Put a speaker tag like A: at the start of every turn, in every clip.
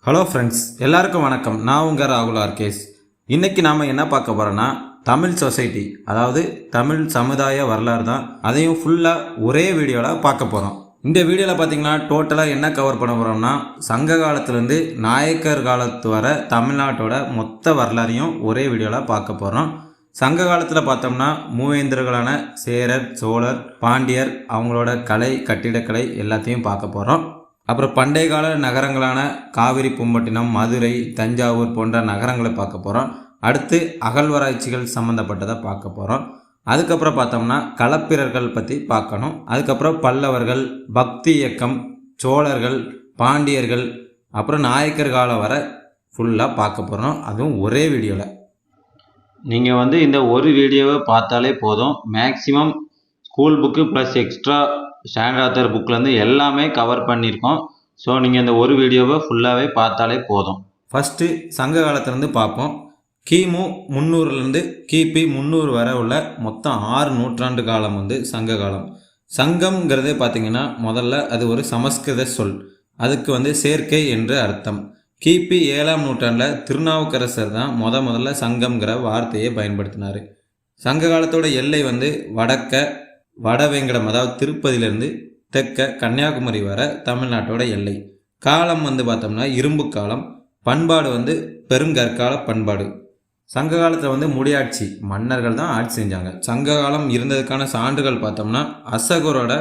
A: Hello friends, எல்லாருக்கும் வணக்கம். நான் உங்கள் ராகுல் ஆர்கேஸ். இன்றைக்கி நாம் என்ன பார்க்க போகிறோன்னா, தமிழ் சொசைட்டி, அதாவது தமிழ் சமுதாய வரலாறு தான். அதையும் ஃபுல்லாக ஒரே வீடியோவில் பார்க்க போகிறோம். இந்த வீடியோவில் பார்த்திங்கன்னா டோட்டலாக என்ன கவர் பண்ண போகிறோம்னா, சங்க காலத்துலேருந்து நாயக்கர் காலத்து வர தமிழ்நாட்டோட மொத்த வரலாறையும் ஒரே வீடியோவில் பார்க்க போகிறோம். சங்க காலத்தில் பார்த்தோம்னா மூவேந்தர்களான சேரர், சோழர், பாண்டியர், அவங்களோட கலை, கட்டிடக்கலை எல்லாத்தையும் பார்க்க போகிறோம். அப்புறம் பண்டைய கால நகரங்களான காவிரி, பூம்பட்டினம், மதுரை, தஞ்சாவூர் போன்ற நகரங்களை பார்க்க போகிறோம். அடுத்து அகழ்வாராய்ச்சிகள் சம்மந்தப்பட்டதை பார்க்க போகிறோம். அதுக்கப்புறம் பார்த்தோம்னா களப்பிரர்கள் பற்றி பார்க்கணும். அதுக்கப்புறம் பல்லவர்கள், பக்தி இயக்கம், சோழர்கள், பாண்டியர்கள், அப்புறம் நாயக்கர் காலம் வர ஃபுல்லாக பார்க்க போகிறோம். அதுவும் ஒரே வீடியோவில். நீங்கள் இந்த ஒரு வீடியோவை பார்த்தாலே போதும். Maximum school book plus extra standard author புக்லேருந்து எல்லாமே கவர் பண்ணியிருக்கோம். ஸோ நீங்கள் இந்த ஒரு வீடியோவை ஃபுல்லாகவே பார்த்தாலே போதும். ஃபஸ்ட்டு சங்க காலத்துலேருந்து பார்ப்போம். கிமு 300லேருந்து கிபி 300 வரை உள்ள மொத்தம் 6 நூற்றாண்டு காலம் சங்க காலம். சங்கம்ங்கிறதே பார்த்திங்கன்னா முதல்ல அது ஒரு சமஸ்கிருத சொல். அதுக்கு சேர்க்கை என்று அர்த்தம். கிபி 7ஆம் நூற்றாண்டில் திருநாவுக்கரசர் தான் முதல்ல சங்கம்ங்கிற வார்த்தையை பயன்படுத்தினார். சங்க காலத்தோட எல்லை வடக்க வடவேங்கடம், அதாவது திருப்பதியிலேருந்து தெற்க கன்னியாகுமரி வர தமிழ்நாட்டோட எல்லை. காலம் பார்த்தோம்னா இரும்பு காலம். பண்பாடு பெருங்கற்கால பண்பாடு. சங்க காலத்தில் முடியாட்சி, மன்னர்கள் தான் ஆட்சி செஞ்சாங்க. சங்க காலம் இருந்ததுக்கான சான்றுகள் பார்த்தோம்னா அசோகரோட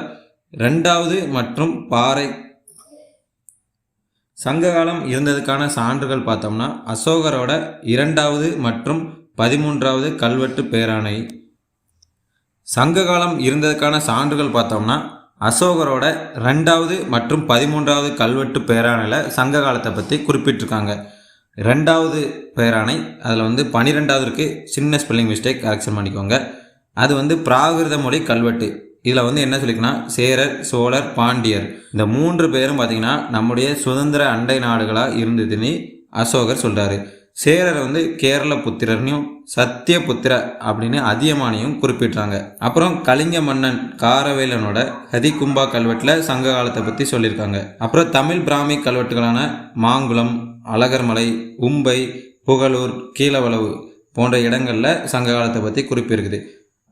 A: 2வது மற்றும் பாறை. சங்க காலம் இருந்ததுக்கான சான்றுகள் பார்த்தோம்னா அசோகரோட 2வது மற்றும் 13வது கல்வெட்டு பேராணை. சங்க காலம் இருந்ததுக்கான சான்றுகள் பார்த்தோம்னா அசோகரோட 2வது மற்றும் 13வது கல்வெட்டு பேராணையில் சங்க காலத்தை பற்றி குறிப்பிட்டிருக்காங்க. 2வது பேராணை அதில் 12வது இருக்குது. சின்ன ஸ்பெல்லிங் மிஸ்டேக், கரெக்ஷன் பண்ணிக்கோங்க. அது பிராகிருத மொழி கல்வெட்டு. இதில் என்ன சொல்லிக்கன்னா சேரர், சோழர், பாண்டியர் இந்த 3 பேரும் பார்த்திங்கன்னா நம்முடைய சுதந்திர அண்டை நாடுகளாக இருந்ததுன்னு அசோகர் சொல்கிறாரு. சேரர் கேரள புத்திரனையும் சத்தியபுத்திர அப்படின்னு அதியமானையும் குறிப்பிட்றாங்க. அப்புறம் கலிங்க மன்னன் காரவேலனோட ஹதிகும்பா கல்வெட்டில் சங்க காலத்தை பற்றி சொல்லியிருக்காங்க. அப்புறம் தமிழ் பிராமி கல்வெட்டுகளான மாங்குளம், அழகர்மலை, உம்பை, புகழூர், கீழவளவு போன்ற இடங்களில் சங்க காலத்தை பற்றி குறிப்பிருக்குது.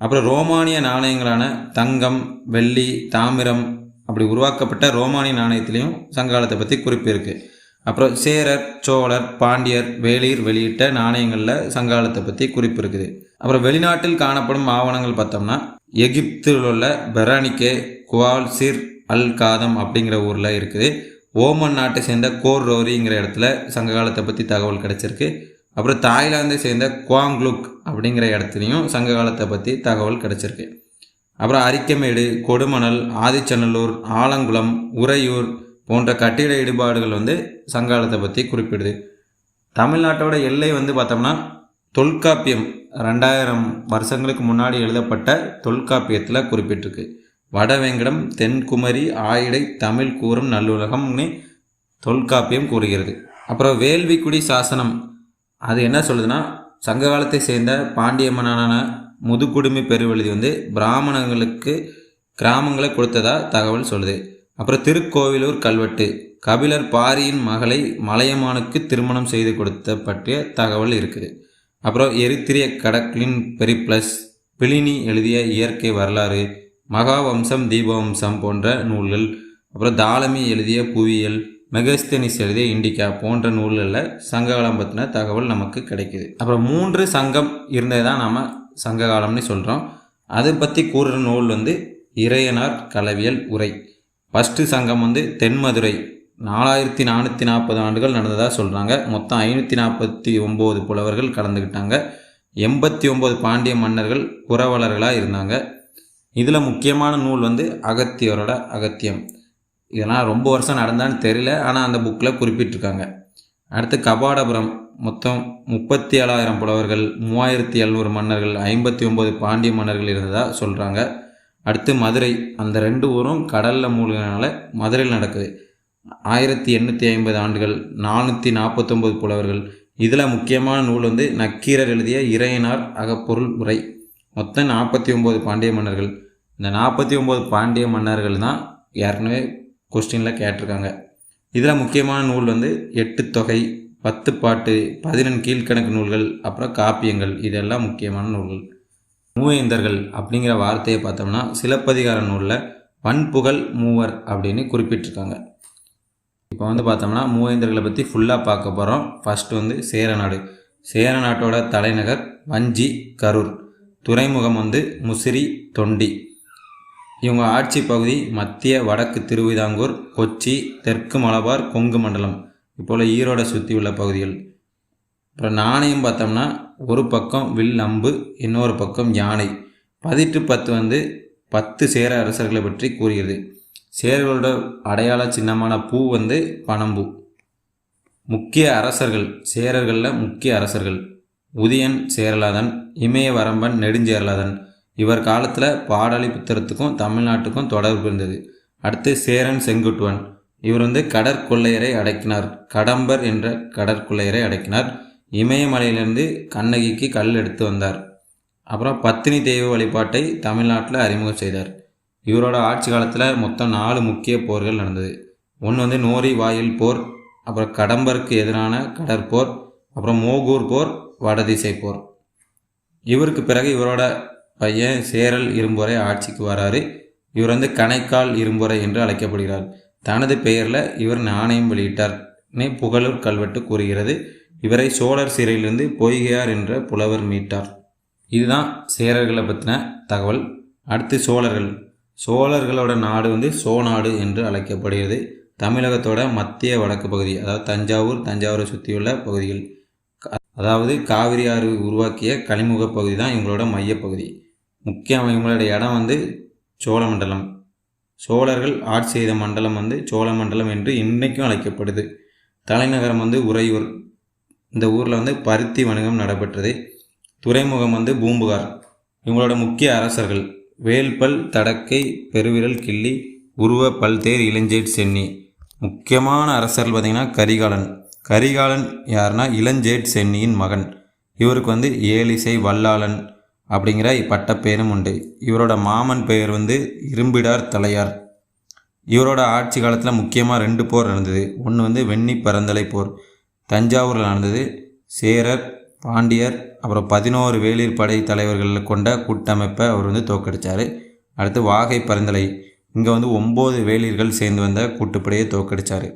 A: அப்புறம் ரோமானிய நாணயங்களான தங்கம், வெள்ளி, தாமிரம் அப்படி உருவாக்கப்பட்ட ரோமானிய நாணயத்திலையும் சங்க காலத்தை பற்றி குறிப்பு இருக்குது. அப்புறம் சேரர், சோழர், பாண்டியர், வேளிர் வெளியிட்ட நாணயங்களில் சங்ககாலத்தை பற்றி குறிப்பு இருக்குது. அப்புறம் வெளிநாட்டில் காணப்படும் ஆவணங்கள் பார்த்தோம்னா எகிப்தில் உள்ள பெரானிக்கே, குவால்சிர் அல் காதம் அப்படிங்கிற ஊரில் இருக்குது. ஓமன் நாட்டை சேர்ந்த கோர் ரோரிங்கிற இடத்துல சங்ககாலத்தை பற்றி தகவல் கிடச்சிருக்கு. அப்புறம் தாய்லாந்தை சேர்ந்த குவாங்லுக் அப்படிங்கிற இடத்துலையும் சங்ககாலத்தை பற்றி தகவல் கிடச்சிருக்கு. அப்புறம் அரிக்கமேடு, கொடுமணல், ஆதிச்சநல்லூர், ஆலங்குளம், உறையூர் போன்ற கட்டிட இடுபாடுகள் சங்காலத்தை பற்றி குறிப்பிடுது. தமிழ்நாட்டோட எல்லை பார்த்தோம்னா தொல்காப்பியம் 2000 வருஷங்களுக்கு முன்னாடி எழுதப்பட்ட தொல்காப்பியத்தில் குறிப்பிட்டிருக்கு. வடவேங்கடம், தென்குமரி, ஆயிடை, தமிழ் கூறும் நல்லுலகம்னு தொல்காப்பியம் கூறுகிறது. அப்புறம் வேள்விக்குடி சாசனம் அது என்ன சொல்லுதுன்னா சங்க காலத்தை சேர்ந்த பாண்டிய மன்னனான முதுகுடுமி பெருவெழுதி பிராமணங்களுக்கு கிராமங்களை கொடுத்ததா தகவல் சொல்லுது. அப்புறம் திருக்கோவிலூர் கல்வெட்டு கபிலர் பாரியின் மகளை மலையமானுக்கு திருமணம் செய்து கொடுத்த பற்றிய தகவல் இருக்குது. அப்புறம் எரித்திரிய கடக்லின் பெரிப்ளஸ், பிளினி எழுதிய இயற்கை வரலாறு, மகாவம்சம், தீபவம்சம் போன்ற நூல்கள், அப்புறம் தாலமி எழுதிய புவியியல், மெகஸ்தனிஸ் எழுதிய இண்டிகா போன்ற நூல்களில் சங்ககாலம் பற்றின தகவல் நமக்கு கிடைக்குது. அப்புறம் 3 சங்கம் இருந்தது தான் நாம் சங்ககாலம்னு சொல்கிறோம். அதை பற்றி கூறுற நூல் இறையனார் களவியல் உரை. ஃபஸ்ட்டு சங்கம் தென்மதுரை 4440 ஆண்டுகள் நடந்ததாக சொல்கிறாங்க. மொத்தம் 549 புலவர்கள் கலந்துக்கிட்டாங்க. 89 பாண்டிய மன்னர்கள் புரவலர்களாக இருந்தாங்க. இதில் முக்கியமான நூல் அகத்தியரோட அகத்தியம். இதெல்லாம் ரொம்ப வருஷம் நடந்தான்னு தெரியல, ஆனால் அந்த புக்கில் குறிப்பிட்டிருக்காங்க. அடுத்து கபாடபுரம் மொத்தம் 37,000 புலவர்கள், 3700 மன்னர்கள், 59 பாண்டிய மன்னர்கள் இருந்ததாக சொல்கிறாங்க. அடுத்து மதுரை, அந்த 2 ஊரும் கடலில் மூழ்கினால மதுரையில் நடக்குது. 1850 ஆண்டுகள், 449 புலவர்கள். இதில் முக்கியமான நூல் நக்கீரர் எழுதிய இறையனார் அகப்பொருள் உரை. மொத்தம் 49 பாண்டிய மன்னர்கள். இந்த 49 பாண்டிய மன்னர்கள் தான் ஏற்கனவே கொஸ்டினில் கேட்டிருக்காங்க. இதில் முக்கியமான நூல் வந்து 8 தொகை, 10 பாட்டு, 11 கீழ்க்கணக்கு நூல்கள், அப்புறம் காப்பியங்கள், இதெல்லாம் முக்கியமான நூல்கள். மூவேந்தர்கள் அப்படிங்கிற வார்த்தையை பார்த்தோம்னா சிலப்பதிகார நூலில் வன்புகழ் மூவர் அப்படின்னு குறிப்பிட்டிருக்காங்க. இப்போ வந்து பார்த்தோம்னா மூவேந்தர்களை பற்றி ஃபுல்லாக பார்க்க போகிறோம். ஃபஸ்ட்டு வந்து சேரநாடு. சேரநாட்டோட தலைநகர் வஞ்சி, கரூர். துறைமுகம் வந்து முசிறி, தொண்டி. இவங்க ஆட்சி பகுதி மத்திய வடக்கு திருவிதாங்கூர், கொச்சி, தெற்கு மலபார், கொங்கு மண்டலம், இப்போல ஈரோடை சுற்றி உள்ள பகுதிகள். அப்புறம் நாணயம் பார்த்தோம்னா ஒரு பக்கம் வில் அம்பு, இன்னொரு பக்கம் யானை. 10 வந்து 10 சேர அரசர்களை பற்றி கூறுகிறது. சேரர்களோட அடையாள சின்னமான பூ வந்து பனம்பூ. முக்கிய அரசர்கள், சேரர்களில் முக்கிய அரசர்கள் உதியன் சேரலாதன், இமயவரம்பன் நெடுஞ்சேரலாதன். இவர் காலத்தில் பாடலிபுத்திரத்துக்கும் தமிழ்நாட்டுக்கும் தொடர்பு இருந்தது. அடுத்து சேரன் செங்குட்டுவன். இவர் வந்து கடற்கொள்ளையரை அடக்கினார். கடம்பர் என்ற கடற்கொள்ளையரை அடக்கினார். இமயமலையிலிருந்து கண்ணகிக்கு கல் எடுத்து வந்தார். அப்புறம் பத்தினி தெய்வ வழிபாட்டை தமிழ்நாட்டில் அறிமுகம் செய்தார். இவரோட ஆட்சி காலத்தில் மொத்தம் 4 முக்கிய போர்கள் நடந்தது. ஒன்று வந்து நோரி வாயில் போர், அப்புறம் கடம்பருக்கு எதிரான கடற்போர், அப்புறம் மோகூர் போர், வடதிசை போர். இவருக்கு பிறகு இவரோட பையன் சேரல் இரும்புரை ஆட்சிக்கு வராரு. இவர் வந்து கணைக்கால் இரும்புரை என்று அழைக்கப்படுகிறார். தனது பெயரில் இவர் நாணயம் வெளியிட்டார் புகழூர் கல்வெட்டு கூறுகிறது. இவரை சோழர் சிறையிலிருந்து பொய்கையார் என்ற புலவர் மீட்டார். இதுதான் சேரர்களை பற்றின தகவல். அடுத்து சோழர்கள். சோழர்களோட நாடு வந்து சோநாடு என்று அழைக்கப்படுகிறது. தமிழகத்தோட மத்திய வடக்கு பகுதி, அதாவது தஞ்சாவூரை சுற்றியுள்ள பகுதிகள், அதாவது காவிரி ஆறு உருவாக்கிய கலிமுக பகுதி தான் இவங்களோட மையப்பகுதி. முக்கியம் இவங்களோட இடம் வந்து சோழமண்டலம். சோழர்கள் ஆட்சி செய்த மண்டலம் வந்து சோழமண்டலம் என்று இன்றைக்கும் அழைக்கப்படுது. தலைநகரம் வந்து உறையூர். இந்த ஊரில் வந்து பருத்தி வணிகம் நடைபெற்றது. துறைமுகம் வந்து பூம்புகார். இவங்களோட முக்கிய அரசர்கள் வேல்பல், தடக்கை, பெருவிரல், கிள்ளி, உருவ, பல்தேர், இளஞ்சேட், சென்னி. முக்கியமான அரசர்கள் பார்த்திங்கன்னா கரிகாலன். கரிகாலன் யாருன்னா இளஞ்சேட் சென்னியின் மகன். இவருக்கு வந்து ஏலிசை வல்லாளன் அப்படிங்கிற பட்டப்பெயரும் உண்டு. இவரோட மாமன் பெயர் வந்து இரும்பிடார் தலையார். இவரோட ஆட்சி காலத்தில் முக்கியமாக 2 போர் நடந்தது. ஒன்று வந்து வெண்ணி பரந்தலை போர் தஞ்சாவூரில் நடந்தது. சேரர், பாண்டியர், அப்புறம் 11 வேளிர் படை தலைவர்கள் கொண்ட கூட்டமைப்பை அவர் வந்து தோக்கடித்தார். அடுத்து வாகை பரந்தலை. இங்கே வந்து 9 வேளிர்கள் சேர்ந்து வந்த கூட்டுப்படையை தோக்கடித்தார்.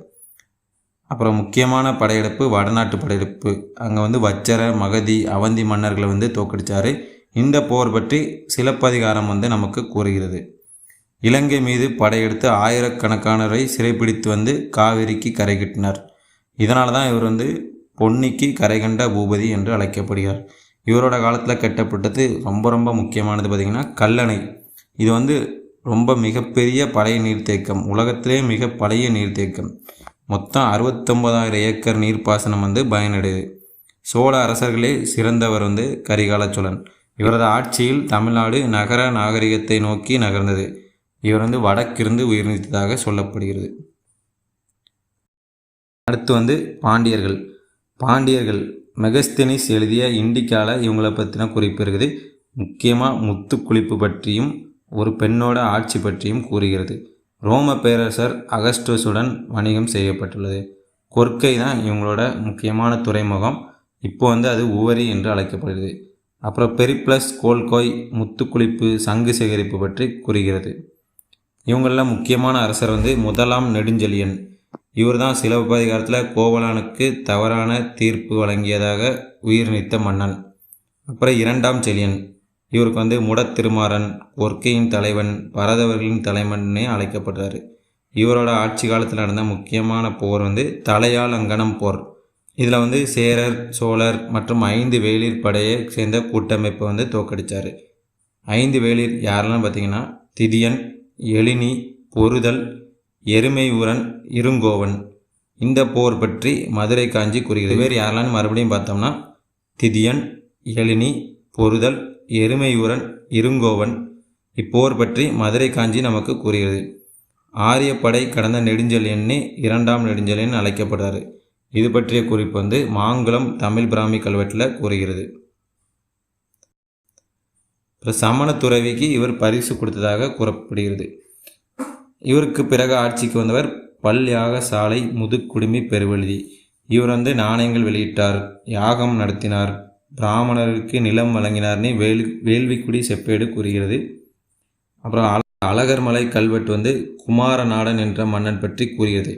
A: அப்புறம் முக்கியமான படையெடுப்பு வடநாட்டு படையெடுப்பு. அங்கே வந்து வச்சர, மகதி, அவந்தி மன்னர்களை வந்து தோக்கடித்தார். இந்த போர் பற்றி சிலப்பதிகாரம் வந்து நமக்கு கூறுகிறது. இலங்கை மீது படையெடுத்து ஆயிரக்கணக்கானவரை சிறைப்பிடித்து வந்து காவிரிக்கு கரை கட்டினார். இதனால தான் இவர் வந்து பொன்னிக்கு கரை கண்ட பூபதி என்று அழைக்கப்படுகிறார். இவரோட காலத்தில் கட்டப்பட்டது ரொம்ப முக்கியமானது பார்த்திங்கன்னா கல்லணை. இது வந்து ரொம்ப மிகப்பெரிய பழைய நீர்த்தேக்கம், உலகத்திலே மிக பழைய நீர்த்தேக்கம். மொத்தம் 69,000 ஏக்கர் நீர்ப்பாசனம் வந்து பயனடையுது. சோழ அரசர்களே சிறந்தவர் வந்து கரிகால சோழன். இவரது ஆட்சியில் தமிழ்நாடு நகர நாகரிகத்தை நோக்கி நகர்ந்தது. இவர் வந்து வடக்கிருந்து உயிர் நீத்ததாக சொல்லப்படுகிறது. அடுத்து வந்து பாண்டியர்கள். பாண்டியர்கள் மெகஸ்தெனிஸ் எழுதிய இண்டிகால இவங்களை பற்றின குறிப்பு இருக்குது. முக்கியமாக முத்துக்குளிப்பு பற்றியும் ஒரு பெண்ணோட ஆட்சி பற்றியும் கூறுகிறது. ரோம பேரரசர் அகஸ்டஸுடன் வணிகம் செய்யப்பட்டுள்ளது. கொர்க்கை தான் இவங்களோட முக்கியமான துறைமுகம். இப்போ வந்து அது உவரி என்று அழைக்கப்படுகிறது. அப்புறம் பெரிப்ளஸ், கோல்கோய், முத்துக்குளிப்பு, சங்கு சேகரிப்பு பற்றி கூறுகிறது. இவங்களில் முக்கியமான அரசர் வந்து 1ஆம் நெடுஞ்செழியன். இவர் தான் சிலப்பதிகாரத்தில் கோவலனுக்கு தவறான தீர்ப்பு வழங்கியதாக உயிர் நீத்த மன்னன். அப்புறம் 2ஆம் செழியன். இவருக்கு வந்து முடத்திருமாறன், கொர்க்கையின் தலைவன், பரதவர்களின் தலைவனே அழைக்கப்படுறாரு. இவரோட ஆட்சி காலத்தில் நடந்த முக்கியமான போர் வந்து தலையால் அங்கனம் போர். இதில் வந்து சேரர், சோழர் மற்றும் 5 வேளிர் படையை சேர்ந்த கூட்டமைப்பை வந்து தோக்கடித்தார். 5 வேளிர் யாரெல்லாம் பார்த்தீங்கன்னா திதியன், எழினி, பொருதல், எருமை ஊரன், இருங்கோவன். இந்த போர் பற்றி மதுரை காஞ்சி கூறுகிறது. வேறு யாரெல்லாம் மறுபடியும் பார்த்தோம்னா திதியன், எழினி, பொருதல், எருமையூரன், இருங்கோவன். இப்போர் பற்றி மதுரை காஞ்சி நமக்கு கூறுகிறது. ஆரியப்படை கடந்த நெடுஞ்செழியனே 2ஆம் நெடுஞ்செழியன் அழைக்கப்படுறாரு. இது பற்றிய குறிப்பு வந்து மாங்குளம் தமிழ் பிராமி கல்வெட்டில் கூறுகிறது. சமண துறவிக்கு இவர் பரிசு கொடுத்ததாக கூறப்படுகிறது. இவருக்கு பிறகு ஆட்சிக்கு வந்தவர் பல் யாக சாலை முதுக்குடுமி பெருவெழுதி. இவர் நாணயங்கள் வெளியிட்டார், யாகம் நடத்தினார், பிராமணருக்கு நிலம் வழங்கினார்னு வேள்விக்குடி செப்பேடு கூறுகிறது. அப்புறம் அழகர்மலை கல்வெட்டு குமாரநாடன் என்ற மன்னன் பற்றி கூறுகிறது.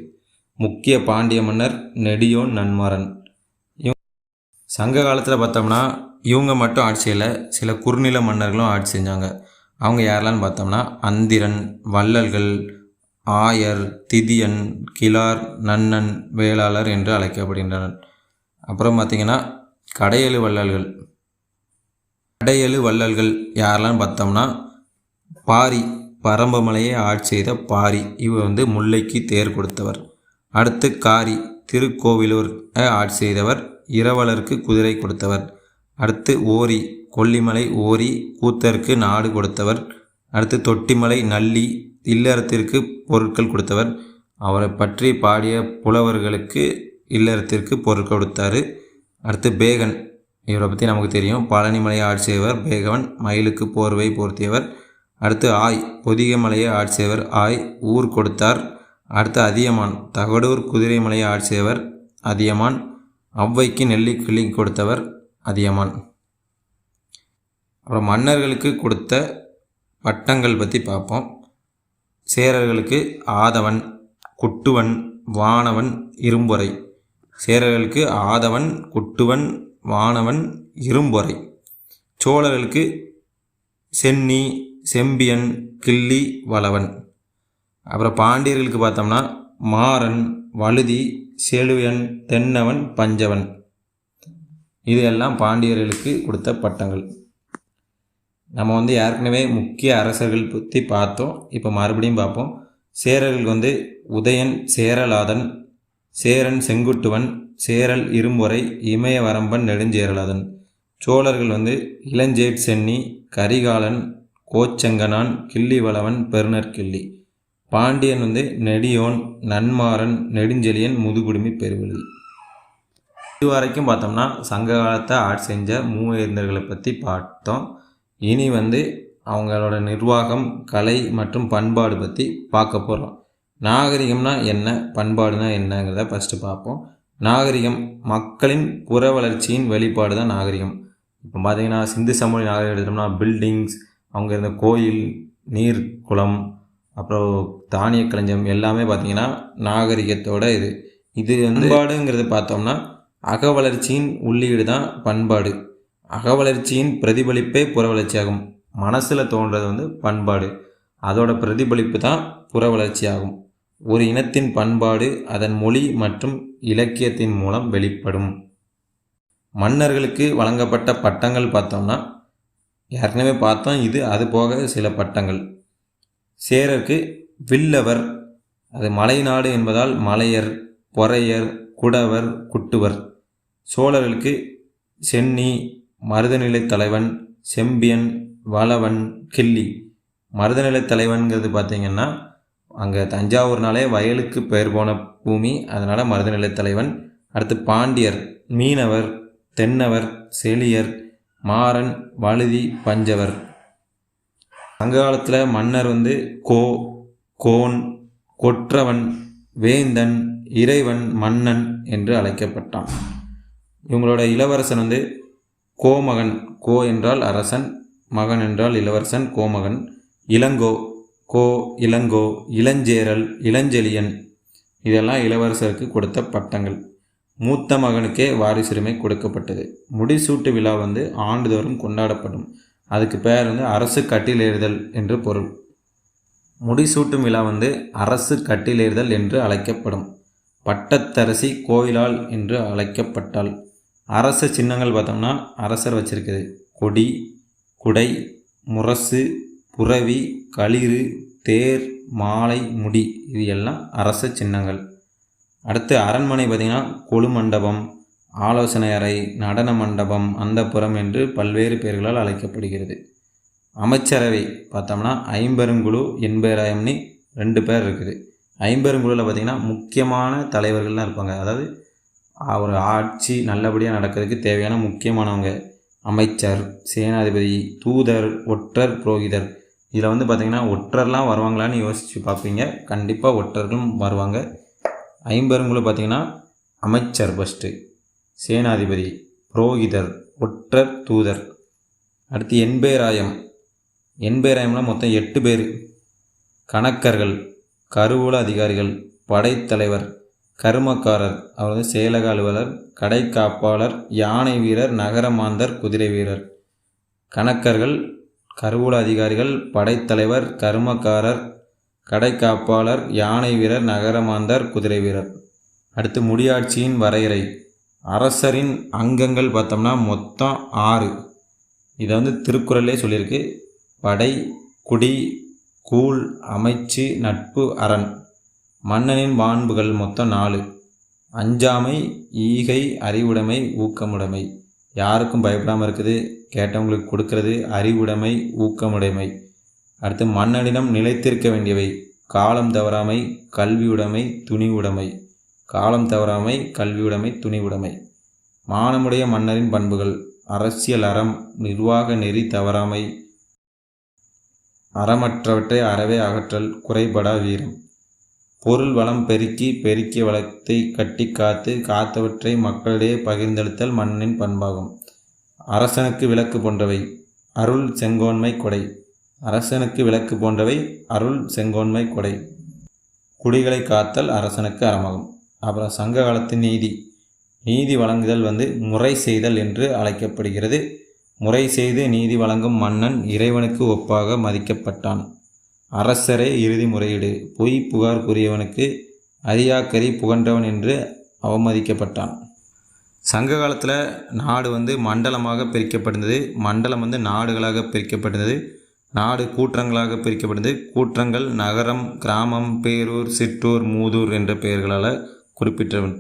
A: முக்கிய பாண்டிய மன்னர் நெடியோன் நன்மாறன். சங்க காலத்தில் பார்த்தோம்னா இவங்க மட்டும் ஆட்சி செய்யலை, சில குறுநில மன்னர்களும் ஆட்சி செஞ்சாங்க. அவங்க யாரெல்லாம் பார்த்தோம்னா அந்திரன், வள்ளல்கள், ஆயர், திதியன், கிளார், நன்னன், வேளாளர் என்று அழைக்கப்படுகின்றனர். அப்புறம் பார்த்திங்கன்னா கடையெழு வள்ளல்கள் யாரெல்லாம் பார்த்தோம்னா பாரி, பரம்பமலையை ஆட்சி செய்த பாரி, இவர் முல்லைக்கு தேர் கொடுத்தவர். அடுத்து காரி, திருக்கோவிலூர் ஆட்சி செய்தவர், இரவலருக்கு குதிரை கொடுத்தவர். அடுத்து ஓரி, கொல்லிமலை ஓரி கூத்தருக்கு நாடு கொடுத்தவர். அடுத்து தொட்டிமலை நல்லி, இல்லறத்திற்கு பொருட்கள் கொடுத்தவர். அவரை பற்றி பாடிய புலவர்களுக்கு இல்லறத்திற்கு பொருட்கள் கொடுத்தாரு. அடுத்து பேகன், இவரை பற்றி நமக்கு தெரியும், பழனிமலையை ஆட்சி செய்தவர் பேகவன், மயிலுக்கு போர்வை போர்த்தியவர். அடுத்து ஆய், பொதிகை மலையை ஆட்சி செய்தவர் ஆய், ஊர் கொடுத்தார். அடுத்து அதியமான், தகடூர் குதிரை மலையை ஆட்சி செய்தவர் அதியமான், ஔவைக்கு நெல்லிக்கிள்ளி கொடுத்தவர் அதியமான். அப்புறம் மன்னர்களுக்கு கொடுத்த பட்டங்கள் பற்றி பார்ப்போம். சேரர்களுக்கு ஆதவன், குட்டுவன், வானவன், இரும்பொறை. சேரர்களுக்கு ஆதவன், குட்டுவன், வானவன், இரும்பொறை. சோழர்களுக்கு சென்னி, செம்பியன், கிள்ளி, வளவன். அப்புறம் பாண்டியர்களுக்கு பார்த்தோம்னா மாறன், வழுதி, செழுவன், தென்னவன், பஞ்சவன். இது எல்லாம் பாண்டியர்களுக்கு கொடுத்த பட்டங்கள். நம்ம ஏற்கனவே முக்கிய அரசர்கள் பற்றி பார்த்தோம், இப்போ மறுபடியும் பார்ப்போம். சேரர்களுக்கு உதயன் சேரலாதன், சேரன் செங்குட்டுவன், சேரல் இரும்பொறை, இமயவரம்பன், நெடுஞ்சேரலாதன். சோழர்கள் இளஞ்சேட் சென்னி, கரிகாலன், கோச்செங்கனான், கிள்ளிவளவன், பெருநற்கிள்ளி. பாண்டியன் நெடியோன், நன்மாறன், நெடுஞ்செழியன், முதுகுடுமி பெருவெழுதி. இதுவரைக்கும் பார்த்தோம்னா சங்க காலத்தை ஆட்சி செஞ்ச மூவேந்தர்களை பற்றி பார்த்தோம். இனி அவங்களோட நிர்வாகம், கலை மற்றும் பண்பாடு பற்றி பார்க்க போகிறோம். நாகரிகம்னா என்ன, பண்பாடுனா என்னங்கிறத ஃபஸ்ட்டு பார்ப்போம். நாகரிகம் மக்களின் புற வளர்ச்சியின் வெளிப்பாடு தான் நாகரிகம். இப்போ பார்த்தீங்கன்னா சிந்து சமவெளி நாகரிகம் எடுத்தோம்னா பில்டிங்ஸ், அவங்க இருந்த கோயில், நீர் குளம், அப்புறம் தானிய களஞ்சியம் எல்லாமே பார்த்திங்கன்னா நாகரிகத்தோட இது பண்பாடுங்கிறது பார்த்தோம்னா அக வளர்ச்சியின் உள்ளீடு தான் பண்பாடு. அக வளர்ச்சியின் பிரதிபலிப்பே புற வளர்ச்சியாகும். மனசில் தோன்றது பண்பாடு, அதோட பிரதிபலிப்பு தான் புற வளர்ச்சியாகும். ஒரு இனத்தின் பண்பாடு அதன் மொழி மற்றும் இலக்கியத்தின் மூலம் வெளிப்படும். மன்னர்களுக்கு வழங்கப்பட்ட பட்டங்கள் பார்த்தோம்னா ஏற்கனவே பார்த்தோம், இது அது போக சில பட்டங்கள். சேரருக்கு வில்லவர், அது மலைநாடு என்பதால் மலையர், பொறையர், குடவர், குட்டுவர். சோழர்களுக்கு சென்னி, மருதநிலை தலைவன், செம்பியன், வளவன், கிள்ளி. மருதநிலை தலைவன்கிறது பார்த்திங்கன்னா அங்கே தஞ்சாவூர்னாலே வயலுக்கு பெயர் போன பூமி, அதனால் மருதநிலை தலைவன். அடுத்து பாண்டியர் மீனவர், தென்னவர், செழியர், மாறன், வழுதி, பஞ்சவர். சங்க காலத்தில் மன்னர் கோன், கொற்றவன், வேந்தன், இறைவன், மன்னன் என்று அழைக்கப்பட்டான். இவங்களோட இளவரசன் கோமகன், கோ என்றால் அரசன், மகன் என்றால் இளவரசன், கோமகன். இளங்கோ, இளங்கோ, இளஞ்சேரல், இளஞ்செழியன். இதெல்லாம் இளவரசருக்கு கொடுத்த பட்டங்கள். மூத்த மகனுக்கே வாரிசுரிமை கொடுக்கப்பட்டது. முடிசூட்டு விழா ஆண்டுதோறும் கொண்டாடப்படும். அதுக்கு பேர் அரசு கட்டிலேறுதல் என்று பொருள். முடிசூட்டும் விழா அரசு கட்டிலேறுதல் என்று அழைக்கப்படும். பட்டத்தரசி கோயிலாள் என்று அழைக்கப்பட்டாள். அரச சின்னங்கள் பார்த்தோம்னா அரசர் வச்சிருக்குது கொடி, குடை, முரசு, புரவி, களிறு, தேர், மாலை, முடி. இது எல்லாம் அரச சின்னங்கள். அடுத்து அரண்மனை பார்த்திங்கன்னா கொலுமண்டபம், ஆலோசனை அறை, நடன மண்டபம், அந்தப்புறம் என்று பல்வேறு பெயர்களால் அழைக்கப்படுகிறது. அமைச்சரவை பார்த்தோம்னா ஐம்பெருங்குழு, எண்பேராயம்னு 2 பேர் இருக்குது. ஐம்பெருங்குழுவில் பார்த்திங்கன்னா முக்கியமான தலைவர்கள்லாம் இருப்பாங்க. அதாவது ஒரு ஆட்சி நல்லபடியாக நடக்கிறதுக்கு தேவையான முக்கியமானவங்க. அமைச்சர், சேனாதிபதி, தூதர், ஒற்றர், புரோகிதர். இதில் வந்து பார்த்திங்கன்னா ஒற்றர்லாம் வருவாங்களான்னு யோசித்து பார்ப்பீங்க. கண்டிப்பாக ஒற்றர்களும் வருவாங்க. ஐம்பெருங்குழு பார்த்திங்கன்னா அமைச்சர் ஃபஸ்ட்டு, சேனாதிபதி, புரோகிதர், ஒற்றர், தூதர். அடுத்து எண்பேராயம். எண்பேராயம்னா மொத்தம் 8 பேர். கணக்கர்கள், கருவூல அதிகாரிகள், படைத்தலைவர், கருமக்காரர், அவர் வந்து செயலக அலுவலர், கடை காப்பாளர், யானை வீரர், நகர மாந்தர், குதிரை வீரர். கணக்கர்கள், கருவூல அதிகாரிகள், படைத்தலைவர், கருமக்காரர், கடை காப்பாளர், யானை வீரர், நகர மாந்தர், குதிரை வீரர். அடுத்து முடியாட்சியின் வரையறை. அரசரின் அங்கங்கள் பார்த்தோம்னா மொத்தம் 6. இதை வந்து திருக்குறளே சொல்லியிருக்கு. படை, குடி, கூழ், அமைச்சு, நட்பு, அரண். மன்னனின் மாண்புகள் மொத்தம் 4. அஞ்சாமை, ஈகை, அறிவுடைமை, ஊக்கமுடைமை. யாருக்கும் பயப்படாமல் இருக்குது, கேட்டவங்களுக்கு கொடுக்கறது, அறிவுடைமை, ஊக்கமுடைமை. அடுத்து மன்னனிடம் நிலைத்திருக்க வேண்டியவை. காலம் தவறாமை, கல்வியுடைமை, துணிவுடைமை. காலம் தவறாமை, கல்வியுடைமை, துணிவுடைமை. மானமுடைய மன்னரின் பண்புகள். அரசியல் அறம், நிர்வாக நெறி தவறாமை, அறமற்றவற்றை அறவே அகற்றல், குறைபடா வீரம். பொருள் வளம் பெருக்கி, பெருக்கிய வளத்தை கட்டி காத்து, காத்தவற்றை மக்களிடையே பகிர்ந்தளித்தல் மன்னனின் பண்பாகும். அரசனுக்கு விளக்கு போன்றவை. அருள், செங்கோன்மை, கொடை. அரசனுக்கு விளக்கு போன்றவை அருள், செங்கோன்மை, கொடை. குடிகளை காத்தல் அரசனுக்கு அறமாகும். அப்புறம் சங்க காலத்தின் நீதி. நீதி வழங்குதல் வந்து முறை செய்தல் என்று அழைக்கப்படுகிறது. முறை செய்து நீதி வழங்கும் மன்னன் இறைவனுக்கு ஒப்பாக மதிக்கப்பட்டான். அரசரே இறுதி முறையீடு. பொய் புகார் கூறியவனுக்கு அரியாக்கரி புகன்றவன் என்று அவமதிக்கப்பட்டான். சங்க காலத்தில் நாடு வந்து மண்டலமாக பிரிக்கப்பட்டிருந்தது. மண்டலம் வந்து நாடுகளாக பிரிக்கப்பட்டிருந்தது. நாடு கூற்றங்களாக பிரிக்கப்பட்டது. கூற்றங்கள் நகரம், கிராமம், பேரூர், சிற்றூர், மூதூர் என்ற பெயர்களால்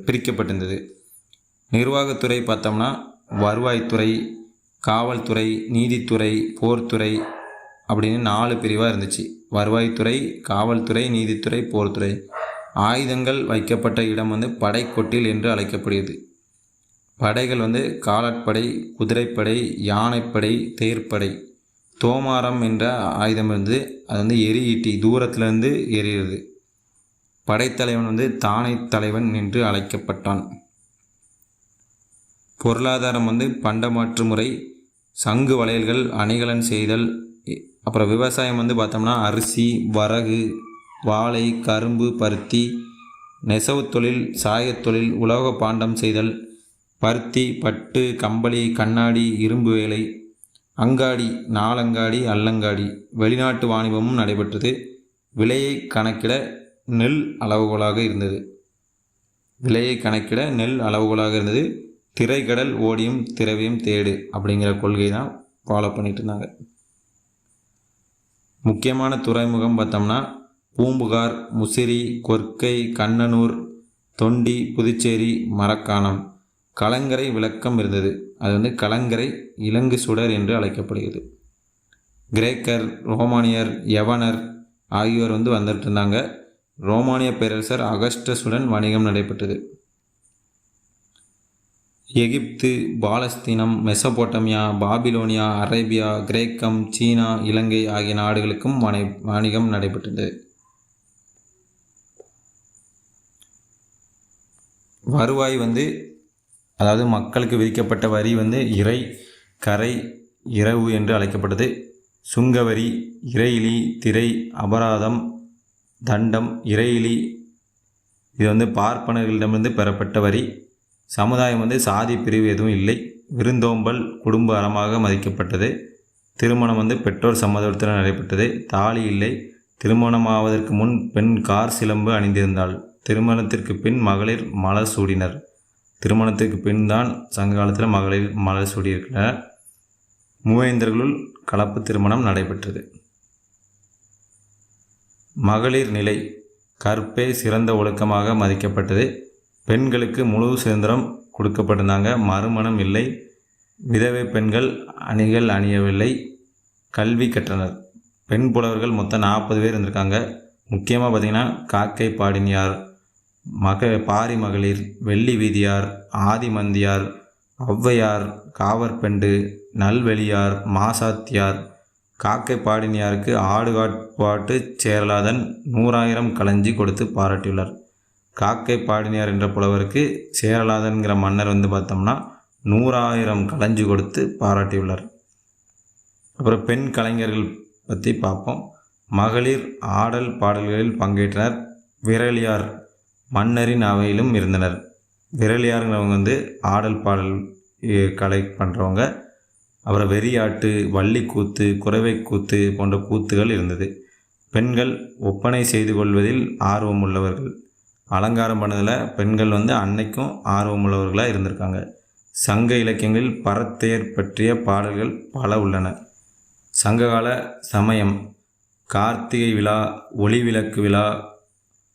A: பிரிக்கப்பட்டிருந்தது. நிர்வாகத்துறை பார்த்தோம்னா வருவாய்த்துறை, காவல்துறை, நீதித்துறை, போர்த்துறை அப்படின்னு 4 பிரிவாக இருந்துச்சு. வருவாய்த்துறை, காவல்துறை, நீதித்துறை, போர்த்துறை. ஆயுதங்கள் வைக்கப்பட்ட இடம் வந்து படைக்கொட்டில் என்று அழைக்கப்படுகிறது. படைகள் வந்து காலாட்படை, குதிரைப்படை, யானைப்படை, தேர்ப்படை. தோமாரம் என்ற ஆயுதம் இருந்து அது வந்து ஈட்டி தூரத்திலிருந்து எரிகிறது. படைத்தலைவன் வந்து தானை தலைவன் என்று அழைக்கப்பட்டான். பொருளாதாரம் வந்து பண்டமாற்று முறை, சங்கு வளையல்கள், அணிகலன் செய்தல். அப்புறம் விவசாயம் வந்து பார்த்தோம்னா அரிசி, வரகு, வாழை, கரும்பு, பருத்தி. நெசவு தொழில், சாயத்தொழில், உலோக பாண்டம் செய்தல், பருத்தி, பட்டு, கம்பளி, கண்ணாடி, இரும்பு வேலை. அங்காடி, நாலங்காடி, அல்லங்காடி. வெளிநாட்டு வாணிபமும் நடைபெற்றது. விலையை கணக்கிட நெல் அளவுகோலாக இருந்தது. திரைக்கடல் ஓடியும் திரவியம் தேடு அப்படிங்கிற கொள்கை தான் ஃபாலோ பண்ணிட்டு இருந்தாங்க. முக்கியமான துறைமுகம் பார்த்தோம்னா பூம்புகார், முசிறி, கொர்க்கை, கண்ணனூர், தொண்டி, புதுச்சேரி, மரக்காணம். கலங்கரை விளக்கம் இருந்தது. அது வந்து கலங்கரை இலங்கு சுடர் என்று அழைக்கப்படுகிறது. கிரேக்கர், ரோமானியர், யவனர் ஆகியோர் வந்து வந்துட்டு இருந்தாங்க. ரோமானிய பேரரசர் அகஸ்டஸுடன் வணிகம் நடைபெற்றது. எகிப்து, பாலஸ்தீனம், மெசபோட்டமியா, பாபிலோனியா, அரேபியா, கிரேக்கம், சீனா, இலங்கை ஆகிய நாடுகளுக்கும் வணிகம் நடைபெற்றது. வருவாய் வந்து அதாவது மக்களுக்கு விதிக்கப்பட்ட வரி வந்து இறை, கரை, இரவு என்று அழைக்கப்பட்டது. சுங்கவரி, இறையிலி, திரை, அபராதம், தண்டம். இறையிலி இது வந்து பார்ப்பனர்களிடமிருந்து பெறப்பட்ட வரி. சமுதாயம் வந்து சாதி பிரிவு எதுவும் இல்லை. விருந்தோம்பல் குடும்ப அறமாக மதிக்கப்பட்டது. திருமணம் வந்து பெற்றோர் சம்மதத்தில் நடைபெற்றது. தாலி இல்லை. திருமணமாவதற்கு முன் பெண் கார் சிலம்பு அணிந்திருந்தாள். திருமணத்திற்கு பின் மகளிர் மலர் சூடினர். திருமணத்திற்கு பின் தான் சங்க காலத்தில் மகளிர் மலர் சூடியிருக்கிறார். மூவேந்தர்களுள் கலப்பு திருமணம் நடைபெற்றது. மகளிர் நிலை. கற்பே சிறந்த ஒழுக்கமாக மதிக்கப்பட்டது. பெண்களுக்கு முழு சுதந்திரம் கொடுக்கப்பட்டிருந்தாங்க. மறுமணம் இல்லை. விதவை பெண்கள் அணிகள் அணியவில்லை. கல்வி கற்றனர். பெண் புலவர்கள் மொத்தம் 40 பேர் இருந்திருக்காங்க. முக்கியமாக பார்த்திங்கன்னா காக்கை பாடினியார், பாரி மகளிர், வெள்ளி வீதியார், ஆதிமந்தியார், ஔவையார், காவற்பெண்டு, நல்வெளியார், மாசாத்தியார், காக்கை பாடினியாருக்கு ஆடு காட்பாட்டு சேரலாதன் 100,000 களஞ்சி கொடுத்து பாராட்டியுள்ளார். காக்கை பாடினியார் என்ற புலவருக்கு சேரலாதன்கிற மன்னர் பார்த்தோம்னா 100,000 களஞ்சி கொடுத்து பாராட்டியுள்ளார். அப்புறம் பெண் கலைஞர்கள் பற்றி பார்ப்போம். மகளிர் ஆடல் பாடல்களில் பங்கேற்றனர். விரலியார் மன்னரின் அவையிலும் இருந்தனர். விரலியாருங்கிறவங்க ஆடல் பாடல் கலை பண்ணுறவங்க. அப்புறம் வெறியாட்டு, வள்ளிக்கூத்து, குறவை கூத்து போன்ற கூத்துகள் இருந்தது. பெண்கள் ஒப்பனை செய்து கொள்வதில் ஆர்வம் உள்ளவர்கள். அலங்காரம் பண்ணதில் பெண்கள் அன்னைக்கும் ஆர்வம் உள்ளவர்களாக இருந்திருக்காங்க. சங்க இலக்கியங்களில் பரத்தையர் பற்றிய பாடல்கள் பல உள்ளன. சங்ககால சமயம் கார்த்திகை விழா, ஒளி விளக்கு விழா,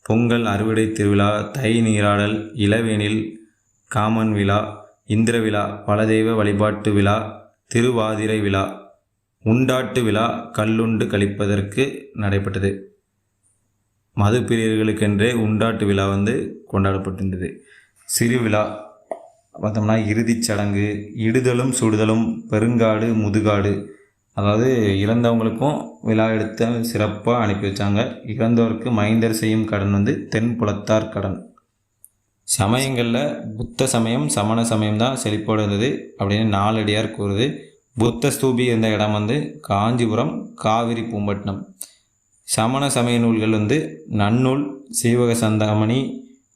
A: பொங்கல் அறுவடை திருவிழா, தை நீராடல், இளவேனில், காமன் விழா, இந்திர விழா, பலதெய்வ வழிபாட்டு விழா, திருவாதிரை விழா, உண்டாட்டு விழா கல்லுண்டு கழிப்பதற்கு நடைபெற்றது. மது பிரியர்களுக்கென்றே உண்டாட்டு விழா கொண்டாடப்பட்டிருந்தது. சிறு விழா பார்த்தோம்னா இறுதிச் சடங்கு, இடுதலும் சுடுதலும், பெருங்காடு முதுகாடு, அதாவது இறந்தவங்களுக்கும் விழா எடுத்து சிறப்பாக அனுப்பி வச்சாங்க. இறந்தவருக்கு மைந்தர் செய்யும் கடன் தென்புலத்தார் கடன். சமயங்களில் புத்த சமயம் சமண சமயம் தான் செழிப்போடு இருந்தது அப்படின்னு நாலடியார் கூறுது. புத்த ஸ்தூபி இருந்த இடம் காஞ்சிபுரம், காவிரி பூம்பட்டினம். சமண சமய நூல்கள் நன்னூல், சீவக சந்தாமணி,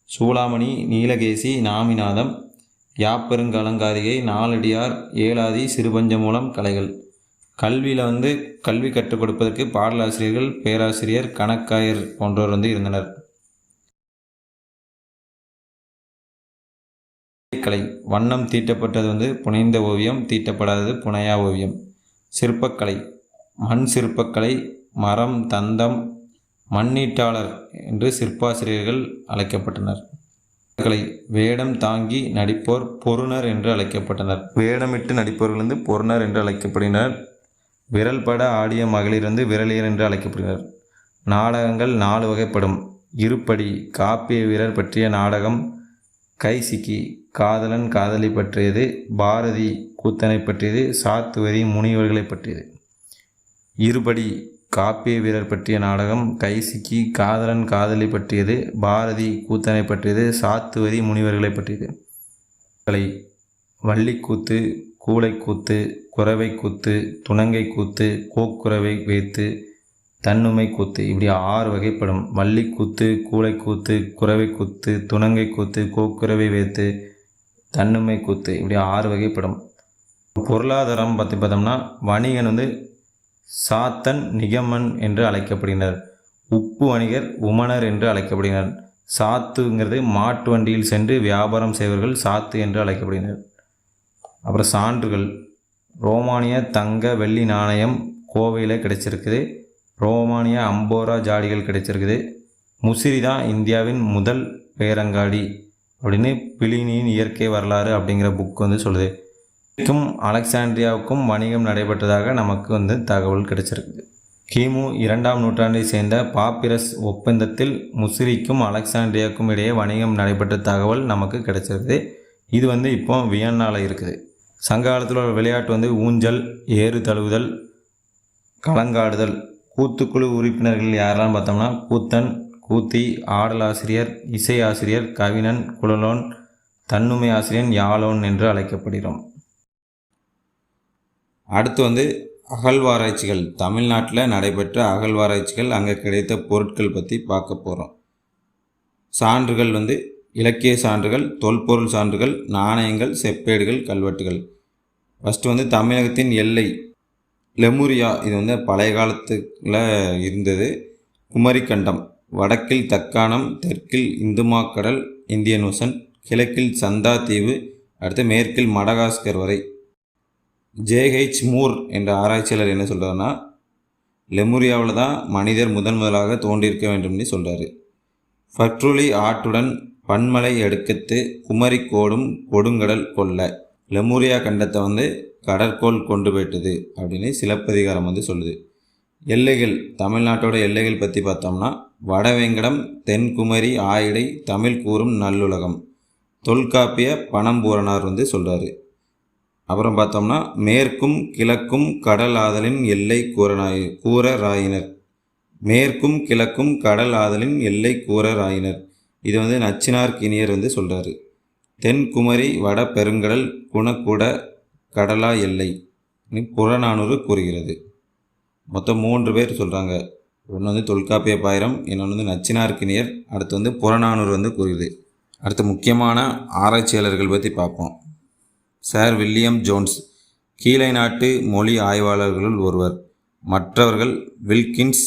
A: சூளாமணி, நீலகேசி, நாமிநாதம், யாப்பெருங்கலங்காரிகை, நாலடியார், ஏலாதி, சிறுபஞ்சமூலம் கலைகள். கல்வியில் கல்வி கற்றுக் கொடுப்பதற்கு பாடலாசிரியர்கள், பேராசிரியர், கணக்காயர் போன்றோர் இருந்தனர். கலை வண்ணம் தீட்டப்பட்டது புனைந்த ஓவியம், தீட்டப்படாதது புனையா ஓவியம். சிற்பக்கலை மண் சிற்பக்கலை, மரம், தந்தம், மண்ணீட்டாளர் என்று சிற்பாசிரியர்கள் அழைக்கப்பட்டனர். கலை வேடம் தாங்கி நடிப்போர் பொருணர் என்று அழைக்கப்பட்டனர். வேடமிட்டு நடிப்பவர்கள் பொருணர் என்று அழைக்கப்படுகின்றனர். விரல் பட ஆடிய மகளிர் விரலியர் என்று அழைக்கப்படுகிறார். நாடகங்கள் 4 வகைப்படும். இருப்படி காப்பிய வீரர் பற்றிய நாடகம், கைசிக்கி காதலன் காதலி பற்றியது, பாரதி கூத்தனை பற்றியது, சாத்துவதி முனிவர்களை பற்றியது. இருபடி காப்பிய வீரர் பற்றிய நாடகம், கைசிக்கி காதலன் காதலி பற்றியது, பாரதி கூத்தனை பற்றியது, சாத்துவதி முனிவர்களை பற்றியது. கலை வள்ளிக்கூத்து, கூளைக்கூத்து, குறவை கூத்து, துணங்கை கூத்து, கோக்குறவை வேத்து, தன்னுமை கூத்து, இப்படி 6 வகைப்படும். வள்ளிக்கூத்து, கூளைக்கூத்து, குறவை கூத்து, துணங்கை கூத்து, கோக்குறவை வேத்து, தன்னுமை கூத்து, இப்படி 6 வகைப்படும். பொருளாதாரம் பற்றி பார்த்தோம்னா வணிகன் சாத்தன், நிகமன் என்று அழைக்கப்படுகின்றனர். உப்பு வணிகர் உமனர் என்று அழைக்கப்படுகின்றனர். சாத்துங்கிறது மாட்டு வண்டியில் சென்று வியாபாரம் செய்வர்கள் சாத்து என்று அழைக்கப்படுகின்றனர். அப்புறம் சான்றுகள் ரோமானிய தங்க வெள்ளி நாணயம் கோவையில் கிடைச்சிருக்குது. ரோமானிய அம்போரா ஜாடிகள் கிடைச்சிருக்குது. முசிறி தான் இந்தியாவின் முதல் பேரங்காடி அப்படின்னு பிளினியின் இயற்கை வரலாறு அப்படிங்கிற புக் சொல்லுது. இதுக்கும் அலெக்சாண்ட்ரியாவுக்கும் வணிகம் நடைபெற்றதாக நமக்கு தகவல் கிடைச்சிருக்குது. கிமு 2ஆம் நூற்றாண்டை சேர்ந்த பாப்பிரஸ் ஒப்பந்தத்தில் முசிறிக்கும் அலெக்சாண்ட்ரியாவுக்கும் இடையே வணிகம் நடைபெற்ற தகவல் நமக்கு கிடைச்சிருக்குது. இது இப்போ வியன்னாவில் இருக்குது. சங்க காலத்தில் ஒரு விளையாட்டு ஊஞ்சல், ஏறு தழுவுதல், களங்காடுதல். கூத்துக்குழு உறுப்பினர்கள் யாரெல்லாம் பார்த்தோம்னா கூத்தன், கூத்தி, ஆடலாசிரியர், இசை ஆசிரியர், கவிஞன், குழலோன், தன்னுமை ஆசிரியன், யாழோன் என்று அழைக்கப்படுகிறோம். அடுத்து அகழ்வாராய்ச்சிகள். தமிழ்நாட்டில் நடைபெற்ற அகழ்வாராய்ச்சிகள், அங்கே கிடைத்த பொருட்கள் பற்றி பார்க்க போகிறோம். சான்றுகள் இலக்கிய சான்றுகள், தொல்பொருள் சான்றுகள், நாணயங்கள், செப்பேடுகள், கல்வெட்டுகள். ஃபஸ்ட்டு தமிழகத்தின் எல்லை லெமுரியா, இது பழைய காலத்தில் இருந்தது. குமரிக்கண்டம், வடக்கில் தக்காணம், தெற்கில் இந்துமாக்கடல், இந்தியன் ஓசன், கிழக்கில் சந்தா தீவு, அடுத்து மேற்கில் மடகாஸ்கர் வரை. ஜேஹெச் மூர் என்ற ஆராய்ச்சியாளர் என்ன சொல்கிறாருன்னா, லெமுரியாவில் தான் மனிதர் முதலாக தோன்றியிருக்க வேண்டும்னு சொல்கிறாரு. ஃபட்ருலி ஆற்றுடன் பன்மலை அடுக்கத்து குமரிக்கோடும் கொடுங்கடல் கொல்ல லெமுரியா கண்டத்தை கடற்கோள் கொண்டு போயிட்டது அப்படின்னு சிலப்பதிகாரம் சொல்லுது. எல்லைகள், தமிழ்நாட்டோட எல்லைகள் பற்றி பார்த்தோம்னா வடவேங்கடம், தென்குமரி, ஆயிடை, தமிழ் கூறும் நல்லுலகம். தொல்காப்பிய பணம்பூரனார் சொல்கிறாரு. அப்புறம் பார்த்தோம்னா மேற்கும் கிழக்கும் கடல் ஆதலின் எல்லை கூறராயினர். மேற்கும் கிழக்கும் கடல் ஆதலின் எல்லை கூறராயினர். இது வந்து நச்சினார்க்கினியர் வந்து சொல்கிறாரு. தென்குமரி வட பெருங்கடல் குணக்குட கடலா எல்லை புறநானூறு கூறுகிறது. மொத்தம் 3 பேர் சொல்கிறாங்க. ஒன்று வந்து தொல்காப்பிய பாயிரம், இன்னொன்று வந்து நச்சினார்க்கினியர், அடுத்து வந்து புறநானூறு வந்து கூறுகிறது. அடுத்து முக்கியமான ஆராய்ச்சியாளர்கள் பற்றி பார்ப்போம். சார் வில்லியம் ஜோன்ஸ் கீழை நாட்டு மொழி ஆய்வாளர்களுள் ஒருவர். மற்றவர்கள் வில்கின்ஸ்,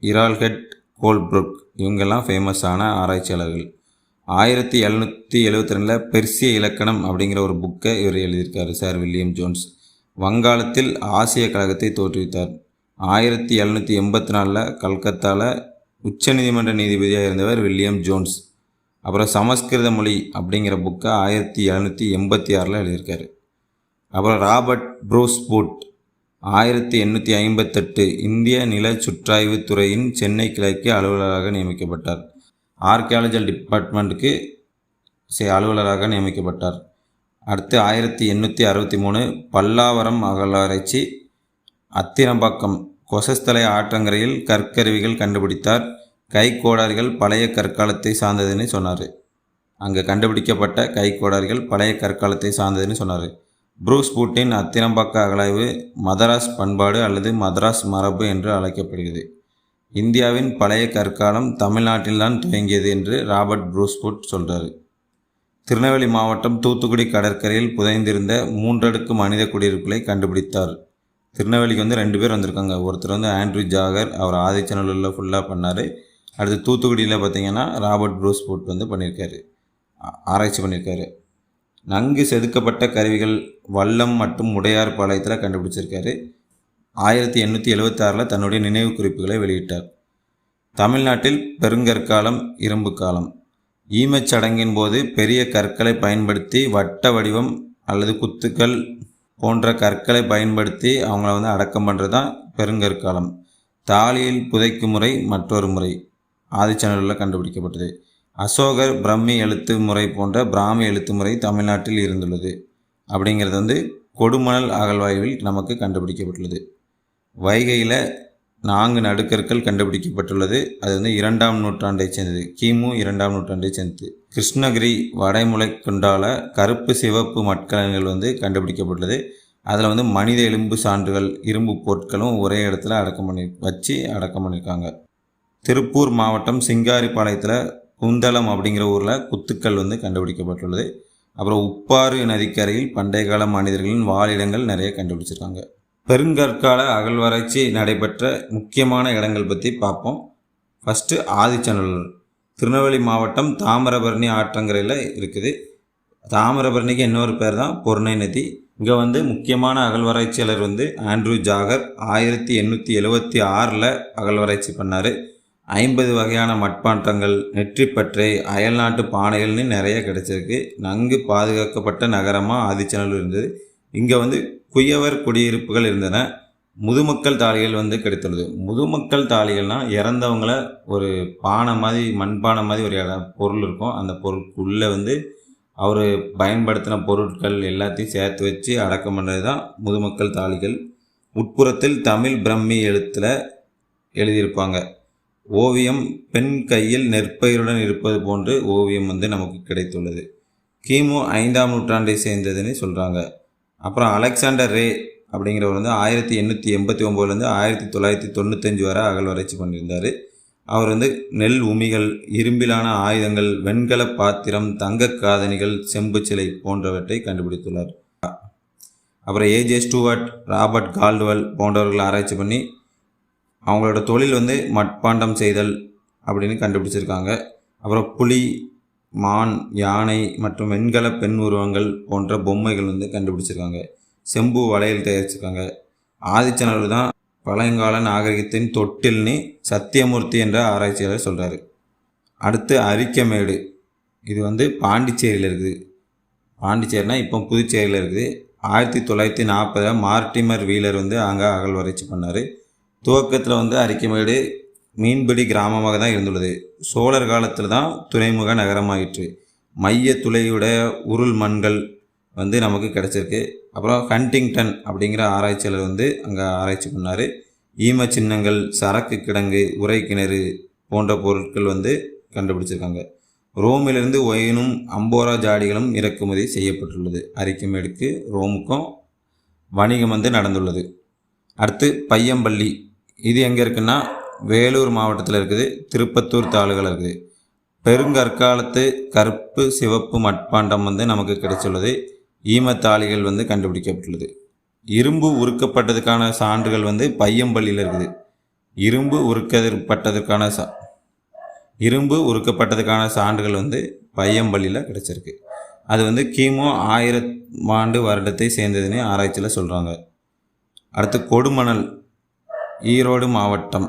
A: இரால்ஹெட், கோல்ப்ரூக், இவங்கெல்லாம் ஃபேமஸான ஆராய்ச்சியாளர்கள். 1772 பெர்சிய இலக்கணம் அப்படிங்கிற ஒரு புக்கை இவர் எழுதியிருக்காரு சார் வில்லியம் ஜோன்ஸ். வங்காளத்தில் ஆசிய கழகத்தை தோற்றுவித்தார். 1784 கல்கத்தாவில் உச்சநீதிமன்ற நீதிபதியாக இருந்தவர் வில்லியம் ஜோன்ஸ். அப்புறம் சமஸ்கிருத மொழி அப்படிங்கிற புக்கை 1786 எழுதியிருக்காரு. அப்புறம் ராபர்ட் ப்ரூஸ் பூட் 1858 இந்திய நில சுற்றாய்வு துறையின் சென்னை கிளைக்கு அலுவலராக நியமிக்கப்பட்டார். ஆர்கியாலஜிக்கல் டிபார்ட்மெண்ட்டுக்கு அலுவலராக நியமிக்கப்பட்டார். அடுத்து 1863 பல்லாவரம் அகழ்வாராய்ச்சி. அத்திரம்பாக்கம் கொசஸ்தலை ஆற்றங்கரையில் கற்கருவிகள் கண்டுபிடித்தார். கைக்கோடாரிகள் பழைய கற்காலத்தை சார்ந்ததுன்னு சொன்னார். அங்கே கண்டுபிடிக்கப்பட்ட கைக்கோடாரிகள் பழைய கற்காலத்தை சார்ந்ததுன்னு சொன்னார். ப்ரூஸ் பூட்டின் அத்திரம்பாக்க அகழாய்வு மதராஸ் பண்பாடு அல்லது மதராஸ் மரபு என்று அழைக்கப்படுகிறது. இந்தியாவின் பழைய கற்காலம் தமிழ்நாட்டில்தான் துவங்கியது என்று ராபர்ட் ப்ரூஸ் பூட் சொல்கிறார். திருநெல்வேலி மாவட்டம் தூத்துக்குடி கடற்கரையில் புதைந்திருந்த 3 அடுக்கு மனித குடியிருப்புகளை கண்டுபிடித்தார். திருநெல்வேலிக்கு வந்து 2 பேர் வந்திருக்காங்க. ஒருத்தர் வந்து ஆண்ட்ரூ ஜாகர், அவர் ஆதிச்சநல்லூரில் ஃபுல்லாக பண்ணார். அடுத்து தூத்துக்குடியில் பார்த்திங்கன்னா ராபர்ட் ப்ரூஸ் பூட் வந்து பண்ணியிருக்காரு, ஆராய்ச்சி பண்ணியிருக்காரு. நன்கு செதுக்கப்பட்ட கருவிகள் வல்லம் மற்றும் உடையார் பாளையத்தில் கண்டுபிடிச்சிருக்காரு. 1876 தன்னுடைய நினைவு குறிப்புகளை வெளியிட்டார். தமிழ்நாட்டில் பெருங்கற்காலம், இரும்பு காலம். ஈமச்சடங்கின் போது பெரிய கற்களை பயன்படுத்தி வட்ட வடிவம் அல்லது குத்துக்கள் போன்ற கற்களை பயன்படுத்தி அவங்கள வந்து அடக்கம் பண்ணுறது தான் பெருங்கற்காலம். தாலியில் புதைக்கும் முறை மற்றொரு முறை ஆதிச்சநல்லூரில் கண்டுபிடிக்கப்பட்டது. அசோகர் பிரம்மி எழுத்து முறை போன்ற பிராமி எழுத்து முறை தமிழ்நாட்டில் இருந்துள்ளது அப்படிங்கிறது வந்து கொடுமணல் அகழ்வாய்வில் நமக்கு கண்டுபிடிக்கப்பட்டுள்ளது. வைகையில் 4 நடுக்கற்கள் கண்டுபிடிக்கப்பட்டுள்ளது. அது வந்து 2ஆம் நூற்றாண்டை சேர்ந்தது, கிமு 2ஆம் நூற்றாண்டை சேர்ந்தது. கிருஷ்ணகிரி வடைமுளைக்குண்டால கருப்பு சிவப்பு மட்கலங்கள் வந்து கண்டுபிடிக்கப்பட்டுள்ளது. அதில் வந்து மனித எலும்பு சான்றுகள், இரும்பு பொருட்களும் ஒரே இடத்துல அடக்கம் பண்ணியிருக்காங்க. திருப்பூர் மாவட்டம் சிங்காரிப்பாளையத்தில் குந்தலம் அப்படிங்கிற ஊரில் குத்துக்கள் வந்து கண்டுபிடிக்கப்பட்டுள்ளது. அப்புறம் உப்பாறு நதிக்கரையில் பண்டைய கால மனிதர்களின் வாழிடங்கள் நிறைய கண்டுபிடிச்சிருக்காங்க. பெருங்கற்கால அகழ்வாராய்ச்சி நடைபெற்ற முக்கியமான இடங்கள் பற்றி பார்ப்போம். ஃபஸ்ட்டு ஆதிச்சநல்லூர். திருநெல்வேலி மாவட்டம் தாமிரபரணி ஆற்றங்கரையில் இருக்குது. தாமிரபரணிக்கு இன்னொரு பேர் தான் பொருணை நதி. இங்கே வந்து முக்கியமான அகழ்வாராய்ச்சியாளர் வந்து ஆண்ட்ரூ ஜாகர் 1876 அகழ்வாராய்ச்சி பண்ணார். 50 வகையான மட்பாண்டங்கள், நெற்றிப்பற்றை, அயல்நாட்டு பானைகள்னு நிறைய கிடச்சிருக்கு. நன்கு பாதுகாக்கப்பட்ட நகரமாக ஆதிச்சநல்லூர் இருந்தது. இங்கே வந்து குயவர் குடியிருப்புகள் இருந்தன. முதுமக்கள் தாழிகள் வந்து கிடைத்துள்ளது. முதுமக்கள் தாழிகள்னால் இறந்தவங்கள ஒரு பானை மாதிரி, மண்பானை மாதிரி ஒரு பொருள் இருக்கும். அந்த பொருளுக்குள்ளே வந்து அவர் பயன்படுத்தின பொருட்கள் எல்லாத்தையும் சேர்த்து வச்சு அடக்கம் பண்ணுறது தான் முதுமக்கள் தாழிகள். உட்புறத்தில் தமிழ் பிரம்மி எழுத்தில் எழுதியிருப்பாங்க. ஓவியம் பெண் கையில் நெற்பயிருடன் இருப்பது போன்று ஓவியம் வந்து நமக்கு கிடைத்துள்ளது. கிமு 5ஆம் நூற்றாண்டை சேர்ந்ததுன்னு சொல்கிறாங்க. அப்புறம் அலெக்சாண்டர் ரே அப்படிங்கிறவர் வந்து 1889 1995 வரை அகழ்வாராய்ச்சி பண்ணியிருந்தார். அவர் வந்து நெல் உமிகள், இரும்பிலான ஆயுதங்கள், வெண்கல பாத்திரம், தங்க காதணிகள், செம்பு சிலை போன்றவற்றை கண்டுபிடித்துள்ளார். அப்புறம் ஏஜே ஸ்டூவர்ட், ராபர்ட் கால்டுவெல் போன்றவர்கள் ஆராய்ச்சி பண்ணி அவங்களோட தொழில் வந்து மட்பாண்டம் செய்தல் அப்படின்னு கண்டுபிடிச்சிருக்காங்க. அப்புறம் புலி, மான், யானை மற்றும் வெண்கல பெண் உருவங்கள் போன்ற பொம்மைகள் வந்து கண்டுபிடிச்சிருக்காங்க. செம்பு வளையல் தயாரிச்சிருக்காங்க. ஆதிச்சநல்லூர் தான் பழங்கால நாகரிகத்தின் தொட்டில்னு சத்தியமூர்த்தி என்ற ஆராய்ச்சியாளர் சொல்கிறாரு. அடுத்து அரிக்கமேடு. இது வந்து பாண்டிச்சேரியில் இருக்குது. பாண்டிச்சேரினா இப்போ புதுச்சேரியில் இருக்குது. 1940 மார்டிமர் வீலர் வந்து அங்கே அகழ்வாராய்ச்சி பண்ணார். துவக்கத்தில் வந்து அரிக்கமேடு மீன்பிடி கிராமமாக தான் இருந்துள்ளது. சோழர் காலத்தில் தான் துறைமுக நகரமாயிற்று. மைய துளையுடைய உருள் மண்கள் வந்து நமக்கு கிடச்சிருக்கு. அப்புறம் ஹண்டிங்டன் அப்படிங்கிற ஆராய்ச்சியாளர் வந்து அங்கே ஆராய்ச்சி பண்ணார். ஈம சின்னங்கள், சரக்கு கிடங்கு, உரை கிணறு போன்ற பொருட்கள் வந்து கண்டுபிடிச்சிருக்காங்க. ரோமிலிருந்து ஒயினும் அம்போரா ஜாடிகளும் இறக்குமதி செய்யப்பட்டுள்ளது. அரிக்குமேடுக்கு ரோமுக்கும் வணிகம் வந்து நடந்துள்ளது. அடுத்து பையம்பள்ளி, இது எங்கே இருக்குன்னா வேலூர் மாவட்டத்தில் இருக்குது. திருப்பத்தூர் தாலுகாவில் இருக்குது. பெருங்கற்காலத்து கருப்பு சிவப்பு மட்பாண்டம் வந்து நமக்கு கிடைச்சுள்ளது. ஈமத்தாளிகள் வந்து கண்டுபிடிக்கப்பட்டுள்ளது. இரும்பு உருக்கப்பட்டதுக்கான சான்றுகள் வந்து பையம்பள்ளியில் இருக்குது. இரும்பு உருக்கப்பட்டதுக்கான சான்றுகள் வந்து பையம்பள்ளியில் கிடைச்சிருக்கு. அது வந்து கிமு 1000 வருடத்தை சேர்ந்ததுன்னு ஆராய்ச்சியில் சொல்கிறாங்க. அடுத்து கொடுமணல், ஈரோடு மாவட்டம்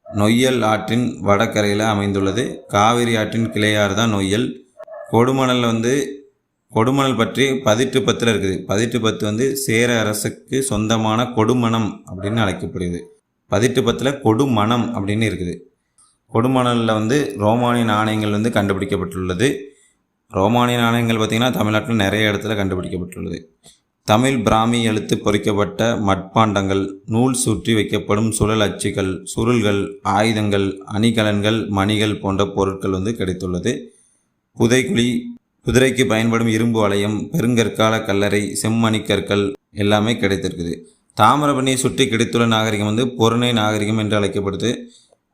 A: நொய்யல் ஆற்றின் வடகரையில் அமைந்துள்ளது. காவிரி ஆற்றின் கிளையாறு தான் நொய்யல். கொடுமணல் பற்றி பதிட்டு 10 இருக்குது. பதிட்டு 10 வந்து சேர அரசுக்கு சொந்தமான கொடுமணம் அப்படின்னு அழைக்கப்படுகிறது. பதிட்டு 10 கொடுமணம் அப்படின்னு இருக்குது. கொடுமணலில் வந்து ரோமானிய நாணயங்கள் வந்து கண்டுபிடிக்கப்பட்டுள்ளது. ரோமானிய நாணயங்கள் பார்த்திங்கன்னா தமிழ்நாட்டில் நிறைய இடத்துல கண்டுபிடிக்கப்பட்டுள்ளது. தமிழ் பிராமி எழுத்து பொறிக்கப்பட்ட மட்பாண்டங்கள், நூல் சுற்றி வைக்கப்படும் சுழல் அச்சுகள், சுருள்கள், ஆயுதங்கள், அணிகலன்கள், மணிகள் போன்ற பொருட்கள் வந்து கிடைத்துள்ளது. புதைக்குழி, குதிரைக்கு பயன்படும் இரும்பு வளையம், பெருங்கற்கால கல்லறை, செம்மணிக்கற்கள் எல்லாமே கிடைத்திருக்குது. தாமிரபரணியை சுற்றி கிடைத்துள்ள நாகரிகம் வந்து பொருணை நாகரிகம் என்று அழைக்கப்படுது.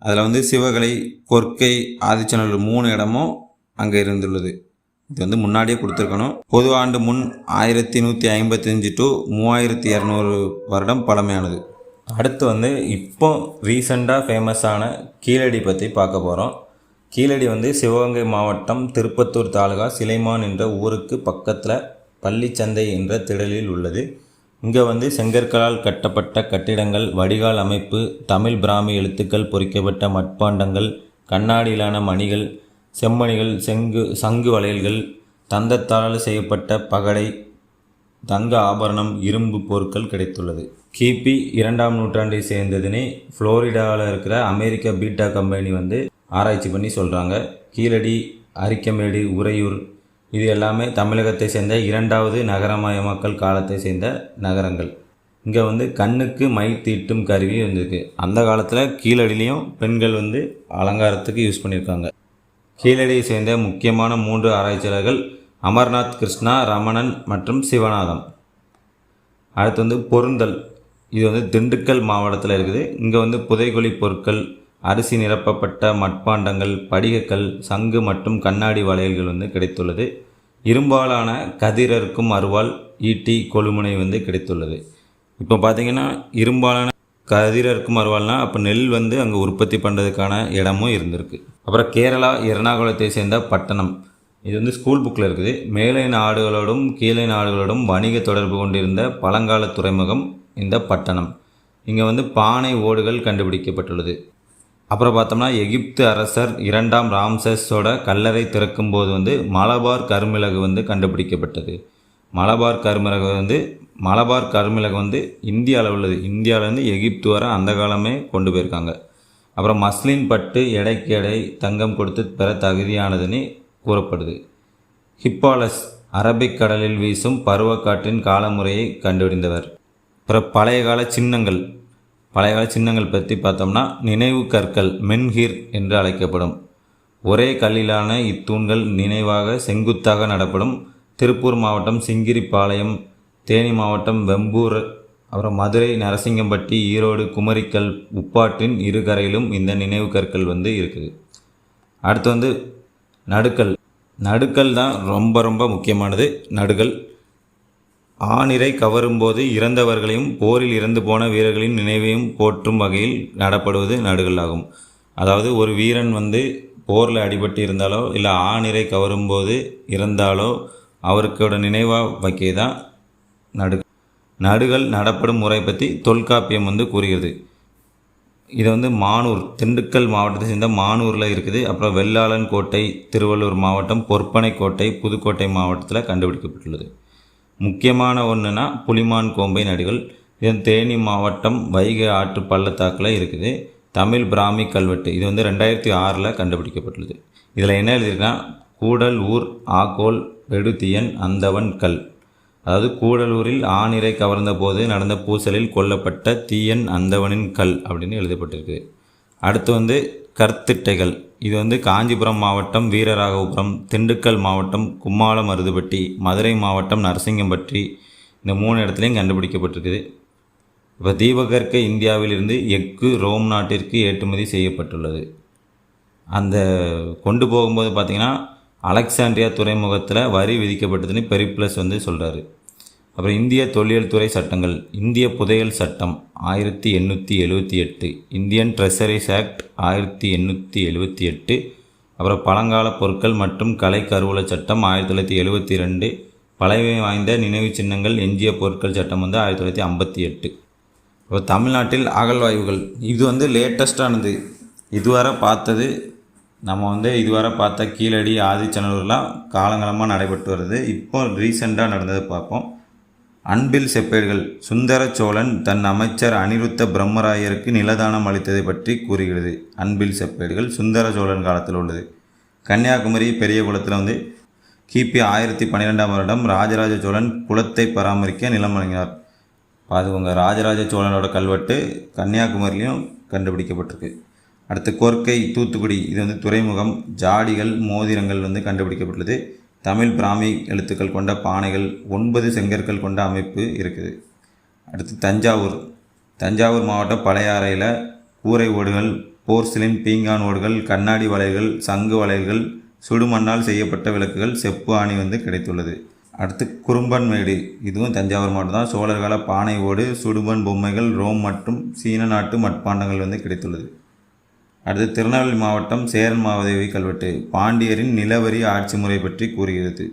A: அதில் வந்து சிவகலை, கொற்கை, ஆதிச்சநல்லூர் 3 இடமும் அங்கே இருந்துள்ளது. இது வந்து முன்னாடியே கொடுத்துருக்கணும். பொது ஆண்டு முன் 1155 to 3200 வருடம் பழமையானது. அடுத்து வந்து இப்போ ரீசெண்டாக ஃபேமஸான கீழடி பற்றி பார்க்க போகிறோம். கீழடி வந்து சிவகங்கை மாவட்டம் திருப்பத்தூர் தாலுகா சிலைமான் என்ற ஊருக்கு பக்கத்தில் பள்ளிச்சந்தை என்ற திடலில் உள்ளது. இங்கே வந்து செங்கற்களால் கட்டப்பட்ட கட்டிடங்கள், வடிகால் அமைப்பு, தமிழ் பிராமி எழுத்துக்கள் பொறிக்கப்பட்ட மட்பாண்டங்கள், கண்ணாடியிலான மணிகள், செம்மணிகள், சங்கு வளையல்கள், தந்தத்தால் செய்யப்பட்ட பகடை, தங்க ஆபரணம், இரும்பு பொருட்கள் கிடைத்துள்ளது. கிபி 2ஆம் நூற்றாண்டை சேர்ந்ததுன்னு ஃப்ளோரிடாவில் இருக்கிற அமெரிக்க பீட்டா கம்பெனி வந்து ஆராய்ச்சி பண்ணி சொல்கிறாங்க. கீழடி, அரிக்கமேடு, உறையூர் இது எல்லாமே தமிழகத்தை சேர்ந்த 2வது நகரமயமாக்கல் காலத்தை சேர்ந்த நகரங்கள். இங்கே வந்து கண்ணுக்கு மை தீட்டும் கருவி இருந்திருக்கு. அந்த காலத்தில் கீழடிலையும் பெண்கள் வந்து அலங்காரத்துக்கு யூஸ் பண்ணியிருக்காங்க. கீழடியை சேர்ந்த முக்கியமான 3 ஆராய்ச்சியாளர்கள் அமர்நாத், கிருஷ்ணா, ரமணன் மற்றும் சிவநாதம். அடுத்து வந்து பொருந்தல், இது வந்து திண்டுக்கல் மாவட்டத்தில் இருக்குது. இங்கே வந்து புதைகுழி பொருட்கள், அரிசி நிரப்பப்பட்ட மட்பாண்டங்கள், படிகக்கல், சங்கு மற்றும் கண்ணாடி வளையல்கள் வந்து கிடைத்துள்ளது. இரும்பாலான கதிரறுக்கும் அருவாள், ஈட்டி, கொழுமுனை வந்து கிடைத்துள்ளது. இப்போ பார்த்திங்கன்னா இரும்பாலான கதிரறுக்கும் அருவாள்னா அப்போ நெல் வந்து அங்கே உற்பத்தி பண்ணுறதுக்கான இடமும் இருந்திருக்கு. அப்புறம் கேரளா எர்ணாகுளத்தை சேர்ந்த பட்டணம், இது வந்து ஸ்கூல் புக்கில் இருக்குது. மேலை நாடுகளோடும் கீழே நாடுகளோடும் வணிக தொடர்பு கொண்டிருந்த பழங்கால துறைமுகம் இந்த பட்டணம். இங்கே வந்து பானை ஓடுகள் கண்டுபிடிக்கப்பட்டுள்ளது. அப்புறம் பார்த்தோம்னா எகிப்து அரசர் 2ஆம் ராம்சஸோட கல்லறை திறக்கும்போது வந்து மலபார் கருமிளகு வந்து கண்டுபிடிக்கப்பட்டது. மலபார் கருமிளகு வந்து இந்தியாவில் உள்ளது. இந்தியாவிலேருந்து எகிப்து வர அந்த காலமே கொண்டு போயிருக்காங்க. அப்புறம் மஸ்லின் பட்டு எடைக்கு எடை தங்கம் கொடுத்து பெற தகுதியானதுன்னு கூறப்படுது. ஹிப்பாலஸ் அரபிக் கடலில் வீசும் பருவக்காற்றின் காலமுறையை கண்டறிந்தவர். அப்புறம் பழைய கால சின்னங்கள் பற்றி பார்த்தோம்னா நினைவு கற்கள், மென்ஹிர் என்று அழைக்கப்படும். ஒரே கல்லிலான இத்தூண்கள் நினைவாக செங்குத்தாக நடப்படும். திருப்பூர் மாவட்டம் சிங்கிரிப்பாளையம், தேனி மாவட்டம் வெம்பூர், அப்புறம் மதுரை நரசிங்கம்பட்டி, ஈரோடு குமரிக்கல், உப்பாற்றின் இருகரையிலும் இந்த நினைவு கற்கள் வந்து இருக்குது. அடுத்து வந்து நடுக்கல் தான் ரொம்ப முக்கியமானது. நடுகள் ஆணிரை கவரும்போது இறந்தவர்களையும் போரில் இறந்து போன வீரர்களின் நினைவையும் போற்றும் வகையில் நடப்படுவது நடுகள் ஆகும். அதாவது ஒரு வீரன் வந்து போரில் அடிபட்டு இருந்தாலோ இல்லை ஆணிரை கவரும்போது இறந்தாலோ அவருக்கோட நினைவாக வைக்க தான் நடுகள் நடப்படும் முறை பற்றி தொல்காப்பியம் வந்து கூறுகிறது. இதை வந்து மானூர், திண்டுக்கல் மாவட்டத்தை சேர்ந்த மானூரில் இருக்குது. அப்புறம் வெள்ளாளன் கோட்டை, திருவள்ளூர் மாவட்டம், பொற்பனை கோட்டை, புதுக்கோட்டை மாவட்டத்தில் கண்டுபிடிக்கப்பட்டுள்ளது. முக்கியமான ஒன்றுனா புலிமான் கோம்பை நடுகள். இது தேனி மாவட்டம் வைகை ஆற்று பள்ளத்தாக்கில் இருக்குது. தமிழ் பிராமி கல்வெட்டு, இது வந்து 2006 கண்டுபிடிக்கப்பட்டுள்ளது. இதில் என்ன எழுதியிருக்குன்னா கூடல் ஊர் ஆகோல் வெடுத்தியன் அந்தவன் கல். அதாவது கூடலூரில் ஆணிரை கவர்ந்த போது நடந்த பூசலில் கொல்லப்பட்ட தீயன் அந்தவனின் கல் அப்படின்னு எழுதப்பட்டிருக்கு. அடுத்து கற்திட்டைகள். இது காஞ்சிபுரம் மாவட்டம் வீரராகவபுரம், திண்டுக்கல் மாவட்டம் கும்மாளமருதுப்பட்டி, மதுரை மாவட்டம் நரசிங்கம்பட்டி, இந்த 3 இடத்துலையும் கண்டுபிடிக்கப்பட்டிருக்குது. இப்போ தீபகற்க இந்தியாவிலிருந்து எஃகு ரோம் நாட்டிற்கு ஏற்றுமதி செய்யப்பட்டுள்ளது. அந்த கொண்டு போகும்போது பார்த்திங்கன்னா அலெக்சாண்ட்ரியா துறைமுகத்தில் வரி விதிக்கப்பட்டதுன்னு பெரிப்ளஸ் சொல்கிறாரு. அப்புறம் இந்திய தொல்லியல் துறை சட்டங்கள். இந்திய புதையல் சட்டம் 1878, இந்தியன் ட்ரெஷரிஸ் ஆக்ட் 1878, அப்புறம் பழங்கால பொருட்கள் மற்றும் கலை கருவூல சட்டம் 1972, பழமை வாய்ந்த நினைவு சின்னங்கள் எஞ்சிய பொருட்கள் சட்டம் 1958. இப்போ தமிழ்நாட்டில் அகழ்வாய்வுகள் இது லேட்டஸ்டானது. இதுவரை பார்த்தது நம்ம இதுவரை பார்த்த கீழடி, ஆதிச்சநல்லூர்லாம் காலங்காலமாக நடைபெற்று வருது. இப்போ ரீசெண்டாக நடந்தது பார்ப்போம். அன்பில் செப்பேடுகள். சுந்தர சோழன் தன் அமைச்சர் அனிருத்த பிரம்மராயருக்கு நிலதானம் அளித்ததை பற்றி கூறுகிறது. அன்பில் செப்பேடுகள் சுந்தர சோழன் காலத்தில் உள்ளது. கன்னியாகுமரி பெரிய குளத்தில் கிபி 1012ஆம் வருடம் ராஜராஜ சோழன் குளத்தை பராமரிக்க நிலம் வழங்கினார். பார்த்துக்கோங்க, ராஜராஜ சோழனோட கல்வெட்டு கன்னியாகுமரியிலையும் கண்டுபிடிக்கப்பட்டிருக்கு. அடுத்து கொர்க்கை தூத்துக்குடி. இது துறைமுகம். ஜாடிகள், மோதிரங்கள் கண்டுபிடிக்கப்பட்டுள்ளது. தமிழ் பிராமி எழுத்துக்கள் கொண்ட பானைகள், 9 செங்கற்கள் கொண்ட அமைப்பு இருக்குது. அடுத்து தஞ்சாவூர் மாவட்டம் பழையாறையில் கூரை ஓடுகள், போர்சிலின் பீங்கான் ஓடுகள், கண்ணாடி வளையல்கள், சங்கு வளையல்கள், சுடுமண்ணால் செய்யப்பட்ட விளக்குகள், செப்பு ஆணி கிடைத்துள்ளது. அடுத்து குறும்பன்மேடு. இதுவும் தஞ்சாவூர் மாவட்டம் தான். சோழர்கால பானை ஓடு, சுடுமண் பொம்மைகள், ரோம் மற்றும் சீன நாட்டு மட்பாண்டங்கள் கிடைத்துள்ளது. அடுத்து திருநெல்வேலி மாவட்டம் சேரன் மாதேவி கல்வெட்டு பாண்டியரின் நிலவரி ஆட்சி முறை பற்றி கூறுகிறது.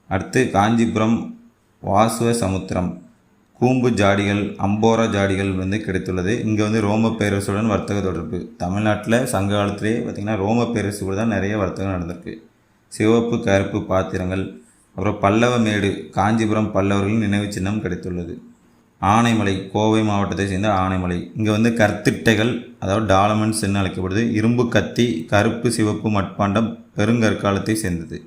A: அடுத்து காஞ்சிபுரம் வாசுவ சமுத்திரம் கூம்பு ஜாடிகள், அம்போரா ஜாடிகள் கிடைத்துள்ளது. இங்கே ரோம பேரரசுடன் வர்த்தக தொடர்பு. தமிழ்நாட்டில் சங்க காலத்திலேயே பார்த்திங்கன்னா ரோம பேரரசு கூட தான் நிறைய வர்த்தகம் நடந்திருக்கு. சிவப்பு கருப்பு பாத்திரங்கள். அப்புறம் பல்லவ மேடு காஞ்சிபுரம் பல்லவர்களின் நினைவு சின்னம் கிடைத்துள்ளது. ஆனைமலை கோவை மாவட்டத்தை சேர்ந்த ஆனைமலை. இங்கே கற்திட்டைகள், அதாவது டாலமெண்ட்ஸ் என்று அழைக்கப்படுது. இரும்பு கத்தி, கருப்பு சிவப்பு மட்பாண்டம் பெருங்கற்காலத்தை சேர்ந்தது.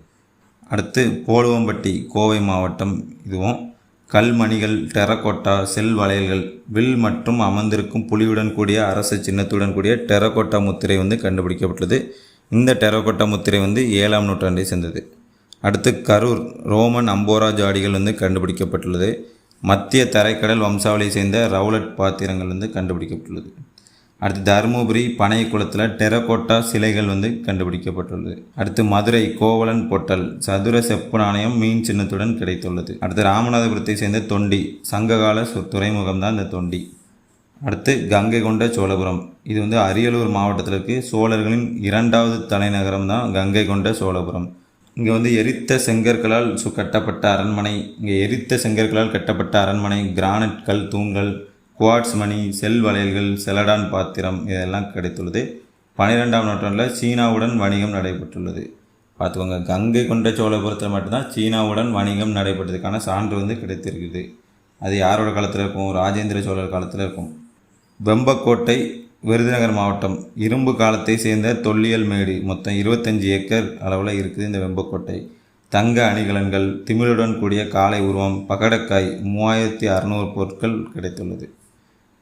A: அடுத்து போலுவம்பட்டி கோவை மாவட்டம். இதுவும் கல்மணிகள், டெரகோட்டா, செல் வளையல்கள், வில் மற்றும் அமர்ந்திருக்கும் புலியுடன் கூடிய அரச சின்னத்துடன் கூடிய டெரகோட்டா முத்திரை கண்டுபிடிக்கப்பட்டுள்ளது. இந்த டெரகோட்டா முத்திரை 7ஆம் நூற்றாண்டை சேர்ந்தது. அடுத்து கரூர் ரோமன் அம்போரா ஜாடிகள் கண்டுபிடிக்கப்பட்டுள்ளது. மத்திய தரைக்கடல் வம்சாவளியை சேர்ந்த ரவுலட் பாத்திரங்கள் கண்டுபிடிக்கப்பட்டுள்ளது. அடுத்து தருமபுரி பனை குளத்தில் டெரகோட்டா சிலைகள் கண்டுபிடிக்கப்பட்டுள்ளது. அடுத்து மதுரை கோவலன் பொட்டல் சதுர செப்பு நாணயம் மீன் சின்னத்துடன் கிடைத்துள்ளது. அடுத்து ராமநாதபுரத்தை சேர்ந்த தொண்டி சங்ககால துறைமுகம் தான் இந்த தொண்டி. அடுத்து கங்கை கொண்ட சோழபுரம். இது அரியலூர் மாவட்டத்தில் இருக்குது. சோழர்களின் 2வது தலைநகரம் தான் கங்கை கொண்ட சோழபுரம். இங்கே எரித்த செங்கற்களால் கட்டப்பட்ட அரண்மனை. கட்டப்பட்ட அரண்மனை, கிரானைட் கல் தூண்கள், குவாட்ஸ் மணி, செல் வளையல்கள், செலடான் பாத்திரம் இதெல்லாம் கிடைத்துள்ளது. 12ஆம் நூற்றாண்டில் சீனாவுடன் வணிகம் நடைபெற்றுள்ளது. பார்த்துக்கோங்க, கங்கை கொண்ட சோழபுரத்தில் மட்டும்தான் சீனாவுடன் வணிகம் நடைபெற்றதுக்கான சான்று கிடைத்திருக்குது. அது யாரோட காலத்தில் இருக்கும்? ராஜேந்திர சோழர் காலத்தில் இருக்கும். வெம்பக்கோட்டை விருதுநகர் மாவட்டம். இரும்பு காலத்தை சேர்ந்த தொல்லியல் மேடு. மொத்தம் 25 ஏக்கர் அளவில் இருக்குது இந்த வெம்பக்கோட்டை. தங்க அணிகலன்கள், திமிழுடன் கூடிய காளை உருவம், பகடக்காய் 3600 பொருட்கள் கிடைத்துள்ளது.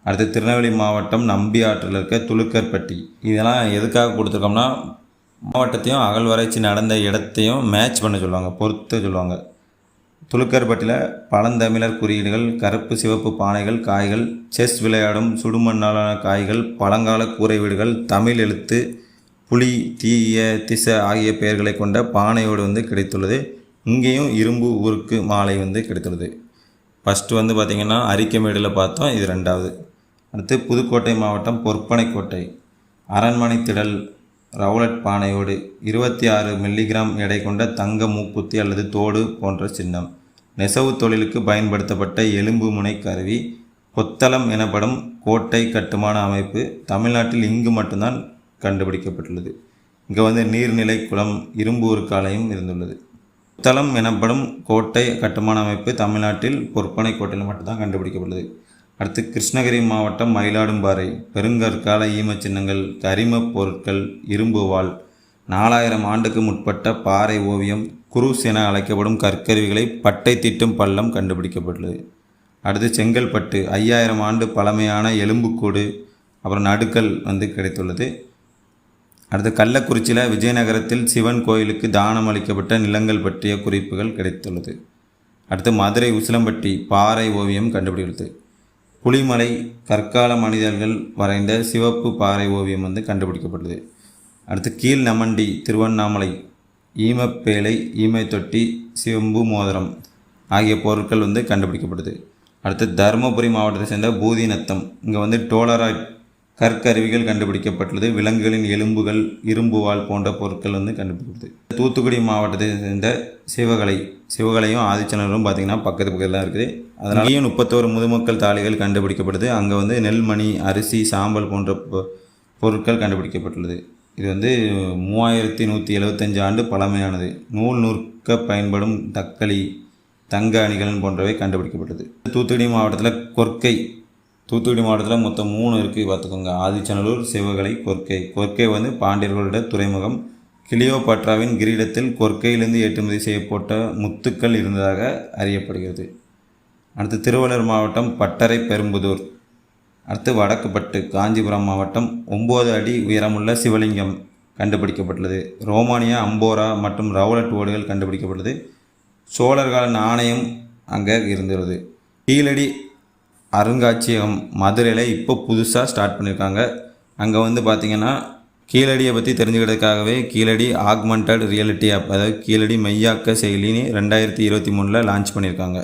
A: அடுத்து திருநெல்வேலி மாவட்டம் நம்பி ஆற்றில் இருக்க துலுக்கர்பட்டி. இதெல்லாம் எதுக்காக கொடுத்துருக்கோம்னா மாவட்டத்தையும் அகழ்வாராய்ச்சி நடந்த இடத்தையும் மேட்ச் பண்ண சொல்லுவாங்க, பொறுத்து சொல்லுவாங்க. துலுக்கர்பட்டியில் பழந்தமிழர் குறியீடுகள், கருப்பு சிவப்பு பானைகள், காய்கள், செஸ் விளையாடும் சுடுமண்ணாலான காய்கள், பழங்கால கூரை வீடுகள், தமிழ் எழுத்து, புலி, தீய, திசை ஆகிய பெயர்களை கொண்ட பானையோடு கிடைத்துள்ளது. இங்கேயும் இரும்பு உருக்கு மாலை கிடைத்துள்ளது. ஃபஸ்ட்டு பார்த்திங்கன்னா அரிக்கமேடில் பார்த்தோம், இது 2வது. அடுத்து புதுக்கோட்டை மாவட்டம் பொற்பனைக்கோட்டை அரண்மனை திடல் ரவுலட் பானையோடு 26 மில்லிகிராம் எடை கொண்ட தங்க மூக்குத்தி அல்லது தோடு போன்ற சின்னம். நெசவு தொழிலுக்கு பயன்படுத்தப்பட்ட எலும்பு முனை கருவி. கொத்தளம் எனப்படும் கோட்டை கட்டுமான அமைப்பு தமிழ்நாட்டில் இங்கு மட்டும்தான் கண்டுபிடிக்கப்பட்டுள்ளது. இங்கே நீர்நிலை குளம், இரும்பு உருக்காலையும் இருந்துள்ளது. கொத்தளம் எனப்படும் கோட்டை கட்டுமான அமைப்பு தமிழ்நாட்டில் பொற்பனைக்கோட்டையில் மட்டும்தான் கண்டுபிடிக்கப்பட்டுள்ளது. அடுத்து கிருஷ்ணகிரி மாவட்டம் மயிலாடும்பாறை பெருங்கற்கால ஈம சின்னங்கள், கரிம பொருட்கள், இரும்பு வாள், 4000 ஆண்டுக்கு முற்பட்ட பாறை ஓவியம், குரூஸ் என அழைக்கப்படும் கற்கருவிகளை பட்டை தீட்டும் பள்ளம் கண்டுபிடிக்கப்பட்டுள்ளது. அடுத்து செங்கல்பட்டு 5000 ஆண்டு பழமையான எலும்புக்கூடு அப்புறம் நடுக்கல் கிடைத்துள்ளது. அடுத்து கள்ளக்குறிச்சியில் விஜயநகரத்தில் சிவன் கோயிலுக்கு தானம் அளிக்கப்பட்ட நிலங்கள் பற்றிய குறிப்புகள் கிடைத்துள்ளது. அடுத்து மதுரை உசிலம்பட்டி பாறை ஓவியம் கண்டுபிடித்துள்ளது. புலிமலை கற்கால மனிதர்கள் வரைந்த சிவப்பு பாறை ஓவியம் கண்டுபிடிக்கப்பட்டது. அடுத்து கீழ் நமண்டி திருவண்ணாமலை ஈமப்பேலை ஈமை தொட்டி சிவம்பு மோதிரம் ஆகிய பொருட்கள் கண்டுபிடிக்கப்பட்டது. அடுத்து தருமபுரி மாவட்டத்தை சேர்ந்த பூதிநத்தம் இங்கே டோலராய்ட் கற்கருவிகள் கண்டுபிடிக்கப்பட்டுள்ளது. விலங்குகளின் எலும்புகள் இரும்புவால் போன்ற பொருட்கள் கண்டுபிடிக்கப்பட்டது. தூத்துக்குடி மாவட்டத்தை சேர்ந்த சிவகலையும் ஆதிச்சநல்லூரும் பார்த்திங்கன்னா பக்கத்தில் தான் இருக்குது. அதனாலேயும் 31 முதுமக்கள் தாளிகள் கண்டுபிடிக்கப்பட்டது. அங்கே நெல்மணி அரிசி சாம்பல் போன்ற பொருட்கள் கண்டுபிடிக்கப்பட்டுள்ளது. இது 3175 ஆண்டு பழமையானது. நூல் நூற்க பயன்படும் தக்களி தங்க அணிகலன் போன்றவை கண்டுபிடிக்கப்பட்டது. தூத்துக்குடி மாவட்டத்தில் மொத்தம் 3 இருக்குது பார்த்துக்கோங்க. ஆதிச்சநல்லூர் சிவகலை கொர்க்கை பாண்டியர்களோட துறைமுகம். கிளியோபாட்ராவின் கிரீடத்தில் கொர்க்கையிலிருந்து ஏற்றுமதி செய்யப்பட்ட முத்துக்கள் இருந்ததாக அறியப்படுகிறது. அடுத்து திருவள்ளூர் மாவட்டம் பட்டறை பெரும்புதூர். அடுத்து வடக்குப்பட்டு காஞ்சிபுரம் மாவட்டம் 9 அடி உயரமுள்ள சிவலிங்கம் கண்டுபிடிக்கப்பட்டுள்ளது. ரோமானியா அம்போரா மற்றும் ரவுலட் ஓடுகள் கண்டுபிடிக்கப்பட்டது. சோழர்கால நாணயம் அங்கே இருந்துள்ளது. கீழடி அருங்காட்சியகம் மதுரையில் இப்போ புதுசாக ஸ்டார்ட் பண்ணியிருக்காங்க. அங்கே பார்த்திங்கன்னா கீழடியை பற்றி தெரிஞ்சுக்கிறதுக்காகவே கீழடி ஆக்மெண்டட் ரியாலிட்டி ஆப், அதாவது கீழடி மெய்யாக்க செயலின்னு 2023 லான்ச் பண்ணியிருக்காங்க.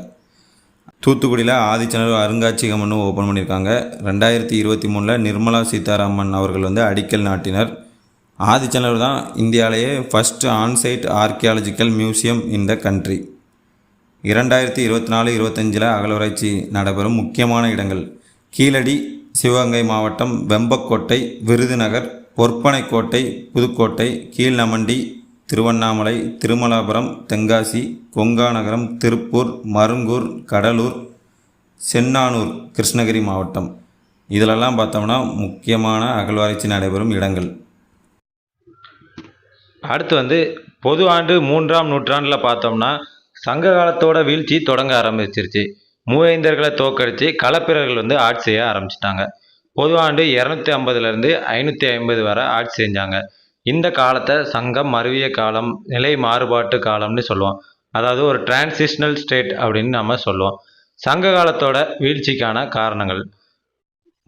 A: தூத்துக்குடியில் ஆதிச்சநல்லூர் அருங்காட்சியகம் ஓப்பன் பண்ணியிருக்காங்க. 2023 நிர்மலா சீதாராமன் அவர்கள் அடிக்கல் நாட்டினர். ஆதிச்சநல்லூர் தான் இந்தியாவிலேயே first onsite archaeological museum in the country. 2024-25 அகழ்வாராய்ச்சி நடைபெறும் முக்கியமான இடங்கள்: கீழடி, சிவகங்கை மாவட்டம் வெம்பக்கோட்டை, விருதுநகர், பொற்பனைக்கோட்டை, புதுக்கோட்டை, கீழ்நமண்டி, திருவண்ணாமலை, திருமலாபுரம், தென்காசி, கொங்காநகரம், திருப்பூர், மருங்கூர், கடலூர், சென்னானூர், கிருஷ்ணகிரி மாவட்டம். இதிலெல்லாம் பார்த்தோம்னா முக்கியமான அகழ்வாராய்ச்சி நடைபெறும் இடங்கள்.
B: அடுத்து பொது ஆண்டு 3ஆம் நூற்றாண்டில் பார்த்தோம்னா சங்க காலத்தோட வீழ்ச்சி தொடங்க ஆரம்பிச்சிருச்சு. மூவேந்தர்களை தோக்கடித்து களப்பிரர்கள் ஆட்சி செய்ய ஆரம்பிச்சிட்டாங்க. பொது ஆண்டு 250 550 வரை ஆட்சி செஞ்சாங்க. இந்த காலத்தை சங்கம் மருவிய காலம், நிலை மாறுபாட்டு காலம்னு சொல்லுவோம். அதாவது ஒரு டிரான்சிஷனல் ஸ்டேட் அப்படின்னு நம்ம சொல்லுவோம். சங்க காலத்தோட வீழ்ச்சிக்கான காரணங்கள்: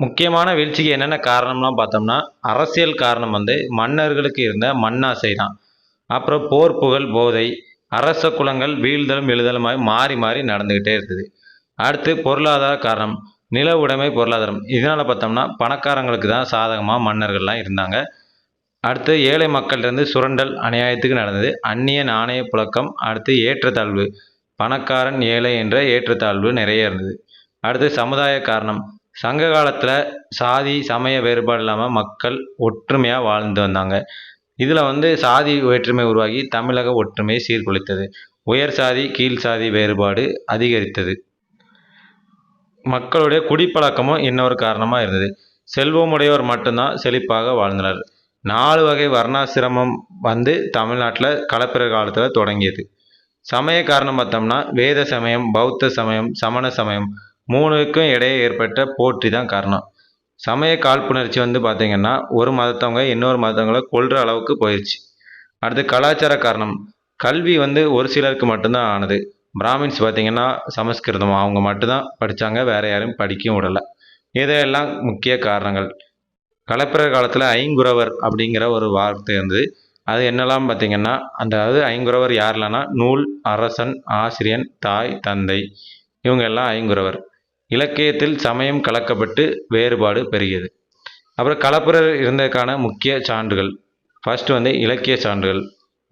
B: முக்கியமான வீழ்ச்சிக்கு என்னென்ன காரணம்லாம் பார்த்தோம்னா, அரசியல் காரணம் மன்னர்களுக்கு இருந்த மண்ணாசை தான். அப்புறம் போர் புகழ் போதை, அரச குலங்கள் வீழ்தலும் எழுதலுமாய் மாறி மாறி நடந்துக்கிட்டே இருக்குது. அடுத்து பொருளாதார காரணம், நில உடைமை பொருளாதாரம். இதனால் பார்த்தோம்னா பணக்காரங்களுக்கு தான் சாதகமாக மன்னர்கள்லாம் இருந்தாங்க. அடுத்து ஏழை மக்கள்கிட்ட சுரண்டல் அநியாயத்துக்கு நடந்தது. அந்நிய நாணய புழக்கம். அடுத்து ஏற்றத்தாழ்வு, பணக்காரன் ஏழை என்ற ஏற்றத்தாழ்வு நிறைய இருந்தது. அடுத்து சமுதாய காரணம், சங்க காலத்தில் சாதி சமய வேறுபாடு இல்லாமல் மக்கள் ஒற்றுமையாக வாழ்ந்து வந்தாங்க. இதில் சாதி வேற்றுமை உருவாகி தமிழக ஒற்றுமையை சீர்குலைத்தது. உயர் சாதி கீழ் சாதி வேறுபாடு அதிகரித்தது. மக்களுடைய குடிப்பழக்கமும் இன்னொரு காரணமாக இருந்தது. செல்வமுடையவர் மட்டும்தான் செழிப்பாக வாழ்ந்தனர். 4 வகை வர்ணாசிரமம் தமிழ்நாட்டில் களப்பிரர் காலத்தில் தொடங்கியது. சமய காரணம் பார்த்தோம்னா வேத சமயம், பௌத்த சமயம், சமண சமயம் 3க்கும் இடையே ஏற்பட்ட போட்டி தான் காரணம். சமய காழ்ப்புணர்ச்சி பார்த்திங்கன்னா ஒரு மதத்தவங்க இன்னொரு மதத்தவங்களை கொல்ற அளவுக்கு போயிடுச்சு. அடுத்து கலாச்சார காரணம், கல்வி ஒரு சிலருக்கு மட்டும்தான் ஆனது. பிராமின்ஸ் பார்த்திங்கன்னா சமஸ்கிருதம் அவங்க மட்டும்தான் படித்தாங்க, வேறு யாரும் படிக்கவும் விடலை. இதையெல்லாம் முக்கிய காரணங்கள். களப்பிரர் காலத்தில் ஐங்குறவர் அப்படிங்கிற ஒரு வார்த்தை இருந்தது. அது என்னெல்லாம் பார்த்திங்கன்னா, அதாவது ஐங்குறவர் யாரெல்லாம்னா நூல், அரசன், ஆசிரியன், தாய், தந்தை, இவங்க எல்லாம் ஐங்குறவர். இலக்கியத்தில் சமயம் கலக்கப்பட்டு வேறுபாடு பெருகியது. அப்புறம் களப்பிரர் இருந்ததுக்கான முக்கிய சான்றுகள்: ஃபர்ஸ்ட் இலக்கிய சான்றுகள்.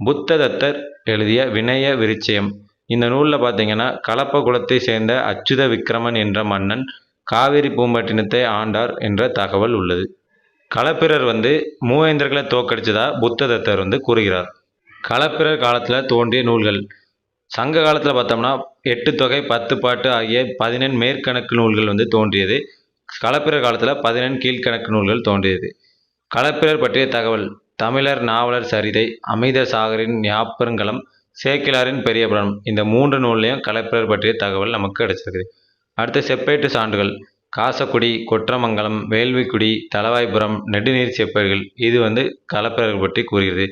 B: புத்ததத்தர் எழுதிய வினய விருச்சயம், இந்த நூலில் பார்த்தீங்கன்னா கலப்ப குலத்தை சேர்ந்த அச்சுத விக்கிரமன் என்ற மன்னன் காவிரி பூம்பட்டினத்தை ஆண்டார் என்ற தகவல் உள்ளது. களப்பிரர் மூவேந்தர்களை தோற்கடிச்சதா புத்ததத்தர் கூறுகிறார். களப்பிரர் காலத்தில் தோன்றிய நூல்கள்: சங்க காலத்தில் பார்த்தோம்னா 8 தொகை 10 பாட்டு ஆகிய 14 மேற்கணக்கு நூல்கள் தோன்றியது. களப்பிரர் காலத்தில் 14 கீழ்கணக்கு நூல்கள் தோன்றியது. களப்பிரர் பற்றிய தகவல்: தமிழர் நாவலர் சரிதை, அமித சாகரின் ஞாப்பருங்கலம், சேக்கிழாரின் பெரிய புராணம். இந்த 3 நூல்லையும் களப்பிரர் பற்றிய தகவல் நமக்கு கிடைச்சிருக்குது. அடுத்து செப்பேட்டு சான்றுகள். காசக்குடி, கொற்றமங்கலம், வேள்விக்குடி, தளவாய்புரம், நெடுநீர் செப்பேடுகள். இது களப்பிரர்கள் பற்றி கூறுகிறது.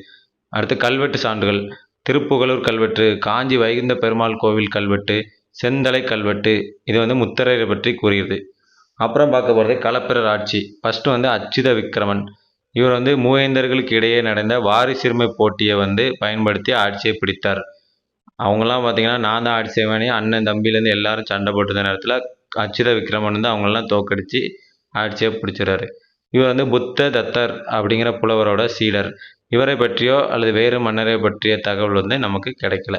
B: அடுத்து கல்வெட்டு சான்றுகள். திருப்புகலூர் கல்வெட்டு, காஞ்சி வைகுந்த பெருமாள் கோவில் கல்வெட்டு, செந்தலை கல்வெட்டு. இது முத்தரையரை பற்றி கூறுகிறது. அப்புறம் பார்க்க போகிறது களப்பிரர் ஆட்சி. ஃபஸ்ட்டு அச்சுத விக்கிரமன். இவர் மூவேந்தர்களுக்கு இடையே நடந்த வாரிசுரிமை போட்டியை பயன்படுத்தி ஆட்சியை பிடித்தார். அவங்கெல்லாம் பார்த்தீங்கன்னா நான் தான் ஆட்சி செய்வேனே, அண்ணன் தம்பியிலேருந்து எல்லாரும் சண்டை போட்டுருந்த நேரத்தில் அச்சுத விக்கிரமன் அவங்களெல்லாம் தோக்கடித்து ஆட்சியை பிடிச்சிடறாரு. இவர் புத்த தத்தர் அப்படிங்கிற புலவரோட சீடர். இவரை பற்றியோ அல்லது வேறு மன்னரை பற்றிய தகவல் நமக்கு கிடைக்கல.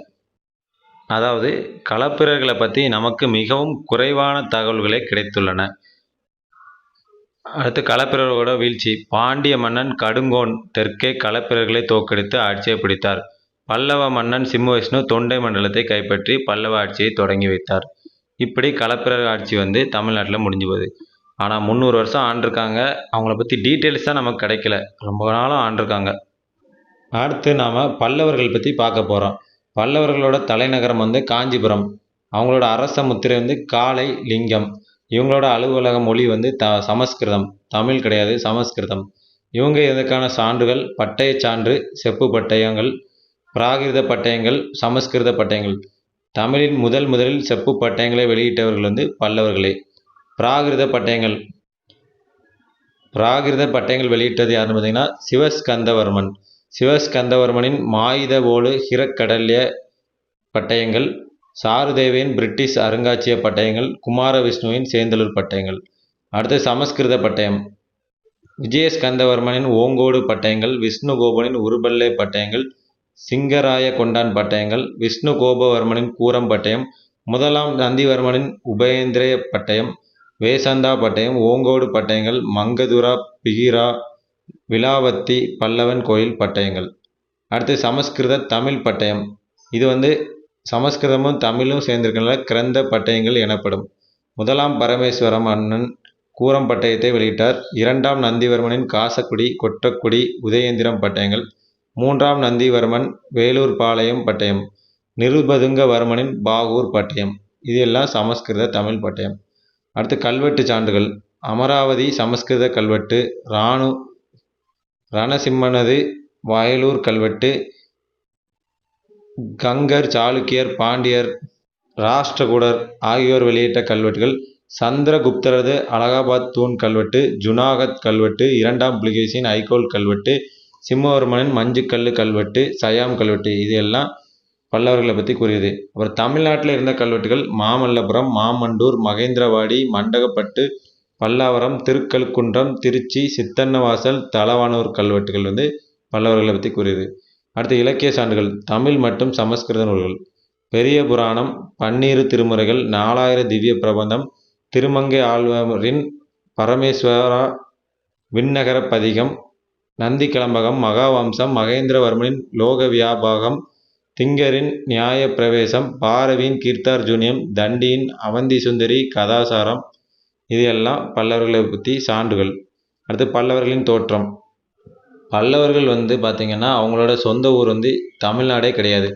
B: அதாவது களப்பிரர்களை பற்றி நமக்கு மிகவும் குறைவான தகவல்களே கிடைத்துள்ளன. அடுத்து களப்பிரர்களோட வீழ்ச்சி. பாண்டிய மன்னன் கடுங்கோன் தெற்கே களப்பிரர்களை தோற்கடித்து ஆட்சியை பிடித்தார். பல்லவ மன்னன் சிம்மவிஷ்ணு தொண்டை மண்டலத்தை கைப்பற்றி பல்லவ ஆட்சியை தொடங்கி வைத்தார். இப்படி களப்பிரர் ஆட்சி தமிழ்நாட்டில் முடிஞ்சு போகுது. ஆனால் 300 வருஷம் ஆண்டிருக்காங்க. அவங்கள பற்றி டீட்டெயில்ஸ் தான் நமக்கு கிடைக்கல. ரொம்ப நாளும் ஆண்டிருக்காங்க. அடுத்து நாம் பல்லவர்கள் பற்றி பார்க்க போகிறோம். பல்லவர்களோட தலைநகரம் காஞ்சிபுரம். அவங்களோட அரச முத்திரை காளை லிங்கம். இவங்களோட அலுவலக மொழி சமஸ்கிருதம். தமிழ் கிடையாது, சமஸ்கிருதம். இவங்க இதற்கான சான்றுகள் பட்டய சான்று, செப்பு பட்டயங்கள், பிராகிருத பட்டயங்கள், சமஸ்கிருத பட்டயங்கள். தமிழில் முதலில் செப்பு பட்டயங்களை வெளியிட்டவர்கள் பல்லவர்களே. பிராகிருத பட்டயங்கள் வெளியிட்டது யாருன்னு பார்த்தீங்கன்னா சிவஸ்கந்தவர்மன். சிவஸ்கந்தவர்மனின் மாயுத போலு ஹிரக்கடல்ய பட்டயங்கள், சாருதேவியின் பிரிட்டிஷ் அருங்காட்சியக பட்டயங்கள், குமார விஷ்ணுவின் சேந்தலூர் பட்டயங்கள். அடுத்து சமஸ்கிருத பட்டயம். விஜயஸ்கந்தவர்மனின் ஓங்கோடு பட்டயங்கள், விஷ்ணுகோபனின் உருபல்லை பட்டயங்கள், சிங்கராய கொண்டான் பட்டயங்கள், விஷ்ணுகோபவர்மனின் கூரம் பட்டயம், முதலாம் நந்திவர்மனின் உபேந்திரய பட்டயம், வேசந்தா பட்டயம், ஓங்கோடு பட்டயங்கள், மங்கதுரா, பிகிரா, விலாவத்தி பல்லவன் கோயில் பட்டயங்கள். அடுத்து சமஸ்கிருத தமிழ் பட்டயம். இது சமஸ்கிருதமும் தமிழும் சேர்ந்திருக்கிறதுனால கிரந்த பட்டயங்கள் எனப்படும். முதலாம் பரமேஸ்வர மன்னன் கூரம் பட்டயத்தை வெளியிட்டார். 2ஆம் நந்திவர்மனின் காசக்குடி, கொற்றக்குடி, உதயேந்திரம் பட்டயங்கள், 3ஆம் நந்திவர்மன் வேலூர் பாளையம் பட்டயம், நிருபதுங்கவர்மனின் பாகூர் பட்டயம். இது எல்லாம் சமஸ்கிருத தமிழ் பட்டயம். அடுத்து கல்வெட்டு சான்றுகள். அமராவதி சமஸ்கிருத கல்வெட்டு, ரணசிம்மனது வயலூர் கல்வெட்டு, கங்கர், சாளுக்கியர், பாண்டியர், ராஷ்டிரகூடர் ஆகியோர் வெளியிட்ட கல்வெட்டுகள். சந்திரகுப்தரது அலகாபாத் தூண் கல்வெட்டு, ஜுனாகத் கல்வெட்டு, 2ஆம் புலிகேசியின் ஐகோல் கல்வெட்டு, சிம்மவர்மனின் மஞ்சுக்கல்லு கல்வெட்டு, சயாம் கல்வெட்டு. இது எல்லாம் பல்லவர்களை பற்றி கூறியது. அப்புறம் தமிழ்நாட்டில் இருந்த கல்வெட்டுகள் மாமல்லபுரம், மாமண்டூர், மகேந்திரவாடி, மண்டகப்பட்டு, பல்லாவரம், திருக்கழுக்குன்றம், திருச்சி, சித்தன்னவாசல், தலவானூர் கல்வெட்டுகள் பல்லவர்களை பற்றி கூறியது. அடுத்து இலக்கிய சான்றுகள். தமிழ் மற்றும் சமஸ்கிருத நூல்கள். பெரிய புராணம், 12 திருமுறைகள், 4000 திவ்ய பிரபந்தம், திருமங்கை ஆழ்வாரின் பரமேஸ்வரா விண்ணகர பதிகம், நந்தி கிளம்பகம், மகாவம்சம், மகேந்திரவர்மனின் லோக வியாபாகம், திங்கரின் நியாய பிரவேசம், பாரவியின் கீர்த்தார்ஜுனியம், தண்டியின் அவந்தி சுந்தரி கதாசாரம். இது எல்லாம் பல்லவர்களை பற்றி சான்றுகள். அடுத்து பல்லவர்களின் தோற்றம். பல்லவர்கள் பார்த்திங்கன்னா அவங்களோட சொந்த ஊர் தமிழ்நாடே கிடையாது.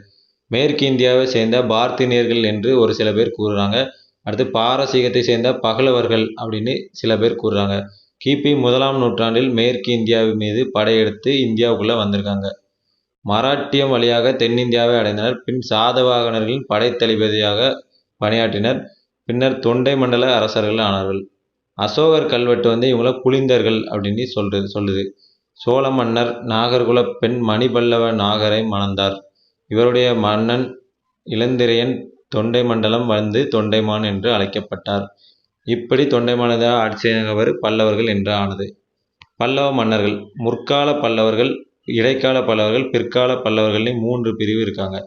B: மேற்கு இந்தியாவை சேர்ந்த பார்த்தினியர்கள் என்று ஒரு சில பேர் கூறுறாங்க. அடுத்து பாரசீகத்தை சேர்ந்த பகலவர்கள் அப்படின்னு சில பேர் கூறுறாங்க. கிபி 1ஆம் நூற்றாண்டில் மேற்கு இந்தியா மீது படையெடுத்து இந்தியாவுக்குள்ளே வந்திருக்காங்க. மராட்டியம் வழியாக தென்னிந்தியாவை அடைந்தனர். பின் சாதவாகனர்களின் படைத்தளபதியாக பணியாற்றினர். பின்னர் தொண்டை மண்டல அரசர்கள் ஆனார்கள். அசோகர் கல்வெட்டு இவங்கள புலிந்தர்கள் அப்படின்னு சொல்லுது. சோழ மன்னர் நாகர்குல பெண் மணிபல்லவ நாகரை மணந்தார். இவருடைய மன்னன் இளந்திரையன் தொண்டை மண்டலம் தொண்டைமான் என்று அழைக்கப்பட்டார். இப்படி தொண்டை மாநில ஆட்சி செய்தவர் பல்லவர்கள் என்று ஆனது. பல்லவ மன்னர்கள். முற்கால பல்லவர்கள், இடைக்கால பல்லவர்கள், பிற்கால பல்லவர்கள்னு 3 பிரிவு இருக்காங்க.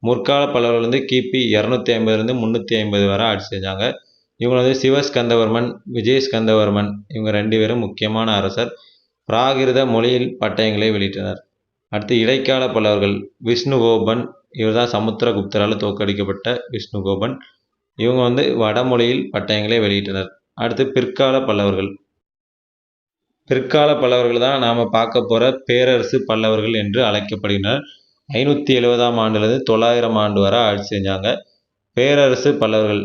B: முற்கால பல்லவர்கள் கிபி 250 350 வரை ஆட்சி செஞ்சாங்க. இவங்க சிவஸ்கந்தவர்மன், விஜயஸ்கந்தவர்மன் இவங்க 2 பேரும் முக்கியமான அரசர். பிராகிருத மொழியில் பட்டயங்களை வெளியிட்டனர். அடுத்து இடைக்கால பல்லவர்கள். விஷ்ணுகோபன், இவர் தான் சமுத்திரகுப்தரால் தோற்கடிக்கப்பட்ட விஷ்ணுகோபன். இவங்க வடமொழியில் பட்டயங்களை வெளியிட்டனர். அடுத்து பிற்கால பல்லவர்கள். பிற்கால பல்லவர்கள் தான் நாம் பார்க்க போகிற பேரரசு பல்லவர்கள் என்று அழைக்கப்படுகின்றனர். 570ஆம் ஆண்டுலேருந்து 900 ஆண்டு வரை ஆட்சி செஞ்சாங்க. பேரரசு பல்லவர்கள்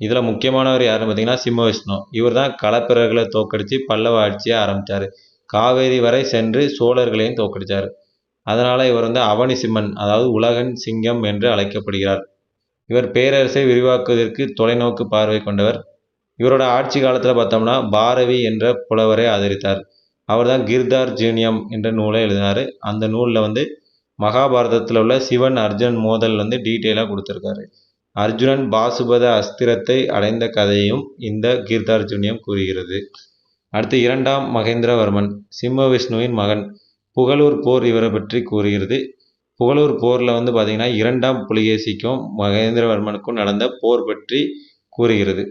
B: இதில் முக்கியமானவர் யாருன்னு பார்த்தீங்கன்னா சிம்மவிஷ்ணு. இவர் தான் களப்பிரர்களை தோற்கடித்து பல்லவ ஆட்சியை ஆரம்பித்தார். காவேரி வரை சென்று சோழர்களையும் தோற்கடித்தார். அதனால் இவர் வந்து அவனி சிம்மன், அதாவது உலகன் சிங்கம் என்று அழைக்கப்படுகிறார். இவர் பேரரசை விரிவாக்குவதற்கு தொலைநோக்கு பார்வை கொண்டவர். இவரோட ஆட்சி காலத்தில் பார்த்தோம்னா பாரவி என்ற புலவரை ஆதரித்தார். அவர் தான் கிர்தார்ஜுனியம் என்ற நூலை எழுதினார். அந்த நூலில் வந்து மகாபாரதத்தில் உள்ள சிவன் அர்ஜுனன் மோதல் வந்து டீட்டெயிலாக கொடுத்துருக்காரு. அர்ஜுனன் பாசுபத அஸ்திரத்தை அடைந்த கதையையும் இந்த கீர்த்தார்ஜுனியம் கூறுகிறது. அடுத்து 2ஆம் மகேந்திரவர்மன், சிம்ம விஷ்ணுவின் மகன். புகழூர் போர் இவரை பற்றி கூறுகிறது. புகழூர் போரில் வந்து பார்த்திங்கன்னா 2ஆம் புலிகேசிக்கும் மகேந்திரவர்மனுக்கும் நடந்த போர் பற்றி கூறுகிறது.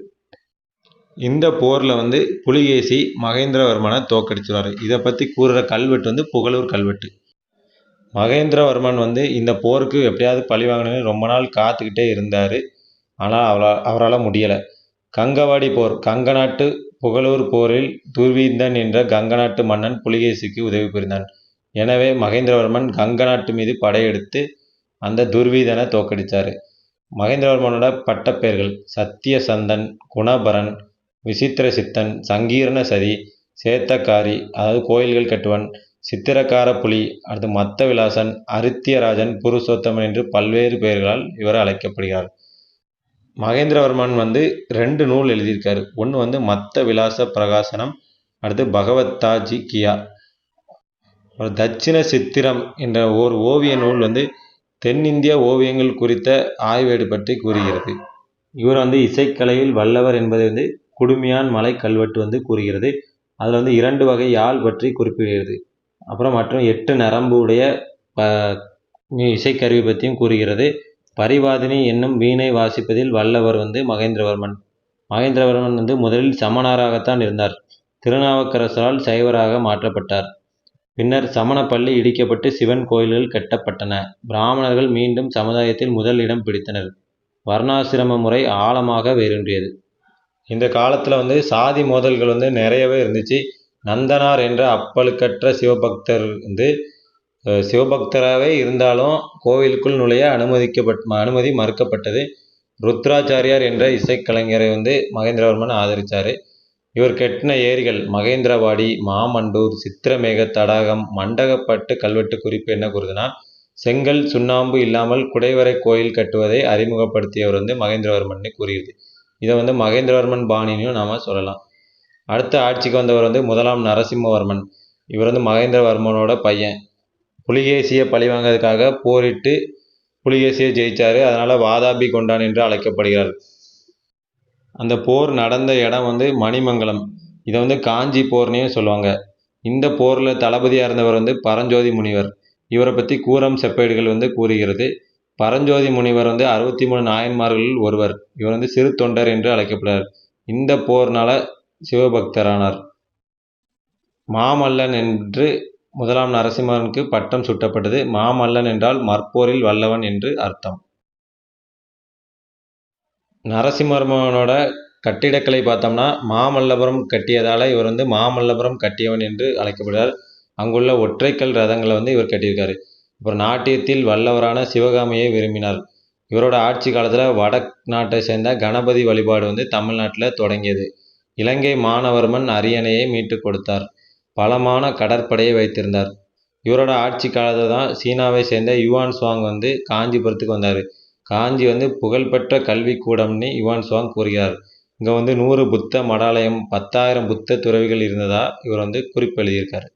B: இந்த போரில் வந்து புலிகேசி மகேந்திரவர்மனை தோற்கடிச்சுவார். இதை பற்றி கூறுகிற கல்வெட்டு வந்து புகழூர் கல்வெட்டு. மகேந்திரவர்மன் வந்து இந்த போருக்கு எப்படியாவது பழி வாங்கணும்னு ரொம்ப நாள் காத்துக்கிட்டே இருந்தார். ஆனால் அவரால் முடியலை. கங்கவாடி போர், கங்க நாட்டு புகழூர் போரில் துர்வீதன் என்ற கங்க நாட்டு மன்னன் புலிகேசிக்கு உதவி புரிந்தான். எனவே மகேந்திரவர்மன் கங்க நாட்டு மீது படையெடுத்து அந்த துர்வீதனை தோற்கடித்தார். மகேந்திரவர்மனோட பட்டப்பெயர்கள் சத்தியசந்தன், குணபரன், விசித்திரசித்தன், சங்கீர்ண சதி, சேத்தக்காரி அதாவது கோயில்கள் கட்டுவன், சித்திரக்கார புலி, அடுத்து மத்த விலாசன், அரித்தியராஜன், புருஷோத்தமன் என்று பல்வேறு பெயர்களால் இவர் அழைக்கப்படுகிறார். மகேந்திரவர்மன் வந்து 2 நூல் எழுதியிருக்காரு. ஒன்று வந்து மத்த விலாச பிரகாசனம், அடுத்து பகவத்தாஜி கியா. தட்சிண சித்திரம் என்ற ஓர் ஓவிய நூல் வந்து தென்னிந்திய ஓவியங்கள் குறித்த ஆய்வேடு பற்றி கூறுகிறது. இவர் வந்து இசைக்கலையில் வல்லவர் என்பதை வந்து குடுமியான் மலை கல்வெட்டு வந்து கூறுகிறது. அதில் வந்து 2 வகை யாழ் பற்றி குறிப்பிடுகிறது. அப்புறம் மற்றும் 8 நரம்பு உடைய இசைக்கருவி பற்றியும் கூறுகிறது. பரிவாதினி என்னும் வீணை வாசிப்பதில் வல்லவர் வந்து மகேந்திரவர்மன். மகேந்திரவர்மன் வந்து முதலில் சமணராகத்தான் இருந்தார். திருநாவுக்கரசரால் சைவராக மாற்றப்பட்டார். பின்னர் சமண பள்ளி இடிக்கப்பட்டு சிவன் கோயில்கள் கட்டப்பட்டன. பிராமணர்கள் மீண்டும் சமுதாயத்தில் முதல் இடம் பிடித்தனர். வர்ணாசிரம முறை ஆழமாக வேரூன்றியது. இந்த காலத்தில் வந்து சாதி மோதல்கள் வந்து நிறையவே இருந்துச்சு. நந்தனார் என்ற அப்பழுக்கற்ற சிவபக்தர் வந்து சிவபக்தராகவே இருந்தாலும் கோவிலுக்குள் நுழைய அனுமதி மறுக்கப்பட்டது. ருத்ராச்சாரியார் என்ற இசைக்கலைஞரை வந்து மகேந்திரவர்மன் ஆதரித்தார். இவர் கட்டின ஏரிகள் மகேந்திரவாடி, மாமண்டூர், சித்திரமேக தடாகம், மண்டகப்பட்டு கல்வெட்டு குறிப்பு என்ன கூறுதுன்னா செங்கல் சுண்ணாம்பு இல்லாமல் குடைவரை கோயில் கட்டுவதை அறிமுகப்படுத்தியவர் வந்து மகேந்திரவர்மன் கூறுகிறது. இதை வந்து மகேந்திரவர்மன் பாணின்னு நாம் சொல்லலாம். அடுத்த ஆட்சிக்கு வந்தவர் வந்து 1ஆம் நரசிம்மவர்மன். இவர் வந்து மகேந்திரவர்மனோட பையன். புலிகேசியை பழிவாங்கிறதுக்காக போரிட்டு புலிகேசியை ஜெயித்தார். அதனால் வாதாபி கொண்டான் என்று அழைக்கப்படுகிறார். அந்த போர் நடந்த இடம் வந்து மணிமங்கலம். இதை வந்து காஞ்சி போர்னையும் சொல்லுவாங்க. இந்த போரில் தளபதியாக இருந்தவர் வந்து பரஞ்சோதி முனிவர். இவரை பற்றி கூரம் செப்பேடுகள் வந்து கூறுகிறது. பரஞ்சோதி முனிவர் வந்து 63 நாயன்மார்களில் ஒருவர். இவர் வந்து சிறு தொண்டர் என்று அழைக்கப்படுகிறார். இந்த போர்னால சிவபக்தரானார். மாமல்லன் என்று 1ஆம் நரசிம்மனுக்கு பட்டம் சூட்டப்பட்டது. மாமல்லன் என்றால் மற்போரில் வல்லவன் என்று அர்த்தம். நரசிம்மவர்மனோட கட்டிடக்கலை பார்த்தோம்னா மாமல்லபுரம் கட்டியதால் இவர் வந்து மாமல்லபுரம் கட்டியவன் என்று அழைக்கப்படுகிறார். அங்குள்ள ஒற்றைக்கல் ரதங்களை வந்து இவர் கட்டியிருக்காரு. அப்புறம் நாட்டியத்தில் வல்லவரான சிவகாமியை விரும்பினார். இவரோட ஆட்சி காலத்தில் வடநாட்டை சேர்ந்த கணபதி வழிபாடு வந்து தமிழ்நாட்டில் தொடங்கியது. இலங்கை மானவர்மன் அரியணையை மீட்டு கொடுத்தார். பலமான கடற்படையை வைத்திருந்தார். இவரோட ஆட்சி காலத்தில் தான் சீனாவை சேர்ந்த யுவான் சுவாங் வந்து காஞ்சிபுரத்துக்கு வந்தார். காஞ்சி வந்து புகழ்பெற்ற கல்வி கூடம்னு யுவான் சுவாங் கூறுகிறார். இங்கே வந்து 100 புத்த மடாலயம், 10,000 புத்த துறவிகள் இருந்ததா இவர் வந்து குறிப்பு எழுதியிருக்காரு.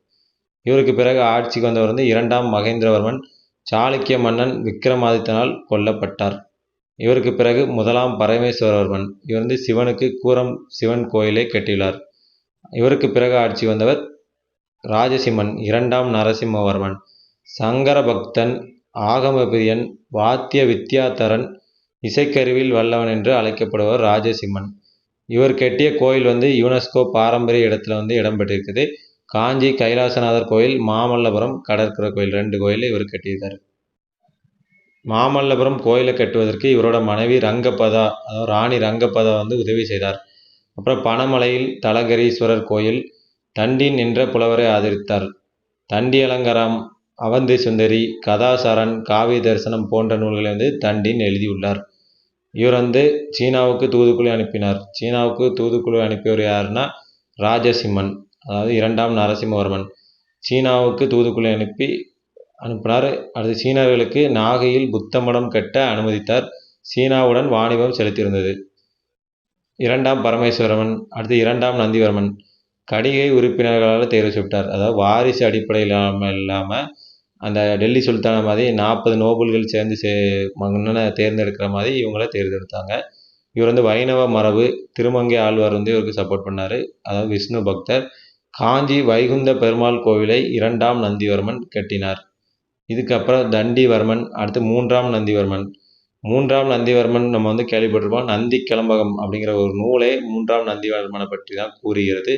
B: இவருக்கு பிறகு ஆட்சிக்கு வந்தவர் வந்து 2ஆம் மகேந்திரவர்மன். சாளுக்கிய மன்னன் விக்ரமாதித்தனால் கொல்லப்பட்டார். இவருக்கு பிறகு 1ஆம் பரமேஸ்வரவர்மன். இவர் வந்து சிவனுக்கு கூரம் சிவன் கோயிலை கட்டியுள்ளார். இவருக்கு பிறகு ஆட்சி வந்தவர் ராஜசிம்மன். 2ஆம் நரசிம்மவர்மன். சங்கர பக்தன், ஆகமபிரியன், வாத்திய வித்யாதரன், இசைக்கருவியில் வல்லவன் என்று அழைக்கப்படுவர் ராஜசிம்மன். இவர் கட்டிய கோயில் வந்து யுனெஸ்கோ பாரம்பரிய இடத்துல வந்து இடம்பெற்றிருக்குது. காஞ்சி கைலாசநாதர் கோயில், மாமல்லபுரம் கடற்கரை கோயில், 2 கோயிலை இவர் கட்டியிருக்காரு. மாமல்லபுரம் கோயிலை கட்டுவதற்கு இவரோட மனைவி ரங்கபதா, அதாவது ராணி ரங்கபதா வந்து உதவி செய்தார். அப்புறம் பனமலையில் தலகரீஸ்வரர் கோயில், தண்டின் என்ற புலவரை ஆதரித்தார். தண்டி அலங்காரம் அவந்தி சுந்தரி, கதாசரண், காவிய தரிசனம் போன்ற நூல்களை தண்டின் எழுதியுள்ளார். இவர் சீனாவுக்கு தூதுக்குழு அனுப்பினார். சீனாவுக்கு தூதுக்குழு அனுப்பியவர் யாருன்னா ராஜசிம்மன், அதாவது 2ஆம் நரசிம்மவர்மன் சீனாவுக்கு தூதுக்குழு அனுப்பினார். அடுத்து சீனர்களுக்கு நாகையில் புத்த மடம் கட்ட அனுமதித்தார். சீனாவுடன் வாணிபம் செலுத்தியிருந்தது. 2ஆம் பரமேஸ்வரவர்மன், அடுத்து 2ஆம் நந்திவர்மன் கடிகை உறுப்பினர்களால் தேர்வு செய்யப்பட்டார். அதாவது வாரிசு அடிப்படையில் இல்லாமல் அந்த டெல்லி சுல்தானா மாதிரி 40 நோபல்கள் சேர்ந்து மன்னனை தேர்ந்தெடுக்கிற மாதிரி இவங்கள தேர்ந்தெடுத்தாங்க. இவர் வைணவ மரபு, திருமங்கை ஆழ்வார் இவருக்கு சப்போர்ட் பண்ணார். அதாவது விஷ்ணு பக்தர். காஞ்சி வைகுந்த பெருமாள் கோவிலை 2ஆம் நந்திவர்மன் கட்டினார். இதுக்கப்புறம் தண்டிவர்மன், அடுத்து 3ஆம் நந்திவர்மன். 3ஆம் நந்திவர்மன் நம்ம கேள்விப்பட்டிருப்போம். நந்தி கிளம்பகம் அப்படிங்கிற ஒரு நூலே 3ஆம் நந்திவர்மனை பற்றி தான் கூறுகிறது.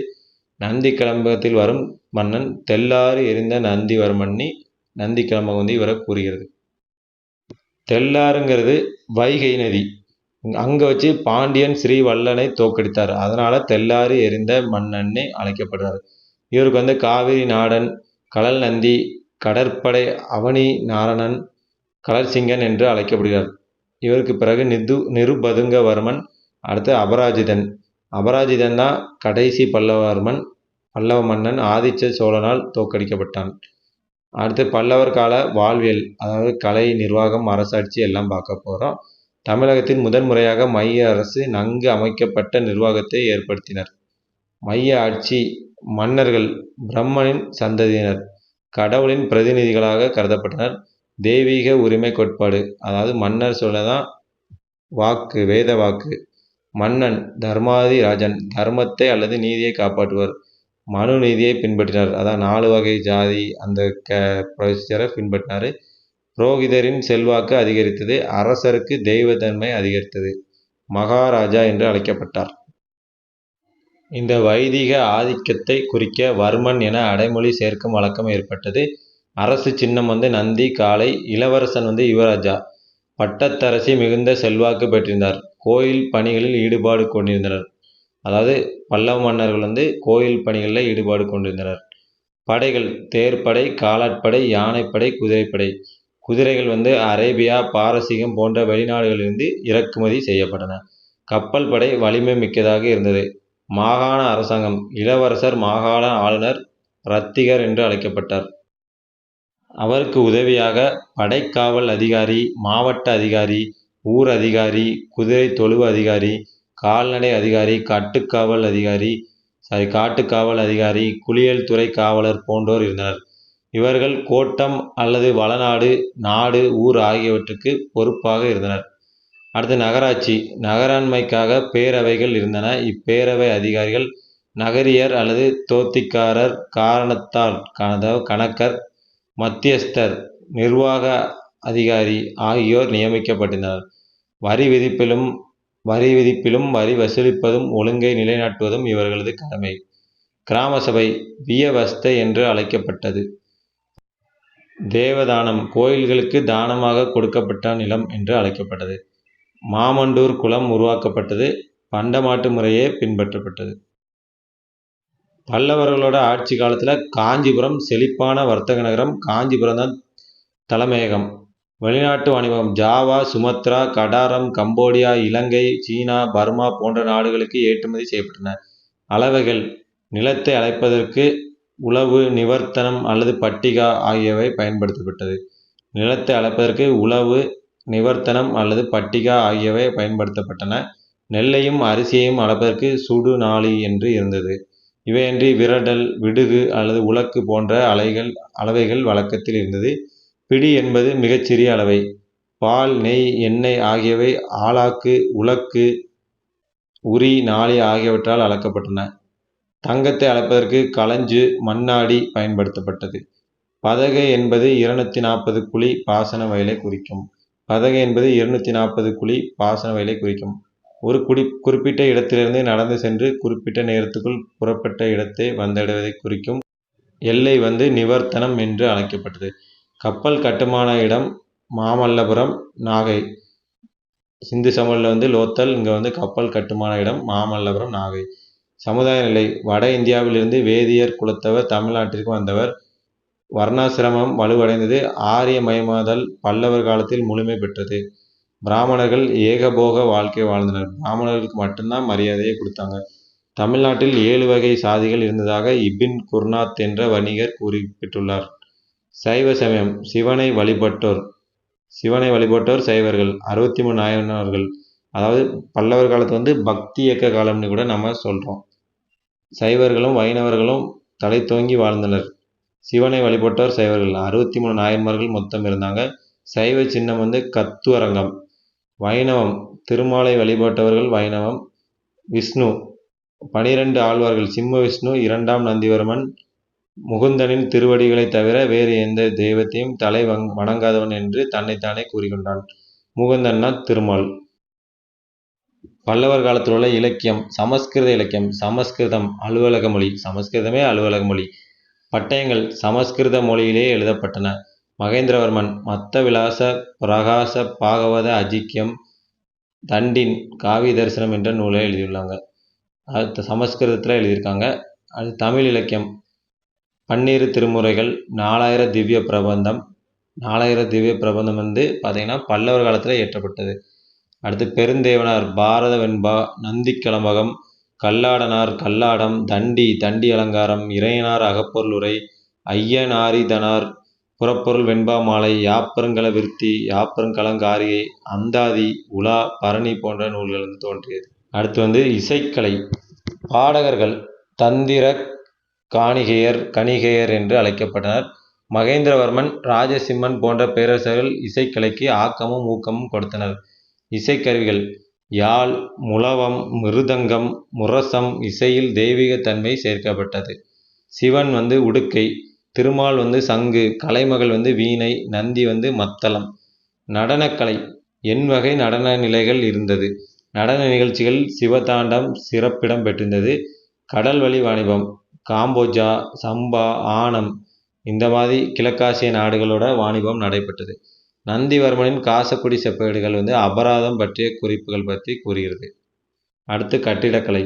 B: நந்தி கிளம்பகத்தில் வரும் மன்னன் தெல்லாறு எரிந்த நந்திவர்மன்னி நந்தி கிளம்பகம் இவரை கூறுகிறது. தெல்லாறுங்கிறது வைகை நதி. அங்கே வச்சு பாண்டியன் ஸ்ரீவல்லனை தோற்கடித்தார். அதனால தெல்லாறு எரிந்த மன்னன்னு அழைக்கப்படுறார். இவருக்கு காவிரி நாடன், கடல் நந்தி, கடற்படை அவனி நாரணன், கலர்சிங்கன் என்று அழைக்கப்படுகிறார். இவருக்கு பிறகு நிருபதுங்கவர்மன், அடுத்து அபராஜிதன். அபராஜிதன் தான் கடைசி பல்லவ மன்னன் ஆதித்த சோழனால் தோற்கடிக்கப்பட்டான். அடுத்து பல்லவர் கால வாழ்வியல், அதாவது கலை, நிர்வாகம், அரசாட்சி எல்லாம் பார்க்க போகிறோம். தமிழகத்தில் முதன்முறையாக மைய அரசு நன்கு அமைக்கப்பட்ட நிர்வாகத்தை ஏற்படுத்தினர். மைய ஆட்சி மன்னர்கள் பிரம்மனின் சந்ததியினர் கடவுளின் பிரதிநிதிகளாக கருதப்பட்டனர். தெய்வீக உரிமை கோட்பாடு, அதாவது மன்னர் சொல்லதான் வாக்கு, வேத வாக்கு. மன்னன் தர்மாதி ராஜன், தர்மத்தை அல்லது நீதியை காப்பாற்றுவர். மனு நீதியை பின்பற்றினார். அதான் 4 வகை ஜாதி அந்த ப்ரொசீஜரை பின்பற்றினார். புரோகிதரின் செல்வாக்கு அதிகரித்தது. அரசருக்கு தெய்வத்தன்மை அதிகரித்தது. மகாராஜா என்று அழைக்கப்பட்டார். இந்த வைதிக ஆதிக்கத்தை குறிக்க வர்மன் என அடைமொழி சேர்க்கும் வழக்கம் ஏற்பட்டது. அரசு சின்னம் நந்தி, காளை. இளவரசன் யுவராஜா. பட்டத்தரசி மிகுந்த செல்வாக்கு பெற்றிருந்தார். கோயில் பணிகளில் ஈடுபாடு கொண்டிருந்தனர். அதாவது பல்லவ மன்னர்கள் கோயில் பணிகளில் ஈடுபாடு கொண்டிருந்தனர். படைகள் தேர்ப்படை, காலாட்படை, யானைப்படை, குதிரைப்படை. குதிரைகள் அரேபியா, பாரசீகம் போன்ற வெளிநாடுகளிலிருந்து இறக்குமதி செய்யப்பட்டன. கப்பல் படை வலிமை மிக்கதாக இருந்தது. மாகாண அரசாங்கம், இளவரசர் மாகாண ஆளுநர் ரத்திகர் என்று அழைக்கப்பட்டார். அவருக்கு உதவியாக படைக்காவல் அதிகாரி, மாவட்ட அதிகாரி, ஊர் அதிகாரி, குதிரை தொழுவ அதிகாரி, கால்நடை அதிகாரி, காட்டுக்காவல் அதிகாரி, குளியல் துறை காவலர் போன்றோர் இருந்தனர். இவர்கள் கோட்டம் அல்லது வளநாடு, நாடு, ஊர் ஆகியவற்றுக்கு பொறுப்பாக இருந்தனர். அடுத்து நகராட்சி. நகராண்மைக்காக பேரவைகள் இருந்தன. இப்பேரவை அதிகாரிகள் நகரியர் அல்லது தோத்திக்காரர், காரணத்தால் கணக்கர், மத்தியஸ்தர், நிர்வாக அதிகாரி ஆகியோர் நியமிக்கப்பட்டனர். வரி விதிப்பிலும் வரி வசூலிப்பதும் ஒழுங்கை நிலைநாட்டுவதும் இவர்களது கடமை. கிராம சபை வியவஸ்தை என்று அழைக்கப்பட்டது. தேவதானம் கோயில்களுக்கு தானமாக கொடுக்கப்பட்ட நிலம் என்று அழைக்கப்பட்டது. மாமண்டூர் குளம் உருவாக்கப்பட்டது. பண்டமாட்டு முறையே பின்பற்றப்பட்டது. பல்லவர்களோட ஆட்சி காலத்தில் காஞ்சிபுரம் செழிப்பான வர்த்தக நகரம். காஞ்சிபுரம் தான் தலைமையகம். வெளிநாட்டு வாணிபம் ஜாவா, சுமத்ரா, கடாரம், கம்போடியா, இலங்கை, சீனா, பர்மா போன்ற நாடுகளுக்கு ஏற்றுமதி செய்யப்பட்டன. அளவைகள் நிலத்தை அளப்பதற்கு உழவு, நிவர்த்தனம் அல்லது பட்டிகா ஆகியவை பயன்படுத்தப்பட்டது. நிலத்தை அளப்பதற்கு உழவு, நிவர்த்தனம் அல்லது பட்டிகா ஆகியவை பயன்படுத்தப்பட்டன. நெல்லையும் அரிசியையும் அளப்பதற்கு சுடு நாளி என்று இருந்தது. இவையன்றி விரடல், விடுகு அல்லது உலக்கு போன்ற அளவைகள் வழக்கத்தில் இருந்தது. பிடி என்பது மிகச்சிறிய அளவை. பால், நெய், எண்ணெய் ஆகியவை ஆளாக்கு, உலக்கு, உரி, நாளி ஆகியவற்றால் அளக்கப்பட்டன. தங்கத்தை அளப்பதற்கு களஞ்சு, மண்ணாடி பயன்படுத்தப்பட்டது. பதகை என்பது 240 குழி பாசன வயலை குறிக்கும். பதகை என்பது 240 குழி பாசன வயலை குறிக்கும். ஒரு குறிப்பிட்ட இடத்திலிருந்து நடந்து சென்று குறிப்பிட்ட நேரத்துக்குள் புறப்பட்ட இடத்தை வந்தடைவதை குறிக்கும் எல்லை நிவர்த்தனம் என்று அழைக்கப்பட்டது. கப்பல் கட்டுமான இடம் மாமல்லபுரம், நாகை. சிந்து சமவெளியில் லோத்தல், இங்கே கப்பல் கட்டுமான இடம் மாமல்லபுரம், நாகை. சமுதாய நிலை வட இந்தியாவிலிருந்து வேதியர் குலத்தவர் தமிழ்நாட்டிற்கு வந்தவர். வர்ணாசிரமம் வலுவடைந்தது. ஆரியமயமாதல் பல்லவர் காலத்தில் முழுமை பெற்றது. பிராமணர்கள் ஏகபோக வாழ்க்கை வாழ்ந்தனர். பிராமணர்களுக்கு மட்டும்தான் மரியாதையை கொடுத்தாங்க. தமிழ்நாட்டில் 7 வகை சாதிகள் இருந்ததாக இபின் குர்நாத் என்ற வணிகர் குறிப்பிட்டுள்ளார். சைவ சமயம் சிவனை வழிபட்டோர் சைவர்கள். 63 நாயன்மார்கள். அதாவது பல்லவர் காலத்து பக்தி இயக்க காலம்னு கூட நம்ம சொல்கிறோம். சைவர்களும் வைணவர்களும் தலை தோங்கி வாழ்ந்தனர். சிவனை வழிபட்டோர் சைவர்கள். 63 நாயன்மார்கள் மொத்தம் இருந்தாங்க. சைவ சின்னம் கத்துவரங்கம். வைணவம் திருமாலை வழிபட்டவர்கள் வைணவம். விஷ்ணு 12 ஆழ்வார்கள். சிம்ம விஷ்ணு, 2ஆம் நந்திவர்மன், முகுந்தனின் திருவடிகளை தவிர வேறு எந்த தெய்வத்தையும் தலை வணங்காதவன் என்று தன்னைத்தானே கூறிக்கொண்டான். முகுந்தன்னா திருமால். பல்லவர் காலத்தில் உள்ள இலக்கியம். சமஸ்கிருத இலக்கியம். சமஸ்கிருதம் அலுவலக மொழி. சமஸ்கிருதமே அலுவலக மொழி. பட்டயங்கள் சமஸ்கிருத மொழியிலேயே எழுதப்பட்டன. மகேந்திரவர்மன் மத்த விலாச பிரகாச பாகவத அஜிக்கியம் தண்டின் காவி தரிசனம் என்ற நூலை எழுதியுள்ளாங்க. அது சமஸ்கிருதத்தில் எழுதியிருக்காங்க. அது தமிழ் இலக்கியம். 12 திருமுறைகள், 4000 திவ்ய பிரபந்தம். 4000 திவ்ய பிரபந்தம் பார்த்தீங்கன்னா பல்லவர் காலத்தில் இயற்றப்பட்டது. அடுத்து பெருந்தேவனார் பாரத வெண்பா, நந்தி கலம்பகம், கல்லாடனார் கல்லாடம், தண்டி அலங்காரம், இறையனார் அகப்பொருளுரை, ஐயனாரிதனார் புறப்பொருள் வெண்பா மாலை, யாப்பருங்கல விருத்தி, யாப்பருங்கலங்காரிகை, அந்தாதி, உலா, பரணி போன்ற நூல்கள் தோன்றியது. அடுத்து இசைக்கலை. பாடகர்கள் தந்திர கணிகையர் என்று அழைக்கப்பட்டனர். மகேந்திரவர்மன், ராஜசிம்மன் போன்ற பேரரசர்கள் இசைக்கலைக்கு ஆக்கமும் ஊக்கமும் கொடுத்தனர். இசைக்கருவிகள் யாழ், முழவம், மிருதங்கம், முரசம். இசையில் தெய்வீக தன்மை சேர்க்கப்பட்டது. சிவன் உடுக்கை, திருமால் சங்கு, கலைமகள் வீணை, நந்தி மத்தளம். நடனக்கலை 8 வகை நடன நிலைகள் இருந்தது. நடன நிகழ்ச்சிகள் சிவதாண்டம் சிறப்பிடம் பெற்றிருந்தது. கடல்வழி வாணிபம் காம்போஜா, சம்பா, ஆனம் இந்த மாதிரி கிழக்காசிய நாடுகளோட வாணிபம் நடைபெற்றது. நந்திவர்மனின் காசக்குடி செப்பேடுகள் அபராதம் பற்றிய குறிப்புகள் பற்றி கூறுகிறது. அடுத்து கட்டிடக்கலை.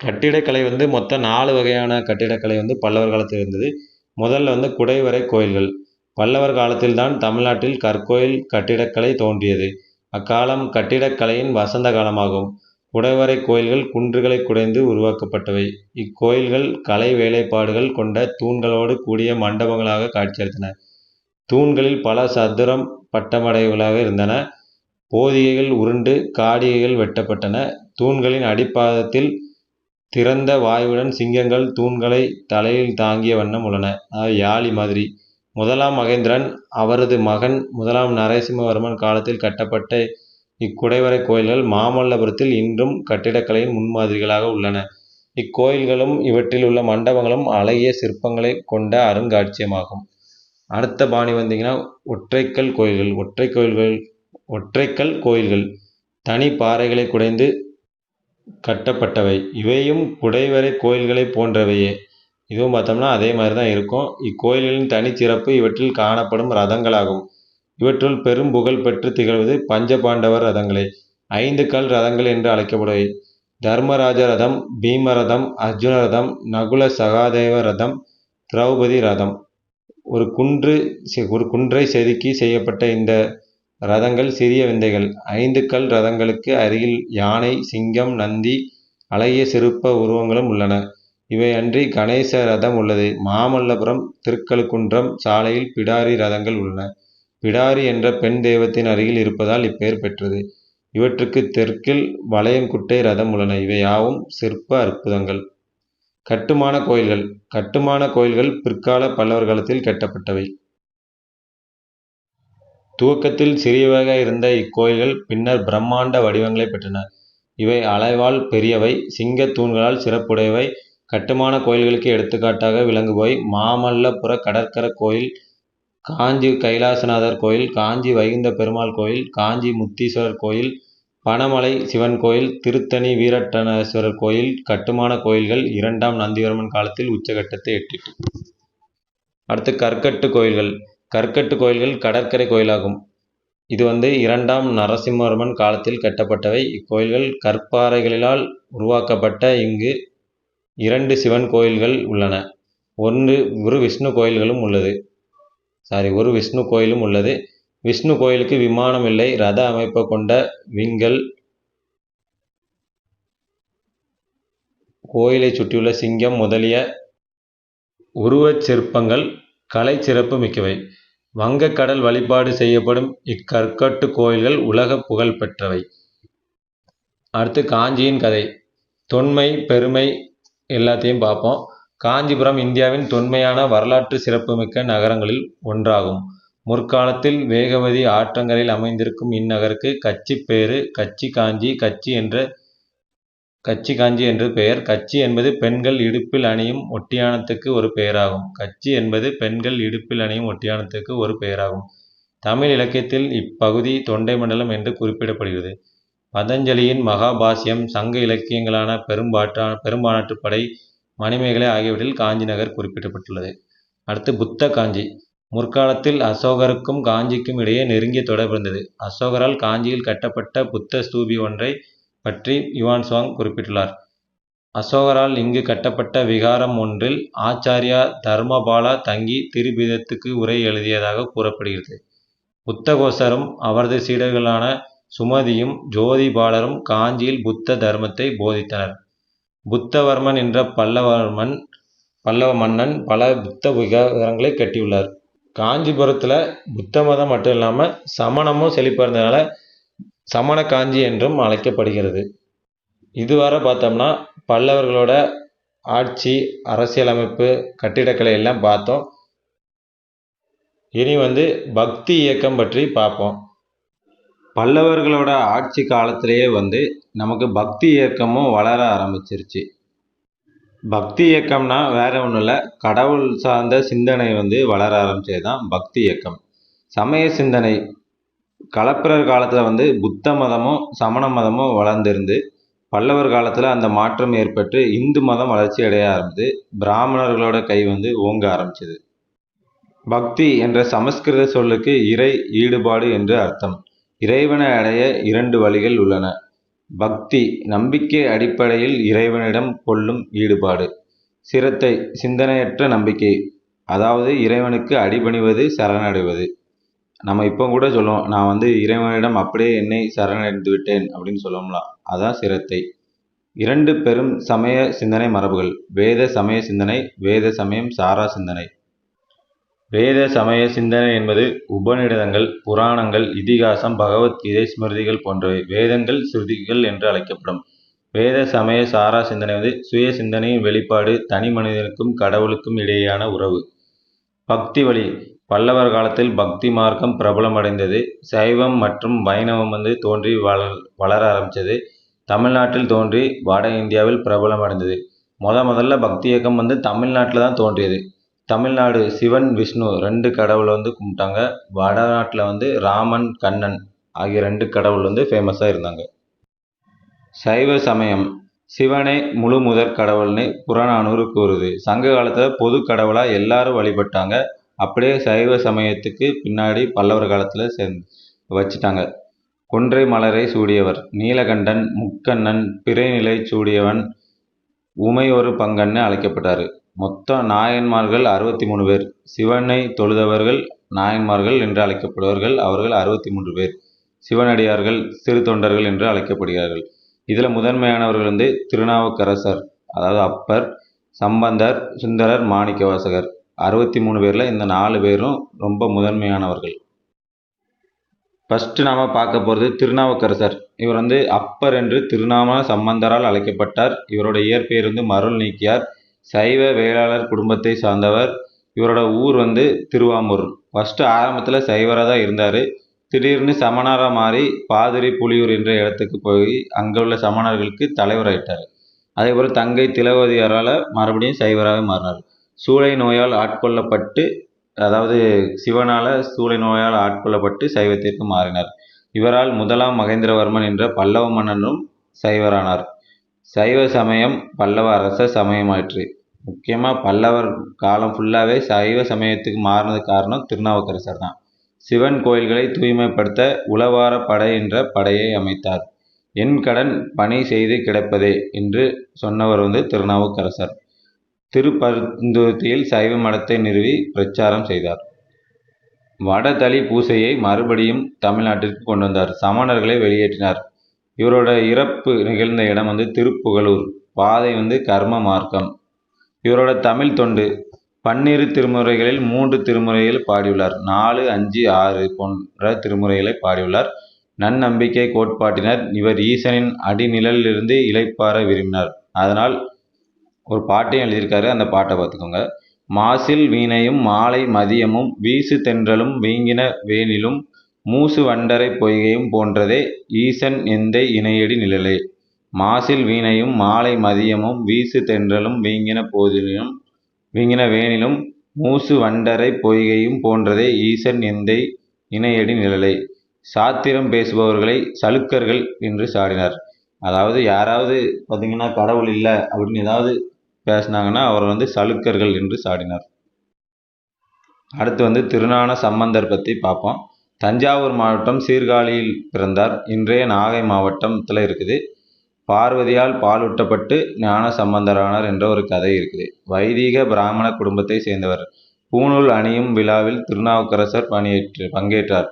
B: கட்டிடக்கலை மொத்தம் 4 வகையான கட்டிடக்கலை பல்லவர் காலத்தில் இருந்தது. முதல்ல குடைவரை கோயில்கள். பல்லவர் காலத்தில்தான் தமிழ்நாட்டில் கற்கோயில் கட்டிடக்கலை தோன்றியது. அக்காலம் கட்டிடக்கலையின் வசந்த காலமாகும். குடைவரை கோயில்கள் குன்றுகளை குடைந்து உருவாக்கப்பட்டவை. இக்கோயில்கள் கலை வேலைப்பாடுகள் கொண்ட தூண்களோடு கூடிய மண்டபங்களாக காட்சியளித்தன. தூண்களில் பல சதுரம் பட்டமடைவுகளாக இருந்தன. போதிகைகள் உருண்டு காடிகைகள் வெட்டப்பட்டன. தூண்களின் அடிப்பாதத்தில் திறந்த வாயுடன் சிங்கங்கள் தூண்களை தலையில் தாங்கிய வண்ணம் உள்ளன. யாழி மாதிரி. 1ஆம் மகேந்திரன், அவரது மகன் 1ஆம் நரசிம்மவர்மன் காலத்தில் கட்டப்பட்ட இக்குடைவரை கோயில்கள் மாமல்லபுரத்தில் இன்றும் கட்டிடக்கலையின் முன்மாதிரிகளாக உள்ளன. இக்கோயில்களும் இவற்றில் உள்ள மண்டபங்களும் அழகிய சிற்பங்களை கொண்ட அருங்காட்சியகமாகும். அடுத்த பாணி ஒற்றைக்கல் கோயில்கள். ஒற்றைக்கல் கோயில்கள் தனி பாறைகளை குடைந்து கட்டப்பட்டவை. இவையும் குடைவரை கோயில்களை போன்றவையே. இதுவும் பார்த்தோம்னா அதே மாதிரி தான் இருக்கும். இக்கோயில்களின் தனிச்சிறப்பு இவற்றில் காணப்படும் ரதங்களாகும். இவற்றுள் பெரும் புகழ் பெற்று திகழ்வது பஞ்சபாண்டவர் ரதங்களே. 5 கல் ரதங்கள் என்று அழைக்கப்படுவை. தர்மராஜ ரதம், பீம ரதம், அர்ஜுன ரதம், நகுல சகாதேவ ரதம், திரௌபதி ரதம். ஒரு குன்றை செதுக்கி செய்யப்பட்ட இந்த ரதங்கள் சிறிய விந்தைகள். 5 கல் ரதங்களுக்கு அருகில் யானை, சிங்கம், நந்தி, அழகிய சிற்ப உருவங்களும் உள்ளன. இவை அன்றி கணேச ரதம் உள்ளது. மாமல்லபுரம் திருக்கழுக்குன்றம் சாலையில் பிடாரி ரதங்கள் உள்ளன. பிடாரி என்ற பெண் தெய்வத்தின் அருகில் இருப்பதால் இப்பெயர் பெற்றது. இவற்றுக்கு தெற்கில் வளையங்குட்டை ரதம் உள்ளன. இவை யாவும் சிற்ப அற்புதங்கள். கட்டுமான கோயில்கள். கட்டுமான கோயில்கள் பிற்கால பல்லவர் காலத்தில் கட்டப்பட்டவை. துவக்கத்தில் சிறியவையாக இருந்த இக்கோயில்கள் பின்னர் பிரம்மாண்ட வடிவங்களை பெற்றன. இவை அளவால் பெரியவை, சிங்க தூண்களால் சிறப்புடையவை. கட்டுமான கோயில்களுக்கு எடுத்துக்காட்டாக விளங்குபவை மாமல்லபுர கடற்கரை கோயில், காஞ்சி கைலாசநாதர் கோயில், காஞ்சி வைகுந்த பெருமாள் கோயில், காஞ்சி முத்தீஸ்வரர் கோயில், பனமலை சிவன் கோயில், திருத்தணி வீரட்டனேஸ்வரர் கோயில். கட்டுமான கோயில்கள் 2ஆம் நந்திவர்மன் காலத்தில் உச்சகட்டத்தை எட்டிற்று. அடுத்து கற்கட்டு கோயில்கள். கற்கட்டு கோயில்கள் கடற்கரை கோயிலாகும். இது 2ஆம் நரசிம்மவர்மன் காலத்தில் கட்டப்பட்டவை. இக்கோயில்கள் கற்பாறைகளால் உருவாக்கப்பட்ட. இங்கு 2 சிவன் கோயில்கள் உள்ளன. ஒரு விஷ்ணு கோயில்களும் உள்ளது. ஒரு விஷ்ணு கோயிலும் உள்ளது. விஷ்ணு கோயிலுக்கு விமானம் இல்லை, ரத அமைப்பை கொண்ட விங்கள், கோயிலை சுற்றியுள்ள சிங்கம் முதலிய உருவச் சிற்பங்கள் கலை சிறப்பு மிக்கவை. வங்கக்கடல் வழிபாடு செய்யப்படும் இக்கற்கட்டு கோயில்கள் உலக புகழ் பெற்றவை. அடுத்து காஞ்சியின் கதை, தொன்மை பெருமை எல்லாத்தையும் பார்ப்போம். காஞ்சிபுரம் இந்தியாவின் தொன்மையான வரலாற்று சிறப்புமிக்க நகரங்களில் ஒன்றாகும். முற்காலத்தில் வேகவதி ஆற்றங்கரையில் அமைந்திருக்கும் இந்நகருக்கு கச்சிப்பேறு, கச்சி காஞ்சி என்று பெயர். கச்சி என்பது பெண்கள் இடுப்பில் அணியும் ஒட்டியாணத்துக்கு ஒரு பெயராகும். தமிழ் இலக்கியத்தில் இப்பகுதி தொண்டை மண்டலம் என்று குறிப்பிடப்படுகிறது. பதஞ்சலியின் மகாபாஷ்யம், சங்க இலக்கியங்களான பெரும்பானாற்றுப்படை, மணிமேகலை ஆகியவற்றில் காஞ்சி நகர் குறிப்பிடப்பட்டுள்ளது. அடுத்து புத்த காஞ்சி. முற்காலத்தில் அசோகருக்கும் காஞ்சிக்கும் இடையே நெருங்கிய தொடர்பு இருந்தது. அசோகரால் காஞ்சியில் கட்டப்பட்ட புத்த ஸ்தூபி ஒன்றை பற்றி யுவான் சுவாங் குறிப்பிட்டுள்ளார். அசோகரால் இங்கு கட்டப்பட்ட விகாரம் ஒன்றில் ஆச்சாரியா தர்மபாலா தங்கி திரிபீதத்துக்கு உரை எழுதியதாக கூறப்படுகிறது. புத்தகோசரும் அவரது சீடர்களான சுமதியும் ஜோதிபாலரும் காஞ்சியில் புத்த தர்மத்தை போதித்தனர். புத்தவர்மன் என்ற பல்லவ மன்னன் பல புத்த விகாரங்களை கட்டியுள்ளார். காஞ்சிபுரத்தில் புத்த மதம் மட்டும் இல்லாமல் சமணமும் செழிப்பாக இருந்ததுனால சமண காஞ்சி என்றும் அழைக்கப்படுகிறது. இதுவரை பார்த்தோம்னா பல்லவர்களோட ஆட்சி, அரசியலமைப்பு, கட்டிடக்கலை எல்லாம் பார்த்தோம். இனி பக்தி இயக்கம் பற்றி பார்ப்போம். பல்லவர்களோட ஆட்சி காலத்திலேயே நமக்கு பக்தி இயக்கமும் வளர ஆரம்பிச்சிருச்சு. பக்தி இயக்கம்னா வேற ஒன்றும் இல்லை, கடவுள் சார்ந்த சிந்தனை வளர ஆரம்பிச்சது தான் பக்தி இயக்கம். சமய சிந்தனை களப்பிரர் காலத்தில் புத்த மதமும் சமண மதமும் வளர்ந்திருந்து பல்லவர் காலத்தில் அந்த மாற்றம் ஏற்பட்டு இந்து மதம் வளர்ச்சி அடைய ஆரம்பித்து பிராமணர்களோட கை ஓங்க ஆரம்பிச்சது. பக்தி என்ற சமஸ்கிருத சொல்லுக்கு இறை ஈடுபாடு என்று அர்த்தம். இறைவனை அடைய 2 வழிகள் உள்ளன. பக்தி நம்பிக்கை அடிப்படையில் இறைவனிடம் கொள்ளும் ஈடுபாடு. சிரத்தை சிந்தனையற்ற நம்பிக்கை, அதாவது இறைவனுக்கு அடிபணிவது, சரணடைவது. நம்ம இப்போ கூட சொல்லுவோம், நான் இறைவனிடம் அப்படியே என்னை சரணடைந்து விட்டேன் அப்படின்னு சொல்லலாம். அதான் சிரத்தை. 2 பெரும் சமய சிந்தனை மரபுகள்: வேத சமய சிந்தனை, வேத சமயம் சாரா சிந்தனை. வேத சமய சிந்தனை என்பது உபநிடதங்கள், புராணங்கள், இதிகாசம், பகவத்கீதை, ஸ்மிருதிகள் போன்றவை வேதங்கள், ஸ்ருதிகள் என்று அழைக்கப்படும். வேத சமய சாரா சிந்தனை சுய சிந்தனையின் வெளிப்பாடு, தனி மனிதனுக்கும் கடவுளுக்கும் இடையேயான உறவு. பக்தி வழி. பல்லவர் காலத்தில் பக்தி மார்க்கம் பிரபலமடைந்தது. சைவம் மற்றும் வைணவம் தோன்றி வளர ஆரம்பித்தது. தமிழ்நாட்டில் தோன்றி வட இந்தியாவில் பிரபலமடைந்தது. முதல்ல பக்தி இயக்கம் தமிழ்நாட்டில் தான் தோன்றியது. தமிழ்நாடு சிவன், விஷ்ணு 2 கடவுளை கும்பிட்டாங்க. வடநாட்டில் ராமன், கண்ணன் ஆகிய 2 கடவுள் ஃபேமஸாக இருந்தாங்க. சைவ சமயம் சிவனே முழு முதற் கடவுள்னு புறநானூறு கூறுது. சங்க காலத்தில் பொது கடவுளாக எல்லாரும் வழிபட்டாங்க. அப்படியே சைவ சமயத்துக்கு பின்னாடி பல்லவர் காலத்தில் வச்சுட்டாங்க. கொன்றை மலரை சூடியவர் நீலகண்டன், முக்கண்ணன், பிறைநிலை சூடியவன், உமையொரு பங்கன்னு அழைக்கப்பட்டார். மொத்தம் நாயன்மார்கள் 63 பேர். சிவனை தொழுதவர்கள் நாயன்மார்கள் என்று அழைக்கப்படுவார்கள். அவர்கள் 63 பேர். சிவனடியார்கள், சிறு தொண்டர்கள் என்று அழைக்கப்படுகிறார்கள். இதில் முதன்மையானவர்கள் திருநாவுக்கரசர், அதாவது அப்பர், சம்பந்தர், சுந்தரர், மாணிக்கவாசகர். 63 பேரில் இந்த 4 பேரும் ரொம்ப முதன்மையானவர்கள். ஃபஸ்ட்டு நாம் பார்க்க போகிறது திருநாவுக்கரசர். இவர் அப்பர் என்று திருநாம சம்பந்தரால் அழைக்கப்பட்டார். இவரோட இயற்பெயர் மருள் நீக்கியார். சைவ வேளாளர் குடும்பத்தை சார்ந்தவர். இவரோட ஊர் திருவாமூர். ஃபஸ்ட்டு ஆரம்பத்தில் சைவராக தான் இருந்தார். திடீர்னு சமணராக மாறி பாதிரி புலியூர் என்ற இடத்துக்கு போய் அங்கே உள்ள சமணர்களுக்கு தலைவராயிட்டார். அதேபோல் தங்கை திலகவதியாரால் மறுபடியும் சைவராக மாறினார். சூளை நோயால் ஆட்கொள்ளப்பட்டு, அதாவது சிவனால் சூளை நோயால் ஆட்கொள்ளப்பட்டு சைவத்திற்கு மாறினார். இவரால் 1ஆம் மகேந்திரவர்மன் என்ற பல்லவ மன்னனும் சைவரானார். சைவ சமயம் பல்லவ அரச சமயமாயிற்று. முக்கியமாக பல்லவர் காலம் ஃபுல்லாகவே சைவ சமயத்துக்கு மாறினது காரணம் திருநாவுக்கரசர் தான். சிவன் கோயில்களை தூய்மைப்படுத்த உழவார படை என்ற படையை அமைத்தார். என் கடன் பணி செய்து கிடப்பதே என்று சொன்னவர் திருநாவுக்கரசர். திருப்பருந்துருத்தியில் சைவ மடத்தை நிறுவி பிரச்சாரம் செய்தார். வடதளி பூசையை மறுபடியும் தமிழ்நாட்டிற்கு கொண்டு வந்தார். சமணர்களை வெளியேற்றினார். இவரோட இறப்பு நிகழ்ந்த இடம் திருப்புகலூர். பாதை கர்ம மார்க்கம். இவரோட தமிழ் தொண்டு: 12 திருமுறைகளில் 3 திருமுறைகள் பாடியுள்ளார். 4, 5, 6 போன்ற திருமுறைகளை பாடியுள்ளார். நன்னம்பிக்கை கோட்பாட்டினர். இவர் ஈசனின் அடிநிழலிலிருந்து இளைப்பாற விரும்பினார். அதனால் ஒரு பாட்டையும் எழுதியிருக்காரு. அந்த பாட்டை பார்த்துக்கோங்க. மாசில் வீணையும் மாலை மதியமும் வீசு தென்றலும் வீங்கின வேனிலும் மூசு வண்டரை பொய்கையும் போன்றதே ஈசன் எந்தை இணையடி நிழலே. மாசில் வீணையும் மாலை மதியமும் வீசு தென்றலும் வீங்கின வேனிலும் மூசு வண்டரை பொய்கையும் போன்றதே ஈசன் எந்தை இணையடி நிழலே. சாத்திரம் பேசுபவர்களை சலுக்கர்கள் என்று சாடினார். அதாவது யாராவது பார்த்தீங்கன்னா கடவுள் இல்லை அப்படின்னு ஏதாவது பேசினாங்கன்னா அவர் சலுக்கர்கள் என்று சாடினார். அடுத்து திருஞான சம்பந்தர் பற்றி பார்ப்போம். தஞ்சாவூர் மாவட்டம் சீர்காழியில் பிறந்தார். இன்றைய நாகை மாவட்டத்தில் இருக்குது. பார்வதியால் பாலூட்டப்பட்டு ஞான சம்பந்தரானார் என்ற ஒரு கதை இருக்குது. வைதீக பிராமண குடும்பத்தை சேர்ந்தவர். பூணூல் அணியும் விழாவில் திருநாவுக்கரசர் பங்கேற்றார்.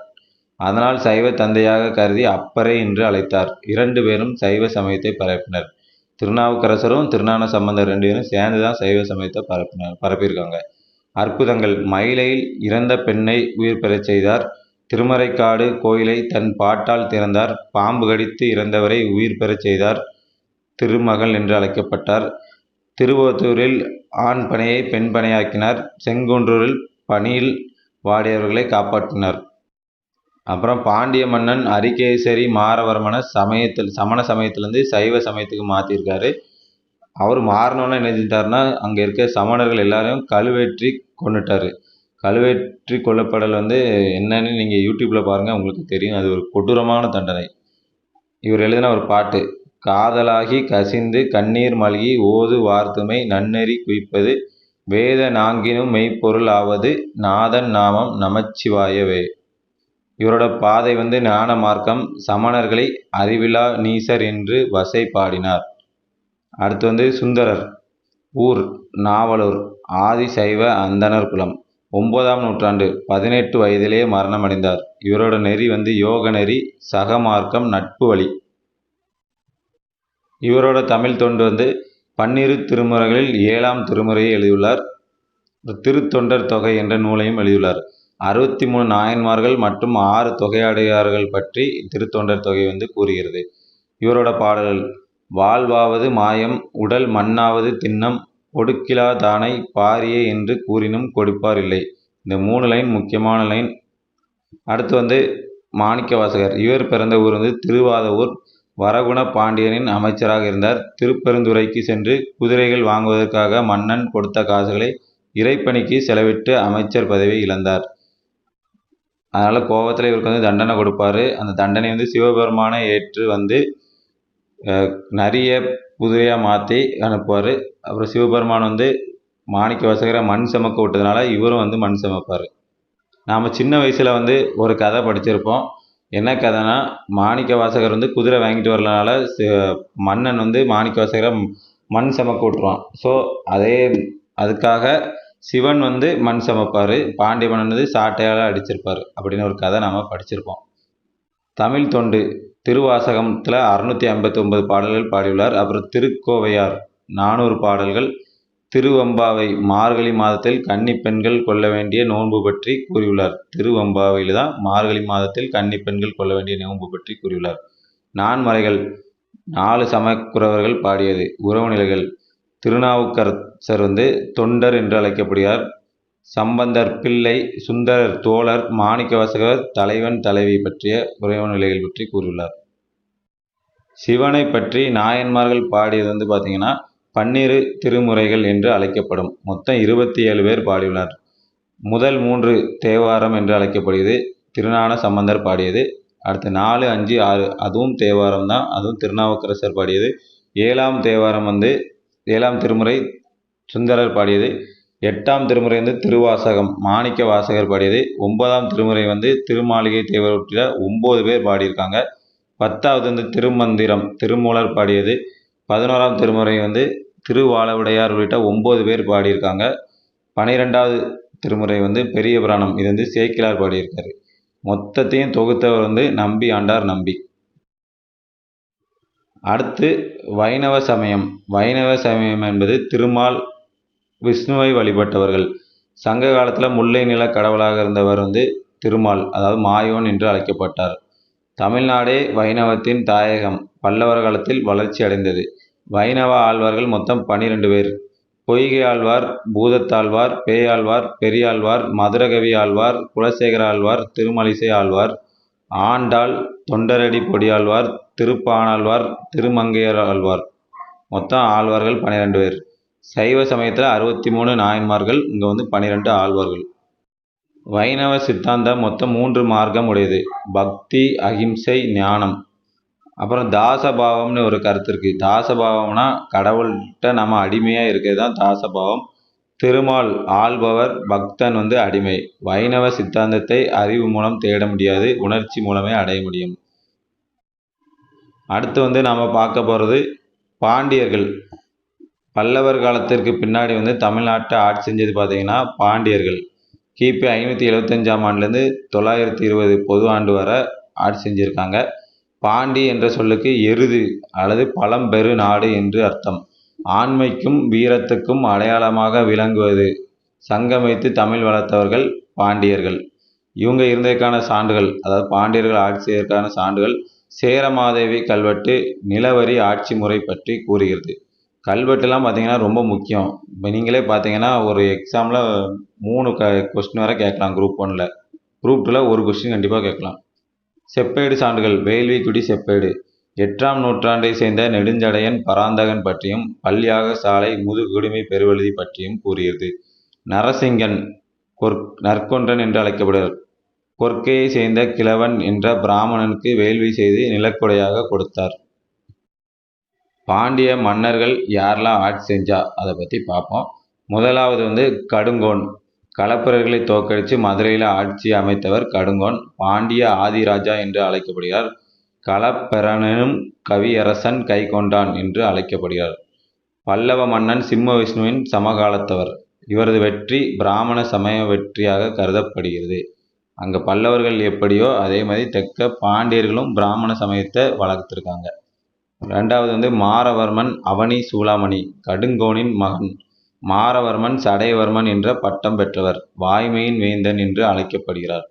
B: அதனால் சைவ தந்தையாக கருதி அப்பரை என்று அழைத்தார். 2 பேரும் சைவ சமயத்தை பரப்பினர். திருநாவுக்கரசரும் திருஞான சம்பந்தர் 2 பேரும் சேர்ந்து தான் சைவ சமயத்தை பரப்பியிருக்காங்க. அற்புதங்கள்: மயிலையில் இறந்த பெண்ணை உயிர் பெறச் செய்தார். திருமறைக்காடு கோயிலை தன் பாட்டால் திறந்தார். பாம்பு கடித்து இறந்தவரை உயிர் பெறச் செய்தார். திருமகள் என்று அழைக்கப்பட்டார். திருவொத்தூரில் ஆண் பனையை பெண் பனையாக்கினார். செங்குன்றூரில் பணியில் வாடியவர்களை காப்பாற்றினார். அப்புறம் பாண்டிய மன்னன் அரிகேசரி மாரவர்மனை சமண சமயத்திலேருந்து சைவ சமயத்துக்கு மாற்றிருக்காரு. அவர் மாறினோன்னு என்ன செஞ்சிட்டாருன்னா, அங்கே இருக்க சமணர்கள் எல்லாரையும் கழுவேற்றி கொண்டுட்டார். கழுவேற்றி கொல்லப்படல் என்னன்னு நீங்கள் யூடியூப்பில் பாருங்கள், உங்களுக்கு தெரியும். அது ஒரு கொடூரமான தண்டனை. இவர் எழுதின ஒரு பாட்டு: காதலாகி கசிந்து கண்ணீர் மல்கி ஓது வார்த்துமை நன்னெறி குவிப்பது வேத நாங்கினும் மெய்ப்பொருள் ஆவது நாதன் நாமம் நமச்சிவாயவே. இவரோட பாதை ஞான மார்க்கம். சமணர்களை அறிவிலா நீசர் என்று வசை பாடினார். அடுத்து சுந்தரர். ஊர் நாவலூர். ஆதி சைவ அந்தணர் குலம். 9ஆம் நூற்றாண்டு. 18 வயதிலேயே மரணமடைந்தார். இவரோட நெறி யோக நெறி, சகமார்க்கம், நட்பு வழி. இவரோட தமிழ் தொண்டு 12 திருமுறைகளில் 7ஆம் திருமுறையை எழுதியுள்ளார். திருத்தொண்டர் தொகை என்ற நூலையும் எழுதியுள்ளார். 63 நாயன்மார்கள் மற்றும் 6 தொகையடியார்கள் பற்றி திருத்தொண்டர் தொகை கூறுகிறது. இவரோட பாடல்கள்: வாழ்வாவது மாயம், உடல் மண்ணாவது திண்ணம், ஒடுக்கிலா தானை பாரியே என்று கூறினும் கொடுப்பார் இல்லை. இந்த 3 லைன் முக்கியமான லைன். அடுத்து மாணிக்கவாசகர். இவர் பிறந்த ஊர் திருவாதவூர். வரகுண பாண்டியனின் அமைச்சராக இருந்தார். திருப்பெருந்துறைக்கு சென்று குதிரைகள் வாங்குவதற்காக மன்னன் கொடுத்த காசுகளை இறைப்பணிக்கு செலவிட்டு அமைச்சர் பதவியை இழந்தார். அதனால் கோபத்தில் இவருக்கு தண்டனை கொடுப்பார். அந்த தண்டனை சிவபெருமானை ஏற்று நிறைய குதிரையாக மாற்றி அனுப்புவார். அப்புறம் சிவபெருமான் மாணிக்கவாசகரை மண் சுமக்க விட்டதுனால இவரும் மண் சுமப்பார். நாம் சின்ன வயசில் ஒரு கதை படிச்சிருப்போம். என்ன கதைனா, மாணிக்கவாசகர் குதிரை வாங்கிட்டு வரலனால மன்னன் மாணிக்கவாசகரை மண் சுமக்க விட்டுருவான். ஸோ அதுக்காக சிவன் மண் சுமப்பார். பாண்டிய மன்னன் சாட்டையால் அடிச்சிருப்பார் அப்படின்னு ஒரு கதை நாம் படிச்சிருப்போம். தமிழ் தொண்டு: திருவாசகத்தில் 659 பாடல்கள் பாடியுள்ளார். அப்புறம் திருக்கோவையார் 400 பாடல்கள். திருவம்பாவை மார்கழி மாதத்தில் கன்னி பெண்கள் கொள்ள வேண்டிய நோன்பு பற்றி கூறியுள்ளார். திருவம்பாவையில் தான் மார்கழி மாதத்தில் கன்னி பெண்கள் கொள்ள வேண்டிய நோன்பு பற்றி கூறியுள்ளார். நான்மறைகள் 4 சமக்குறவர்கள் பாடியது. உறவு நிலைகள்: திருநாவுக்கரசர் தொண்டர் என்று அழைக்கப்படுகிறார். சம்பந்தர் பிள்ளை, சுந்தரர் தோழர், மாணிக்கவாசகர் தலைவன் தலைவி பற்றிய உறவு நிலைகள் பற்றி கூறியுள்ளார். சிவனை பற்றி நாயன்மார்கள் பாடியது பார்த்தீங்கன்னா 12 திருமுறைகள் என்று அழைக்கப்படும். மொத்தம் 27 பேர் பாடியுள்ளார். முதல் 3 தேவாரம் என்று அழைக்கப்படுகிறது. திருஞான சம்பந்தர் பாடியது. அடுத்து 4, 5, 6 அதுவும் தேவாரம் தான். அதுவும் திருநாவுக்கரசர் பாடியது. 7ஆம் தேவாரம் 7ஆம் திருமுறை சுந்தரர் பாடியது. 8ஆம் திருமுறை திருவாசகம் மாணிக்க வாசகர் பாடியது. 9ஆம் திருமுறை திருமாளிகை தேவர் உட்பட 9 பேர் பாடியிருக்காங்க. 10வது திருமந்திரம் திருமூலர் பாடியது. 11ஆம் திருமுறை திருவாளவுடையார் உள்ளிட்ட 9 பேர் பாடியிருக்காங்க. 12வது திருமுறை வந்து பெரிய புராணம், இது வந்து சேக்கிழார் பாடியிருக்காரு. மொத்தத்தையும் தொகுத்தவர் வந்து நம்பி ஆண்டார் நம்பி. அடுத்து வைணவ சமயம். வைணவ சமயம் என்பது திருமால் விஷ்ணுவை வழிபட்டவர்கள். சங்க காலத்தில் முல்லை நில கடவுளாக இருந்தவர் வந்து திருமால், அதாவது மாயோன் என்று அழைக்கப்பட்டார். தமிழ்நாடே வைணவத்தின் தாயகம். பல்லவர் காலத்தில் வளர்ச்சி அடைந்தது. வைணவ ஆழ்வார்கள் மொத்தம் 12 பேர். பொய்கை ஆழ்வார், பூதத்தாழ்வார், பேயாழ்வார், பெரியாழ்வார், மதுரகவி ஆழ்வார், குலசேகர ஆழ்வார், திருமலிசை ஆழ்வார், ஆண்டாள், தொண்டரடி பொடியாழ்வார், திருப்பாணாழ்வார், திருமங்கையர் ஆழ்வார். மொத்தம் ஆழ்வார்கள் 12 பேர். சைவ சமயத்தில் 63 நாயன்மார்கள், இங்கே வந்து 12 ஆழ்வார்கள். வைணவ சித்தாந்தம் மொத்தம் 3 மார்க்கம் உடையது: பக்தி, அகிம்சை, ஞானம். அப்புறம் தாசபாவம்னு ஒரு கருத்து இருக்குது. தாசபாவம்னா கடவுள்கிட்ட நம்ம அடிமையாக இருக்கிறது தான் தாசபாவம். திருமால் ஆள்பவர், பக்தன் வந்து அடிமை. வைணவ சித்தாந்தத்தை அறிவு மூலம் தேட முடியாது, உணர்ச்சி மூலமே அடைய முடியும். அடுத்து வந்து நாம் பார்க்க போகிறது பாண்டியர்கள். பல்லவர் காலத்திற்கு பின்னாடி வந்து தமிழ்நாட்டை ஆட்சி செஞ்சது பார்த்திங்கன்னா பாண்டியர்கள். கிபி 575ஆம் ஆண்டுலேருந்து 920 பொது ஆண்டு வரை ஆட்சி செஞ்சுருக்காங்க. பாண்டி என்ற சொல்லுக்கு எருது அல்லது பழம்பெரு நாடு என்று அர்த்தம். ஆண்மைக்கும் வீரத்துக்கும் அடையாளமாக விளங்குவது. சங்கம் வைத்து தமிழ் வளர்த்தவர்கள் பாண்டியர்கள். இவங்க இருந்ததற்கான சான்றுகள், அதாவது பாண்டியர்கள் ஆட்சி செய்வதற்கான சான்றுகள்: சேரமாதேவி கல்வெட்டு நிலவரி ஆட்சி முறை பற்றி கூறுகிறது. கல்வெட்டுலாம் பார்த்திங்கன்னா ரொம்ப முக்கியம். இப்போ நீங்களே பார்த்தீங்கன்னா ஒரு எக்ஸாமில் 3 கொஸ்டின் வரை கேட்கலாம். குரூப் 1ல், குரூப் 2ல் ஒரு கொஸ்டின் கண்டிப்பாக கேட்கலாம். செப்பேடு சான்றுகள்: வேள்விக்குடி செப்பேடு 8ஆம் நூற்றாண்டை சேர்ந்த நெடுஞ்சடையன் பராந்தகன் பற்றியும் பல்யாக சாலை முதுகுடுமி பெருவழுதி பற்றியும் கூறுகிறது. நரசிங்கன் நற்கொன்றன் என்று அழைக்கப்படுகிறார். கொற்கையை சேர்ந்த கிழவன் என்ற பிராமணனுக்கு வேள்வி செய்து நிலக்கொடையாக கொடுத்தார். பாண்டிய மன்னர்கள் யாரெல்லாம் ஆட்சி செஞ்சா அதை பற்றி பார்ப்போம். முதலாவது வந்து கடுங்கோன். களப்பிரர்களை தோற்கடித்து மதுரையில் ஆட்சி அமைத்தவர் கடுங்கோன். பாண்டிய ஆதிராஜா என்று அழைக்கப்படுகிறார். களப்பிரனும் கவியரசன் கை கொண்டான் என்று அழைக்கப்படுகிறார். பல்லவ மன்னன் சிம்ம விஷ்ணுவின் சமகாலத்தவர். இவரது வெற்றி பிராமண சமய வெற்றியாக கருதப்படுகிறது. அங்கே பல்லவர்கள் எப்படியோ அதே மாதிரி தெற்க பாண்டியர்களும் பிராமண சமயத்தை வளர்த்துருக்காங்க. ரெண்டாவது வந்து மாரவர்மன் அவனி சூளாமணி. கடுங்கோனின் மகன். மாரவர்மன் சடையவர்மன் என்ற பட்டம் பெற்றவர். வாய்மையின் வேந்தன் என்று அழைக்கப்படுகிறார்.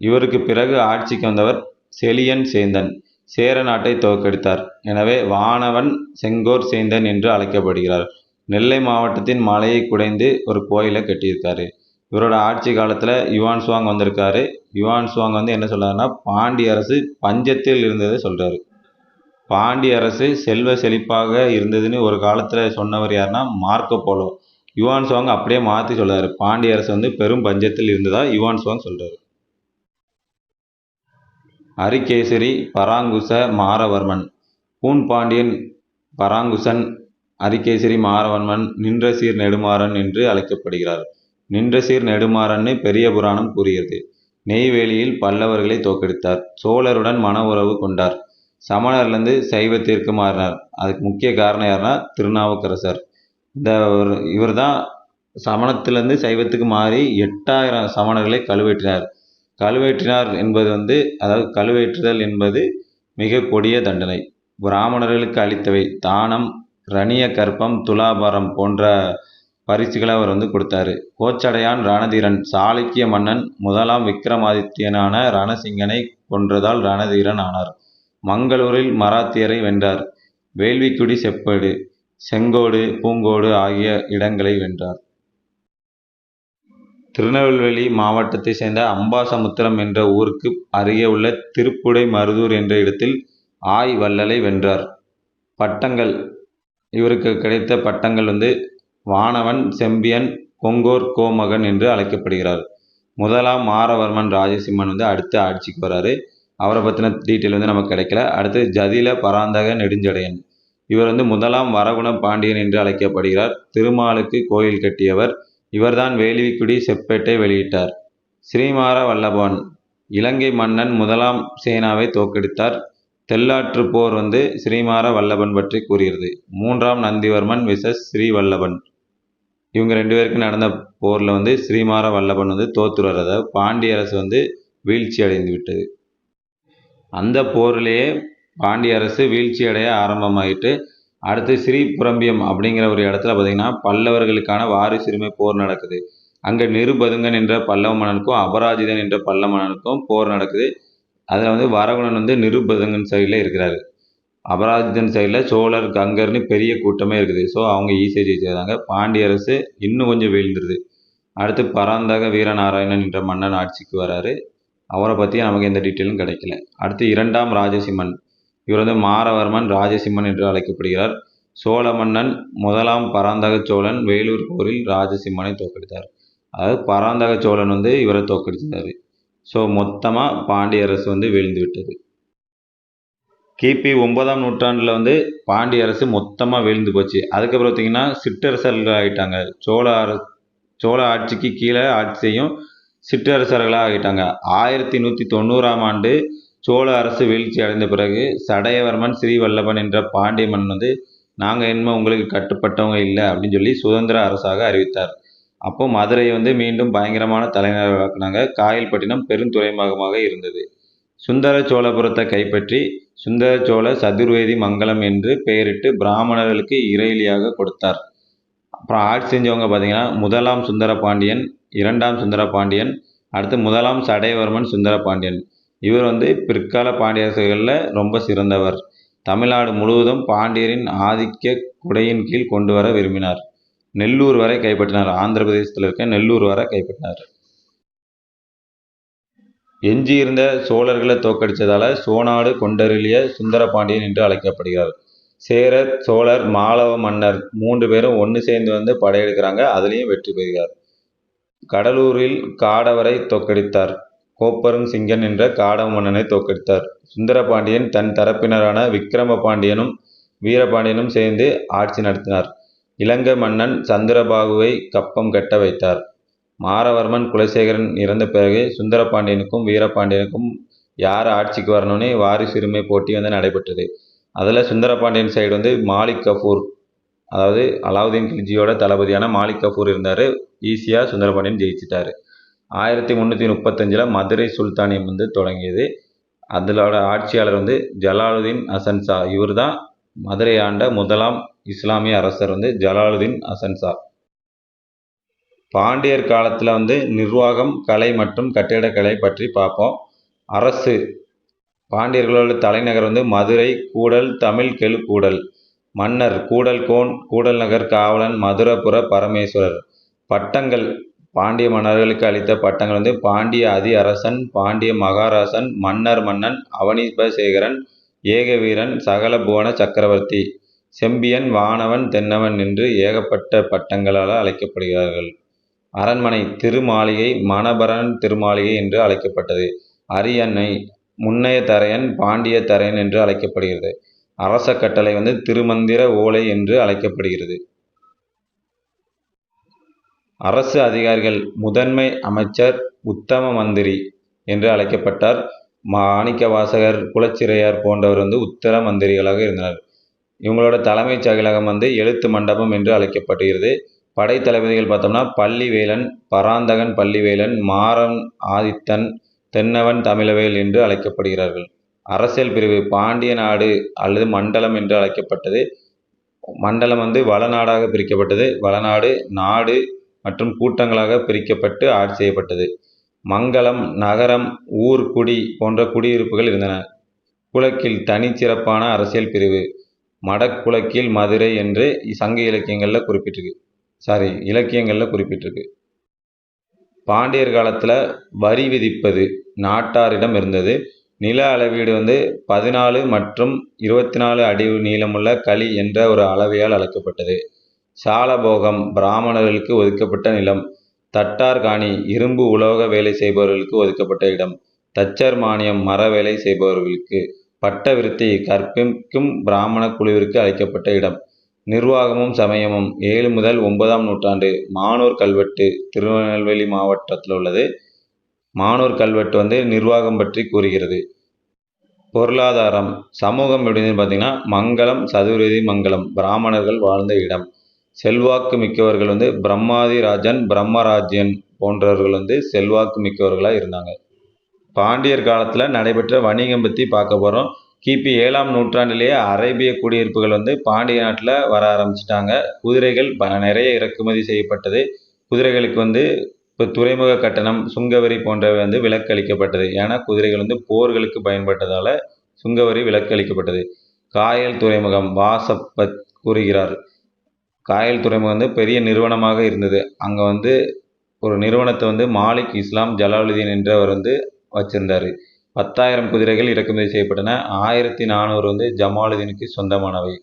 B: இவருக்கு பிறகு ஆட்சிக்கு வந்தவர் செலியன் சேந்தன். சேர நாட்டை தோற்கடித்தார். எனவே வானவன் செங்கோர் சேந்தன் என்று அழைக்கப்படுகிறார். நெல்லை மாவட்டத்தின் மலையை குடைந்து ஒரு கோயிலை கட்டியிருக்காரு. இவரோட ஆட்சி காலத்தில் யுவான் சுவாங் வந்திருக்காரு. யுவான் சுவாங் வந்து என்ன சொல்றாருன்னா, பாண்டிய அரசு பஞ்சத்தில் இருந்ததை சொல்றாரு. பாண்டிய அரசு செல்வ செழிப்பாக இருந்ததுன்னு ஒரு காலத்தில் சொன்னவர் யாருன்னா மார்க்கோ போலோ. யுவான் சுவாங் அப்படியே மாற்றி சொல்றாரு, பாண்டிய அரசு வந்து பெரும் பஞ்சத்தில் இருந்ததா யுவான் சுவாங் சொல்றாரு. அரிகேசரி பராங்குச மாரவர்மன். பூன்பாண்டியன் பராங்குசன் அரிகேசரி மாரவர்மன் நின்றசீர் நெடுமாறன் என்று அழைக்கப்படுகிறார். நின்றசீர் நெடுமாறன்னு பெரிய புராணம் கூறுகிறது. நெய்வேலியில் பல்லவர்களை தோற்கடித்தார். சோழருடன் மன உறவு கொண்டார். சமணர்லேருந்து சைவத்திற்கு மாறினார். அதுக்கு முக்கிய காரணம் யாருன்னா திருநாவுக்கரசர். இவர் தான் சமணத்திலேருந்து சைவத்துக்கு மாறி 8000 சமணர்களை கழுவேற்றினார். கழுவேற்றினார் என்பது வந்து, அதாவது கழுவேற்றுதல் என்பது மிக கொடிய தண்டனை. பிராமணர்களுக்கு அளித்தவை தானம், ரணிய கற்பம், துலாபாரம் போன்ற பரிசுகளை அவர் வந்து கொடுத்தாரு. கோச்சடையான் ரணதீரன். சாளுக்கிய மன்னன் முதலாம் விக்ரமாதித்யனான ரணசிங்கனை கொன்றதால் ரணதீரன் ஆனார். மங்களூரில் மராத்தியரை வென்றார். வேள்விக்குடி செப்பேடு, செங்கோடு, பூங்கோடு ஆகிய இடங்களை வென்றார். திருநெல்வேலி மாவட்டத்தை சேர்ந்த அம்பாசமுத்திரம் என்ற ஊருக்கு அருகே உள்ள திருப்புடை மருதூர் என்ற இடத்தில் ஆய் வள்ளலை வென்றார். பட்டங்கள்: இவருக்கு கிடைத்த பட்டங்கள் வந்து வானவன், செம்பியன், கொங்கோர் கோமகன் என்று அழைக்கப்படுகிறார். முதலாம் மாரவர்மன் ராஜசிம்மன் வந்து அடுத்த ஆட்சிக்கு வராரு. அவரை பற்றின டீட்டெயில் வந்து நமக்கு கிடைக்கல. அடுத்து ஜதில பராந்தக நெடுஞ்சடையன். இவர் வந்து முதலாம் வரகுண பாண்டியன் என்று அழைக்கப்படுகிறார். திருமாலுக்கு கோயில் கட்டியவர். இவர்தான் வேள்விக்குடி செப்பேட்டை வெளியிட்டார். ஸ்ரீமார வல்லபன். இலங்கை மன்னன் முதலாம் சேனாவை தோற்கடித்தார். தெள்ளாற்று போர் வந்து ஸ்ரீமார வல்லபன் பற்றி கூறுகிறது. 3ஆம் நந்திவர்மன் விசஸ் ஸ்ரீவல்லபன், இவங்க 2 பேருக்கு நடந்த போரில் வந்து ஸ்ரீமார வல்லபன் வந்து தோத்துறார். அதாவது பாண்டிய அரசு வந்து வீழ்ச்சி அடைந்து விட்டது. அந்த போரிலேயே பாண்டிய அரசு வீழ்ச்சி அடைய ஆரம்பமாயிட்டு அடுத்து ஸ்ரீபுரம்பியம் அப்படிங்கிற ஒரு இடத்துல பார்த்தீங்கன்னா பல்லவர்களுக்கான வாரிசுரிமை போர் நடக்குது. அங்கே நிருபதுங்கன் என்ற பல்லவ மன்னனுக்கும் அபராஜிதன் என்ற பல்லவ மன்னனுக்கும் போர் நடக்குது. அதில் வந்து வரகுணன் வந்து நிருபதுங்கன் சைடில் இருக்கிறாரு. அபராஜிதன் சைடில் சோழர் கங்கர்னு பெரிய கூட்டமே இருக்குது. ஸோ அவங்க ஈஸியாக ஜெயிச்சிருந்தாங்க. பாண்டிய அரசு இன்னும் கொஞ்சம் வீழ்ந்துருது. அடுத்து பராந்தக வீரநாராயணன் என்ற மன்னன் ஆட்சிக்கு வராரு. அவரை பற்றி நமக்கு எந்த டீட்டெயிலும் கிடைக்கல. அடுத்து 2ஆம் ராஜசிம்மன், இவர் வந்து மாரவர்மன் ராஜசிம்மன் என்று அழைக்கப்படுகிறார். சோழ மன்னன் 1ஆம் பராந்தக சோழன் வேலூர் போரில் ராஜசிம்மனை தோற்கடித்தார். அதாவது பராந்தக சோழன் வந்து இவரை தோற்கடித்தார். ஸோ மொத்தமாக பாண்டிய அரசு வந்து வீழ்ந்து விட்டது. கிபி 9ஆம் நூற்றாண்டில் வந்து பாண்டிய அரசு மொத்தமாக வீழ்ந்து போச்சு. அதுக்கப்புறம் பார்த்திங்கன்னா சிற்றரசர்கள் ஆகிட்டாங்க. சோழ ஆட்சிக்கு கீழே ஆட்சி செய்யும் சிற்றரசர்களாக ஆகிட்டாங்க. 1190ஆம் ஆண்டு சோழ அரசு வீழ்ச்சி அடைந்த பிறகு சடையவர்மன் ஸ்ரீவல்லபன் என்ற பாண்டிய மன்னன் வந்து நாங்கள் என்ன உங்களுக்கு கட்டுப்பட்டவங்க இல்லை அப்படின்னு சொல்லி சுதந்திர அரசாக அறிவித்தார். அப்போ மதுரையை வந்து மீண்டும் பயங்கரமான தலைநகராக்குனாங்க. காயல்பட்டினம் பெருந்துறைமுகமாக இருந்தது. சுந்தர சோழபுரத்தை கைப்பற்றி சுந்தர சோழ சதுர்வேதி மங்கலம் என்று பெயரிட்டு பிராமணர்களுக்கு இறையிலியாக கொடுத்தார். அப்புறம் ஆட்சி செஞ்சவங்க பார்த்தீங்கன்னா 1ஆம் சுந்தர பாண்டியன், 2ஆம் சுந்தர பாண்டியன், அடுத்து 1ஆம் சடையவர்மன் சுந்தர பாண்டியன். இவர் வந்து பிற்கால பாண்டியரசர்களில் ரொம்ப சிறந்தவர். தமிழ்நாடு முழுவதும் பாண்டியரின் ஆதிக்க குடையின் கீழ் கொண்டு வர விரும்பினார். நெல்லூர் வரை கைப்பற்றினார். ஆந்திர பிரதேசத்தில் இருக்க நெல்லூர் வரை கைப்பற்றினார். எஞ்சியிருந்த சோழர்களை தோற்கடித்ததால சோநாடு கொண்டருளிய சுந்தர பாண்டியன் என்று அழைக்கப்படுகிறார். சேரர், சோழர், மாளவ மன்னர் 3 பேரும் ஒன்று சேர்ந்து வந்து படையெடுக்கிறாங்க. அதுலேயும் வெற்றி பெறுகிறார். கடலூரில் காடவரை தோற்கடித்தார். கோப்பரும் சிங்கன் என்ற காடவ மன்னனை தோற்கடித்தார். சுந்தர பாண்டியன் தன் தரப்பினரான விக்கிரம பாண்டியனும் வீரபாண்டியனும் சேர்ந்து ஆட்சி நடத்தினார். இலங்கை மன்னன் சந்திரபாகுவை கப்பம் கட்ட வைத்தார். மாரவர்மன் குலசேகரன் இறந்த பிறகு சுந்தர பாண்டியனுக்கும் வீரபாண்டியனுக்கும் யார் ஆட்சிக்கு வரணும்னு வாரிசுரிமை போட்டி வந்து நடைபெற்றது. அதில் சுந்தர பாண்டியன் சைடு வந்து மாலிக் கஃபூர், அதாவது அலாவுதீன் கில்ஜியோட தளபதியான மாலிக் கஃபூர் இருந்தார். ஈஸியாக சுந்தர பாண்டியன் ஜெயிச்சிட்டாரு. 1335 மதுரை சுல்தானியம் வந்து தொடங்கியது. அதோட ஆட்சியாளர் வந்து ஜலாலுதீன் அசன்சா. இவர் தான் மதுரை ஆண்ட 1ஆம் இஸ்லாமிய அரசர் வந்து ஜலாலுதீன் அசன்சா. பாண்டியர் காலத்தில் வந்து நிர்வாகம், கலை மற்றும் கட்டிடக்கலை பற்றி பார்ப்போம். அரசு, பாண்டியர்களோட தலைநகர் வந்து மதுரை, கூடல், தமிழ் கெழு கூடல். மன்னர் கூடல் கோன், கூடல் நகர் காவலன், மதுரபுர பரமேஸ்வரர். பட்டங்கள், பாண்டிய மன்னர்களுக்கு அளித்த பட்டங்கள் வந்து பாண்டிய அதி அரசன், பாண்டிய மகாராசன், மன்னர் மன்னன், அவனிபசேகரன், ஏகவீரன், சகல புவன சக்கரவர்த்தி, செம்பியன், வானவன், தென்னவன் என்று ஏகப்பட்ட பட்டங்களால் அழைக்கப்படுகிறார்கள். அரண்மனை, திருமாளிகை, மணபரன் திருமாளிகை என்று அழைக்கப்பட்டது. அரியணை, முன்னைய தரையன், பாண்டிய தரையன் என்று அழைக்கப்படுகிறது. அரச கட்டளை வந்து திருமந்திர ஓலை என்று அழைக்கப்படுகிறது. அரசு அதிகாரிகள், முதன்மை அமைச்சர், உத்தம மந்திரி என்று அழைக்கப்பட்டார். மாணிக்கவாசகர், குலச்சிறையார் போன்றவர் வந்து உத்தர மந்திரிகளாக இருந்தனர். இவங்களோட தலைமைச் செயலகம் வந்து எழுத்து மண்டபம் என்று அழைக்கப்படுகிறது. படை தளபதிகள் பார்த்தோம்னா பள்ளிவேலன், பராந்தகன் பள்ளிவேலன், மாறன் ஆதித்தன், தென்னவன் தமிழவேல் என்று அழைக்கப்படுகிறார்கள். அரசியல் பிரிவு, பாண்டிய நாடு அல்லது மண்டலம் என்று அழைக்கப்பட்டது. மண்டலம் வந்து வளநாடாக பிரிக்கப்பட்டது. வளநாடு, நாடு மற்றும் கூட்டங்களாக பிரிக்கப்பட்டு ஆட்சி செய்யப்பட்டது. மங்கலம், நகரம், ஊர், குடி போன்ற குடியிருப்புகள் இருந்தன. குலக்கீழ், தனிச்சிறப்பான அரசியல் பிரிவு. மடக்குலக்கீழ் மதுரை என்று சங்க இலக்கியங்களில் குறிப்பிட்டிருக்கு. பாண்டியர் காலத்தில் வரி விதிப்பது நாட்டாரிடம் இருந்தது. நில அளவீடு வந்து 14 மற்றும் 24 அடி நீளமுள்ள களி என்ற ஒரு அளவையால் அளக்கப்பட்டது. சாலபோகம், பிராமணர்களுக்கு ஒதுக்கப்பட்ட நிலம். தட்டார் காணி, இரும்பு உலோக வேலை செய்பவர்களுக்கு ஒதுக்கப்பட்ட இடம். தச்சர் மானியம், மர வேலை செய்பவர்களுக்கு. பட்ட விருத்தி, கற்பிக்கும் பிராமண குழுவிற்கு அளிக்கப்பட்ட இடம். நிர்வாகமும் சமயமும் 7 முதல் 9ஆம் நூற்றாண்டு. மானூர் கல்வெட்டு திருநெல்வேலி மாவட்டத்தில் உள்ளது. மானூர் கல்வெட்டு வந்து நிர்வாகம் பற்றி கூறுகிறது. பொருளாதாரம், சமூகம் எப்படின்னு பார்த்தீங்கன்னா மங்களம், சதுர்வேதி மங்கலம், பிராமணர்கள் வாழ்ந்த இடம். செல்வாக்கு மிக்கவர்கள் பிரம்மாதி ராஜன், பிரம்மராஜ்யன் போன்றவர்கள் செல்வாக்கு மிக்கவர்களாக இருந்தாங்க. பாண்டியர் காலத்தில் நடைபெற்ற வணிகம் பற்றி பார்க்க போகிறோம். கிபி 7ஆம் நூற்றாண்டிலேயே அரேபிய குடியிருப்புகள் பாண்டிய நாட்டில் வர ஆரம்பிச்சிட்டாங்க. குதிரைகள் நிறைய இறக்குமதி செய்யப்பட்டது. குதிரைகளுக்கு இப்போ துறைமுக கட்டணம், சுங்கவரி போன்றவை விலக்கு அளிக்கப்பட்டது. ஏன்னா குதிரைகள் போர்களுக்கு பயன்பட்டதால் சுங்கவரி விலக்கு அளிக்கப்பட்டது. காயல் துறைமுகம் வாசப்பத் கூறுகிறார். காயல் துறைமுகம் பெரிய நிறுவனமாக இருந்தது. அங்கே ஒரு நிறுவனத்தை மாலிக் இஸ்லாம் ஜலாலுதீன் என்றவர் வச்சிருந்தார். 10,000 குதிரைகள் இறக்குமதி செய்யப்பட்டன. 1400 ஜமாலுதீனுக்கு சொந்தமானவை.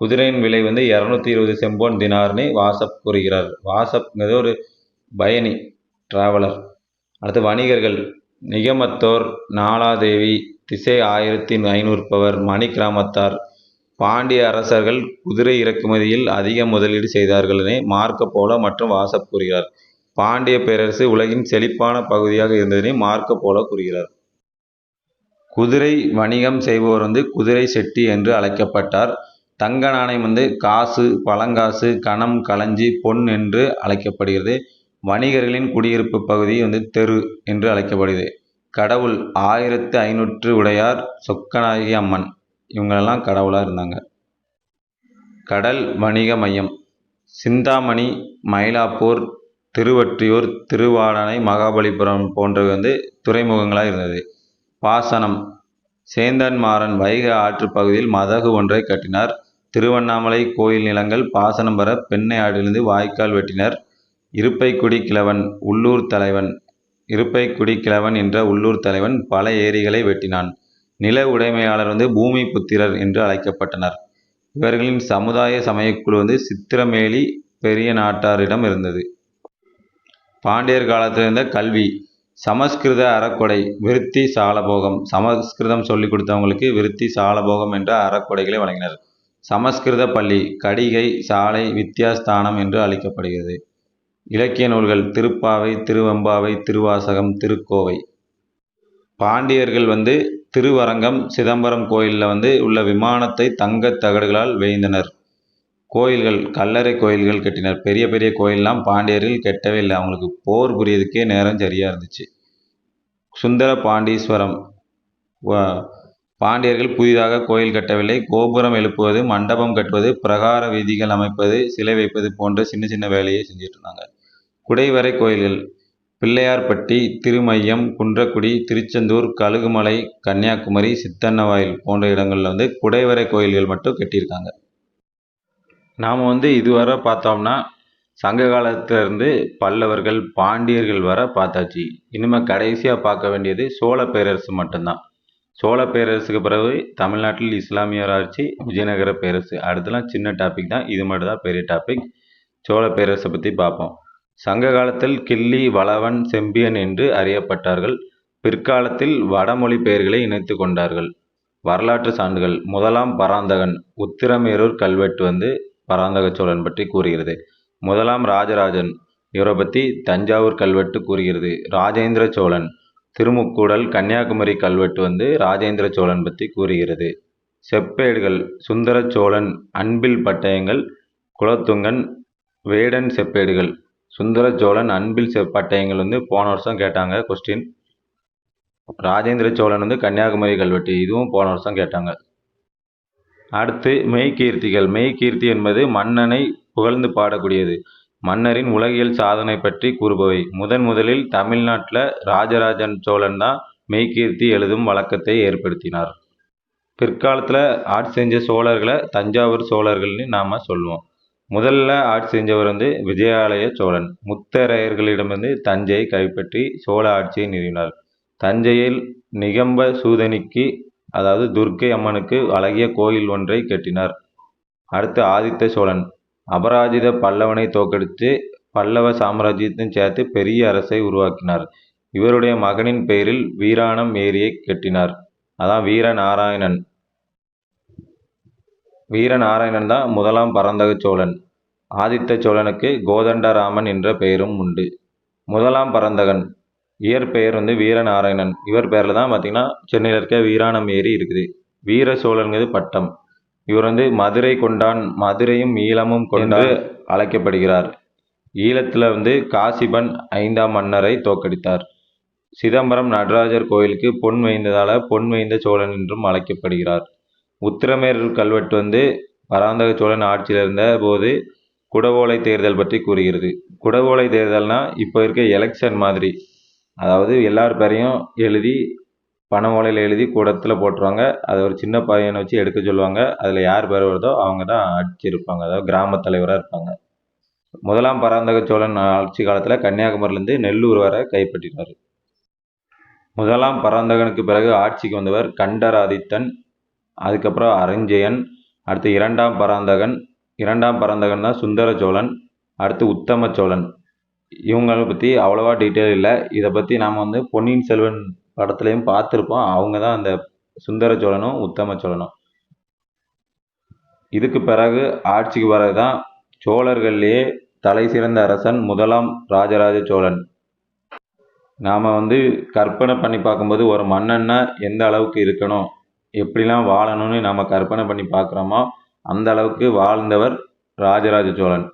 B: குதிரையின் விலை 220 செம்போன் தினார்னு வாசப் கூறுகிறார். வாசப்ங்கிறது ஒரு பயணி, டிராவலர். அடுத்து வணிகர்கள், நிகமத்தோர், நாலாதேவி, திசை 1500 பவர், மணி கிராமத்தார். பாண்டிய அரசர்கள் குதிரை இறக்குமதியில் அதிக முதலீடு செய்தார்கள் என மார்க்கோ போலோ மற்றும் வாசப் கூறுகிறார். பாண்டிய பேரரசு உலகின் செழிப்பான பகுதியாக இருந்ததனை மார்க்கோ போலோ கூறுகிறார். குதிரை வணிகம் செய்பவர் குதிரை செட்டி என்று அழைக்கப்பட்டார். தங்க நாணயம் காசு, பழங்காசு, கணம், களஞ்சி, பொன் என்று அழைக்கப்படுகிறது. வணிகர்களின் குடியிருப்பு பகுதி தெரு என்று அழைக்கப்படுகிறது. கடவுள் 1500 உடையார், சொக்கநாயகி அம்மன், இவங்களெல்லாம் கடவுளாக இருந்தாங்க. கடல் வணிக மையம், சிந்தாமணி, மயிலாப்பூர், திருவொற்றியூர், திருவாடானை, மகாபலிபுரம் போன்றவை துறைமுகங்களாக இருந்தது. பாசனம், சேந்தன்மாறன் வைகை ஆற்று பகுதியில் மதகு ஒன்றை கட்டினார். திருவண்ணாமலை கோயில் நிலங்கள் பாசனம் பெற பெண்ணை ஆற்றிலிருந்து வாய்க்கால் வெட்டினர். இருப்பைக்குடி கிழவன் உள்ளூர் தலைவன் இருப்பைக்குடி கிழவன் என்ற உள்ளூர் தலைவன் பல ஏரிகளை வெட்டினான். நில உடைமையாளர் பூமி புத்திரர் என்று அழைக்கப்பட்டனர். இவர்களின் சமுதாய சமயக்குழு சித்திரமேலி பெரிய நாட்டாரிடம் இருந்தது. பாண்டியர் காலத்தில் இருந்த கல்வி, சமஸ்கிருத அறக்கொடை, விருத்தி சாலபோகம். சமஸ்கிருதம் சொல்லிக் கொடுத்தவங்களுக்கு விருத்தி சாலபோகம் என்ற அறக்கொடைகளை வழங்கினர். சமஸ்கிருத பள்ளி, கடிகை, சாலை, வித்யாஸ்தானம் என்று அழைக்கப்படுகிறது. இலக்கிய நூல்கள், திருப்பாவை, திருவெம்பாவை, திருவாசகம், திருக்கோவை. பாண்டியர்கள் திருவரங்கம், சிதம்பரம் கோயிலில் உள்ள விமானத்தை தங்கத் தகடுகளால் வேய்ந்தனர். கோயில்கள், கல்லறை கோயில்கள் கட்டினர். பெரிய பெரிய கோயிலெலாம் பாண்டியர்கள் கட்டவே இல்லை. அவங்களுக்கு போர் புரியதுக்கே நேரம் சரியாக இருந்துச்சு. சுந்தர பாண்டீஸ்வரம், பாண்டியர்கள் புதிதாக கோயில் கட்டவில்லை. கோபுரம் எழுப்புவது, மண்டபம் கட்டுவது, பிரகார வீதிகள் அமைப்பது, சிலை வைப்பது போன்ற சின்ன சின்ன வேலையை செஞ்சுட்டு இருந்தாங்க. குடைவரை கோயில்கள், பிள்ளையார்பட்டி, திருமையம், குன்றக்குடி, திருச்செந்தூர், கழுகுமலை, கன்னியாகுமரி, சித்தன்னவாயில் போன்ற இடங்களில் குடைவரை கோயில்கள் மட்டும் கட்டியிருக்காங்க. நாம் இதுவரை பார்த்தோம்னா சங்க காலத்திலிருந்து பல்லவர்கள், பாண்டியர்கள் வர பார்த்தாச்சு. இனிமேல் கடைசியாக பார்க்க வேண்டியது சோழ பேரரசு மட்டும்தான். சோழ பேரரசுக்கு பிறகு தமிழ்நாட்டில் இஸ்லாமியர் ஆட்சி, விஜயநகர பேரரசு. அடுத்தலாம் சின்ன டாபிக் தான், இது மட்டும் தான் பெரிய டாபிக். சோழ பேரரசை பற்றி பார்ப்போம். சங்க காலத்தில் கிள்ளி, வளவன், செம்பியன் என்று அறியப்பட்டார்கள். பிற்காலத்தில் வடமொழி பெயர்களை இணைத்து கொண்டார்கள். வரலாற்று சான்றுகள், முதலாம் பராந்தகன், உத்திரமேரூர் கல்வெட்டு பராந்தக சோழன் பற்றி கூறுகிறது. முதலாம் ராஜராஜன், இவரை பற்றி தஞ்சாவூர் கல்வெட்டு கூறுகிறது. ராஜேந்திர சோழன், திருமுக்கூடல், கன்னியாகுமரி கல்வெட்டு ராஜேந்திர சோழன் பற்றி கூறுகிறது. செப்பேடுகள், சுந்தர சோழன் அன்பில் பட்டயங்கள், குலோத்துங்கன் வேடன் செப்பேடுகள். சுந்தர சோழன் அன்பில் பட்டயங்கள் போன வருஷம் கேட்டாங்க கொஸ்டின். ராஜேந்திர சோழன் கன்னியாகுமரி கல்வெட்டு, இதுவும் போன வருஷம் கேட்டாங்க. அடுத்து மெய்கீர்த்திகள். மெய்கீர்த்தி என்பது மன்னனை புகழ்ந்து பாடக்கூடியது. மன்னரின் உலகியல் சாதனை பற்றி கூறுபவை. முதலில் தமிழ்நாட்டில் ராஜராஜன் சோழன் தான் மெய்கீர்த்தி எழுதும் வழக்கத்தை ஏற்படுத்தினார். பிற்காலத்தில் ஆட்சி செஞ்ச சோழர்களை தஞ்சாவூர் சோழர்கள்னு நாம் சொல்லுவோம். முதல்ல ஆட்சி செஞ்சவர் விஜயாலய சோழன். முத்தரையர்களிடமிருந்து தஞ்சையை கைப்பற்றி சோழ ஆட்சியை நிறுவினார். தஞ்சையில் நிகம்ப சூதனிக்கு, அதாவது துர்க்கை அம்மனுக்கு அழகிய கோயில் ஒன்றை கட்டினார். அடுத்து ஆதித்த சோழன் அபராஜித பல்லவனை தோற்கடித்து பல்லவ சாம்ராஜ்யத்தையும் சேர்த்து பெரிய அரசை உருவாக்கினார். இவருடைய மகனின் பெயரில் வீராணம் ஏரியை கட்டினார். அதான் வீரநாராயணன். வீரநாராயணன் தான் முதலாம் பராந்தக சோழன். ஆதித்த சோழனுக்கு கோதண்டராமன் என்ற பெயரும் உண்டு. முதலாம் பராந்தகன் இயற்பெயர் வந்து வீரநாராயணன். இவர் பேரில் தான் பார்த்தீங்கன்னா சென்னையில் இருக்க வீராணம் ஏரி இருக்குது. வீர சோழனுங்கிறது பட்டம். இவர் வந்து மதுரை கொண்டான், மதுரையும் ஈழமும் கொண்டு அழைக்கப்படுகிறார். ஈழத்தில் வந்து காசிபன் 5ஆம் மன்னரை தோற்கடித்தார். சிதம்பரம் நடராஜர் கோயிலுக்கு பொன் வேய்ந்ததால் பொன் வேய்ந்த சோழன் என்றும் அழைக்கப்படுகிறார். உத்திரமேரூர் கல்வெட்டு வந்து பராந்தக சோழன் ஆட்சியில் இருந்த போது குடவோலை தேர்தல் பற்றி கூறுகிறது. குடவோலை தேர்தல்னா இப்போ இருக்க எலெக்ஷன் மாதிரி, அதாவது எல்லார் பேரையும் எழுதி பனை ஓலையில் எழுதி கூடத்தில் போட்டுருவாங்க. அதை ஒரு சின்ன பையனை வச்சு எடுக்க சொல்லுவாங்க. அதில் யார் பேர் வருதோ அவங்க தான் ஆட்சி இருப்பாங்க, அதாவது கிராம தலைவராக இருப்பாங்க. முதலாம் பராந்தக சோழன் ஆட்சி காலத்தில் கன்னியாகுமரியிலேருந்து நெல்லூர் வரை கைப்பற்றினார். முதலாம் பராந்தகனுக்கு பிறகு ஆட்சிக்கு வந்தவர் கண்டராதித்தன், அதுக்கப்புறம் அரிஞ்சயன், அடுத்து இரண்டாம் பராந்தகன் தான் சுந்தர சோழன், அடுத்து உத்தம சோழன். இவங்களை பற்றி அவ்வளோவா டீட்டெயில் இல்லை. இதை பற்றி நாம் வந்து பொன்னியின் செல்வன் படத்துலையும் பார்த்துருப்போம். அவங்க தான் அந்த சுந்தர சோழனும் உத்தம சோழனும். இதுக்கு பிறகு ஆட்சிக்கு வர்றது தான் சோழர்கள்லேயே தலை சிறந்த அரசன் முதலாம் ராஜராஜ சோழன். நாம் வந்து கற்பனை பண்ணி பார்க்கும்போது ஒரு மன்னன்னா எந்த அளவுக்கு இருக்கணும், எப்படிலாம் வாழணும்னு நம்ம கற்பனை பண்ணி பார்க்குறோமோ அந்த அளவுக்கு வாழ்ந்தவர் ராஜராஜ சோழன்.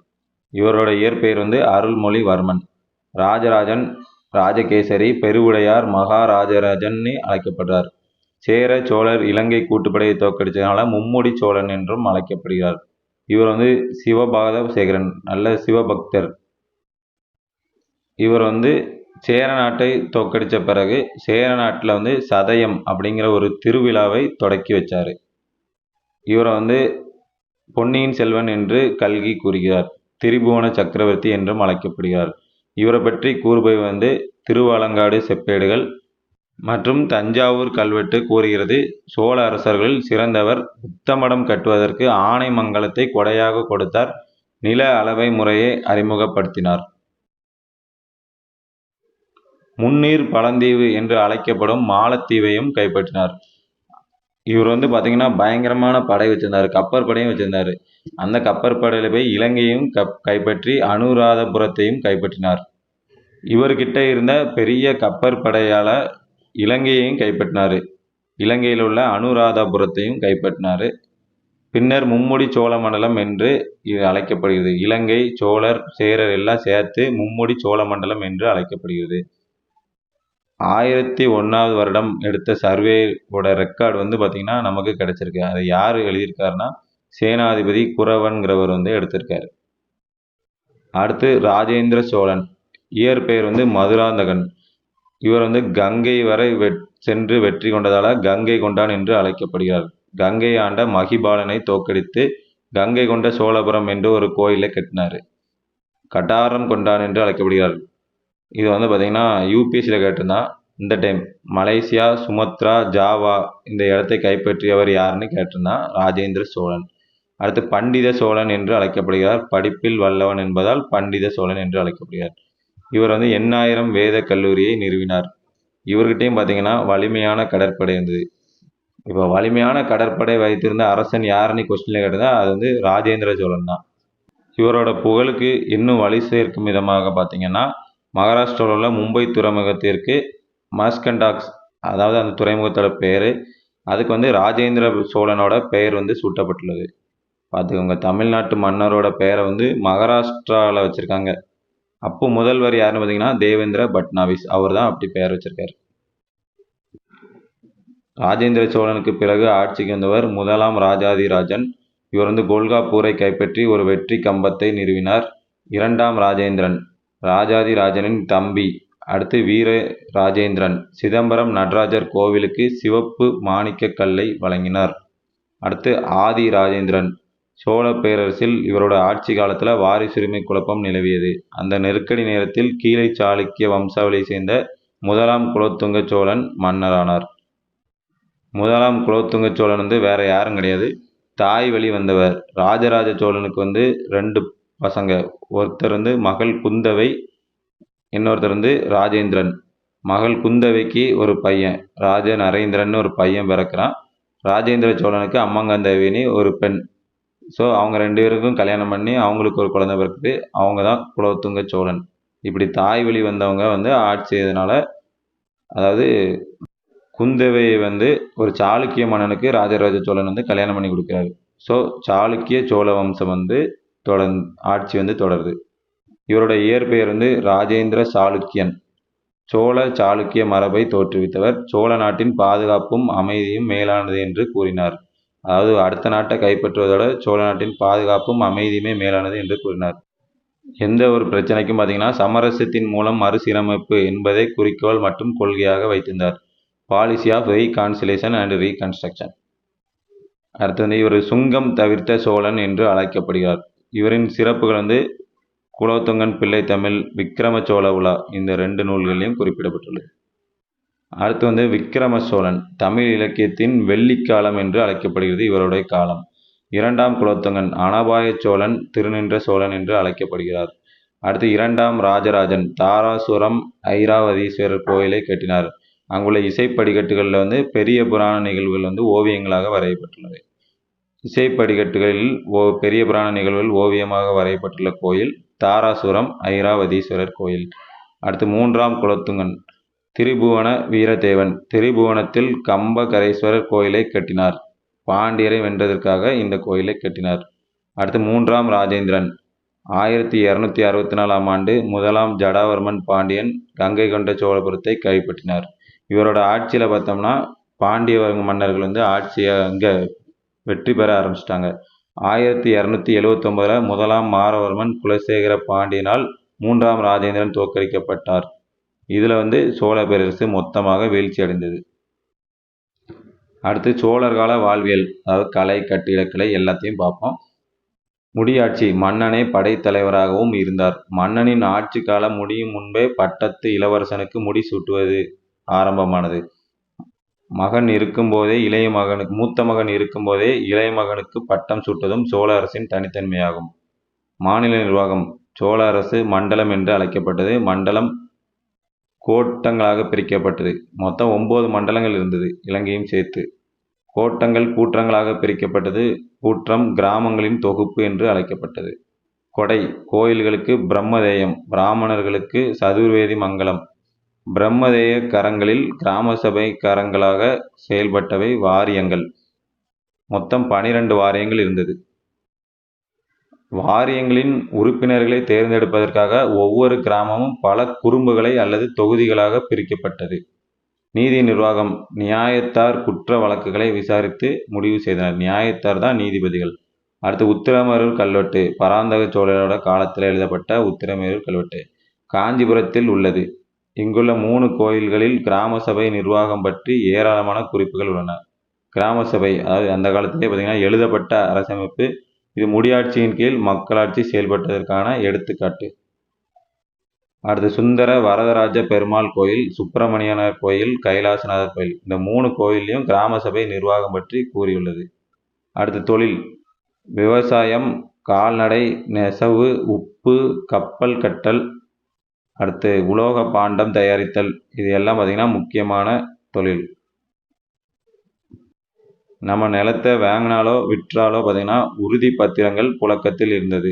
B: இவரோட இயற்பெயர் வந்து அருள்மொழிவர்மன். ராஜராஜன், ராஜகேசரி, பெருவுடையார், மகாராஜராஜன்னு அழைக்கப்படுறார். சேர சோழர் இலங்கை கூட்டுப்படையை தோற்கடிச்சதுனால மும்முடி சோழன் என்றும் அழைக்கப்படுகிறார். இவர் வந்து சிவபாத சேகரன், நல்ல சிவபக்தர். இவர் வந்து சேர நாட்டை தோற்கடித்த பிறகு சேர நாட்டில் வந்து சதயம் அப்படிங்கிற ஒரு திருவிழாவை தொடக்கி வச்சார். இவரை வந்து பொன்னியின் செல்வன் என்று கல்கி கூறுகிறார். திரிபுவன சக்கரவர்த்தி என்றும் அழைக்கப்படுகிறார். இவரை பற்றி கூறுபவை வந்து திருவாலங்காடு செப்பேடுகள் மற்றும் தஞ்சாவூர் கல்வெட்டு கூறுகிறது. சோழ அரசர்களில் சிறந்தவர். புத்தமடம் கட்டுவதற்கு ஆனைமங்கலத்தை கொடையாக கொடுத்தார். நில அளவை முறையை அறிமுகப்படுத்தினார். முன்னீர் பழந்தீவு என்று அழைக்கப்படும் மாலத்தீவையும் கைப்பற்றினார். இவர் வந்து பார்த்தீங்கன்னா பயங்கரமான படை வச்சிருந்தார், கப்பற்படையும் வச்சிருந்தார். அந்த கப்பற்படையில் போய் இலங்கையும் கைப்பற்றி அனுராதபுரத்தையும் கைப்பற்றினார். இவர்கிட்ட இருந்த பெரிய கப்பற்படையால் இலங்கையையும் கைப்பற்றினார். இலங்கையில் உள்ள அனுராதபுரத்தையும் கைப்பற்றினார். பின்னர் மும்முடி சோழ மண்டலம் என்று இது அழைக்கப்படுகிறது. இலங்கை, சோழர், சேரர் எல்லாம் சேர்த்து மும்முடி சோழ மண்டலம் என்று அழைக்கப்படுகிறது. 1001வது வருடம் எடுத்த சர்வேவோட ரெக்கார்டு வந்து பார்த்திங்கன்னா நமக்கு கிடச்சிருக்கு. அதை யார் எழுதியிருக்காருன்னா சேனாதிபதி குரவன்கிறவர் வந்து எடுத்திருக்காரு. அடுத்து ராஜேந்திர சோழன். இயற்பெயர் வந்து மதுராந்தகன். இவர் வந்து கங்கை வரை சென்று வெற்றி கொண்டதால் கங்கை கொண்டான் என்று அழைக்கப்படுகிறார். கங்கை ஆண்ட மகிபாலனை தோற்கடித்து கங்கை கொண்ட சோழபுரம் என்று ஒரு கோயிலை கட்டினார். கட்டாரம் கொண்டான் என்று அழைக்கப்படுகிறார். இது வந்து பார்த்திங்கன்னா யூபிஎஸ்சியில் கேட்டிருந்தான். இந்த டைம் மலேசியா, சுமத்ரா, ஜாவா இந்த இடத்தை கைப்பற்றியவர் யாருன்னு கேட்டிருந்தான். ராஜேந்திர சோழன். அடுத்து பண்டித சோழன் என்று அழைக்கப்படுகிறார். படிப்பில் வல்லவன் என்பதால் பண்டித சோழன் என்று அழைக்கப்படுகிறார். இவர் வந்து 8000 வேத கல்லூரியை நிறுவினார். இவர்கிட்டையும் பார்த்தீங்கன்னா வலிமையான கடற்படை இருந்தது. இப்போ வலிமையான கடற்படை வைத்திருந்த அரசன் யாருன்னு கொஸ்டினில் கேட்டிருந்தா அது வந்து ராஜேந்திர சோழன் தான். இவரோட புகழுக்கு இன்னும் வலி சேர்க்கும் விதமாக பார்த்தீங்கன்னா மகாராஷ்டிராவில் உள்ள மும்பை துறைமுகத்திற்கு மஸ்கண்டாக்ஸ், அதாவது அந்த துறைமுகத்தோட பேர், அதுக்கு வந்து ராஜேந்திர சோழனோட பெயர் வந்து சூட்டப்பட்டுள்ளது. பார்த்துக்கோங்க, தமிழ்நாட்டு மன்னரோட பெயரை வந்து மகாராஷ்டிராவில் வச்சுருக்காங்க. அப்போ முதல்வர் யாருன்னு பார்த்தீங்கன்னா தேவேந்திர பட்னாவிஸ், அவர் தான் அப்படி பெயர் வச்சிருக்காரு. ராஜேந்திர சோழனுக்கு பிறகு ஆட்சிக்கு வந்தவர் முதலாம் ராஜாதிராஜன். இவர் வந்து கோல்காப்பூரை கைப்பற்றி ஒரு வெற்றி கம்பத்தை நிறுவினார். இரண்டாம் ராஜேந்திரன் ராஜாதிராஜனின் தம்பி. அடுத்து வீர ராஜேந்திரன் சிதம்பரம் நடராஜர் கோவிலுக்கு சிவப்பு மாணிக்க கல்லை வழங்கினார். அடுத்து ஆதி ராஜேந்திரன். சோழ பேரரசில் இவரோட ஆட்சி காலத்தில் வாரிசுரிமை குழப்பம் நிலவியது. அந்த நெருக்கடி நேரத்தில் கீழை சாளுக்கிய வம்சாவளியை சேர்ந்த முதலாம் குலோத்துங்க சோழன் மன்னரானார். முதலாம் குலோத்துங்க சோழன் வந்து வேற யாரும் கிடையாது, தாய் வழி வந்தவர். ராஜராஜ சோழனுக்கு வந்து 2 பசங்க. ஒருத்தர் வந்து மகள் குந்தவை, இன்னொருத்தர் வந்து ராஜேந்திரன். மகள் குந்தவைக்கு ஒரு பையன் ராஜ நரேந்திரன் ஒரு பையன் பிறக்கிறான். ராஜேந்திர சோழனுக்கு அம்மங்கந்தேவினி ஒரு பெண். ஸோ அவங்க 2 பேருக்கும் கல்யாணம் பண்ணி அவங்களுக்கு ஒரு குழந்தை பிறக்குது. அவங்க தான் குலோத்துங்க சோழன். இப்படி தாய் வழி வந்தவங்க வந்து ஆட்சி செய்ததுனால அதாவது குந்தவையை வந்து ஒரு சாளுக்கிய மன்னனுக்கு ராஜராஜ சோழன் வந்து கல்யாணம் பண்ணி கொடுக்குறாரு. ஸோ சாளுக்கிய சோழ வம்சம் வந்து ஆட்சி வந்து தொடருது. இவரோட இயற்பெயர் வந்து ராஜேந்திர சாளுக்கியன். சோழ சாளுக்கிய மரபை தோற்றுவித்தவர். சோழ நாட்டின் பாதுகாப்பும் அமைதியும் மேலானது என்று கூறினார். அதாவது அடுத்த நாட்டை கைப்பற்றுவதோட சோழ நாட்டின் பாதுகாப்பும் அமைதியுமே மேலானது என்று கூறினார். எந்த ஒரு பிரச்சனைக்கும் பார்த்தீங்கன்னா சமரசத்தின் மூலம் மறுசீரமைப்பு என்பதை குறிக்கோள் மற்றும் கொள்கையாக வைத்திருந்தார். Policy of reconciliation and reconstruction. அடுத்து வந்து இவர் சுங்கம் தவிர்த்த சோழன் என்று அழைக்கப்படுகிறார். இவரின் சிறப்புகள் வந்து குலோத்துங்கன் பிள்ளை தமிழ், விக்கிரம சோழ உலா இந்த 2 நூல்களிலும் குறிப்பிடப்பட்டுள்ளது. அடுத்து வந்து விக்கிரம சோழன் தமிழ் இலக்கியத்தின் வெள்ளிக்காலம் என்று அழைக்கப்படுகிறது. இவருடைய காலம். 2ஆம் குலோத்துங்கன் அனபாய சோழன், திருநின்ற சோழன் என்று அழைக்கப்படுகிறார். அடுத்து 2ஆம் ராஜராஜன் தாராசுரம் ஐராவதீஸ்வரர் கோயிலை கட்டினார். அங்குள்ள இசைப்படிக்கட்டுகளில் வந்து பெரிய புராண நிகழ்வுகள் வந்து ஓவியங்களாக வரையப்பட்டுள்ளது. இசைப்படிக்கட்டுகளில் பெரிய புராண நிகழ்வுகள் ஓவியமாக வரையப்பட்டுள்ள கோயில் தாராசுரம் ஐராவதீஸ்வரர் கோயில். அடுத்து 3ஆம் குலோத்துங்கன் திரிபுவன வீரதேவன் திரிபுவனத்தில் கம்பகரேஸ்வரர் கோயிலை கட்டினார். பாண்டியரை வென்றதற்காக இந்த கோயிலை கட்டினார். அடுத்து 3ஆம் ராஜேந்திரன் 1264ஆம் ஆண்டு 1ஆம் ஜடாவர்மன் பாண்டியன் கங்கை கொண்ட சோழபுரத்தை கைப்பற்றினார். இவரோட ஆட்சியில் பார்த்தோம்னா பாண்டிய மன்னர்கள் வந்து ஆட்சியை அங்கே வெற்றி பெற ஆரம்பிச்சிட்டாங்க. 1279 1ஆம் மாரவர்மன் குலசேகர பாண்டியனால் 3ஆம் ராஜேந்திரன் தோற்கடிக்கப்பட்டார். இதில் வந்து சோழ பேரரசு மொத்தமாக வீழ்ச்சி அடைந்தது. அடுத்து சோழர் கால வாழ்வியல், அதாவது கலை, கட்டிடக்கலை எல்லாத்தையும் பார்ப்போம். முடியாட்சி மன்னனே படைத்தலைவராகவும் இருந்தார். மன்னனின் ஆட்சி காலம் முடியும் முன்பே பட்டத்து இளவரசனுக்கு முடி சூட்டுவது ஆரம்பமானது. மகன் இருக்கும்போதே இளைய மகனுக்கு மூத்த மகன் இருக்கும்போதே இளைய மகனுக்கு பட்டம் சூட்டுவதும் சோழ அரசின் தனித்தன்மையாகும். மாநில நிர்வாகம் சோழ அரசு மண்டலம் என்று அழைக்கப்பட்டது. மண்டலம் கோட்டங்களாக பிரிக்கப்பட்டது. மொத்தம் 9 மண்டலங்கள் இருந்தது, இலங்கையும் சேர்த்து. கோட்டங்கள் கூற்றங்களாக பிரிக்கப்பட்டது. கூற்றம் கிராமங்களின் தொகுப்பு என்று அழைக்கப்பட்டது. கொடை கோயில்களுக்கு பிரம்மதேயம், பிராமணர்களுக்கு சதுர்வேதி மங்கலம். பிரம்மதேய கரங்களில் கிராம சபை கரங்களாக செயல்பட்டவை வாரியங்கள். மொத்தம் 12 வாரியங்கள் இருந்தது. வாரியங்களின் உறுப்பினர்களை தேர்ந்தெடுப்பதற்காக ஒவ்வொரு கிராமமும் பல குறும்புகளை அல்லது தொகுதிகளாக பிரிக்கப்பட்டது. நீதி நிர்வாகம் நியாயத்தார் குற்ற வழக்குகளை விசாரித்து முடிவு செய்தனர். நியாயத்தார் தான் நீதிபதிகள். அடுத்து உத்திரமேரூர் கல்வெட்டு பராந்தக சோழரோட காலத்தில் எழுதப்பட்ட உத்திரமேரூர் கல்வெட்டு காஞ்சிபுரத்தில் உள்ளது. இங்குள்ள 3 கோயில்களில் கிராம சபை நிர்வாகம் பற்றி ஏராளமான குறிப்புகள் உள்ளன. கிராம சபை அதாவது அந்த காலத்திலே பார்த்தீங்கன்னா எழுதப்பட்ட அரசமைப்பு. இது முடியாட்சியின் கீழ் மக்களாட்சி செயல்பட்டதற்கான எடுத்துக்காட்டு. அடுத்து சுந்தர வரதராஜ பெருமாள் கோயில், சுப்பிரமணியனர் கோயில், கைலாசநாதர் கோயில் இந்த 3 கோயிலையும் கிராம சபை நிர்வாகம் பற்றி கூறியுள்ளது. அடுத்து தொழில் விவசாயம், கால்நடை, நெசவு, உப்பு, கப்பல் கட்டல், அடுத்து உலோக பாண்டம் தயாரித்தல் இது எல்லாம் பார்த்திங்கன்னா முக்கியமான தொழில். நம்ம நிலத்தை வாங்கினாலோ விற்றாலோ பார்த்திங்கன்னா உறுதி பத்திரங்கள் புழக்கத்தில் இருந்தது.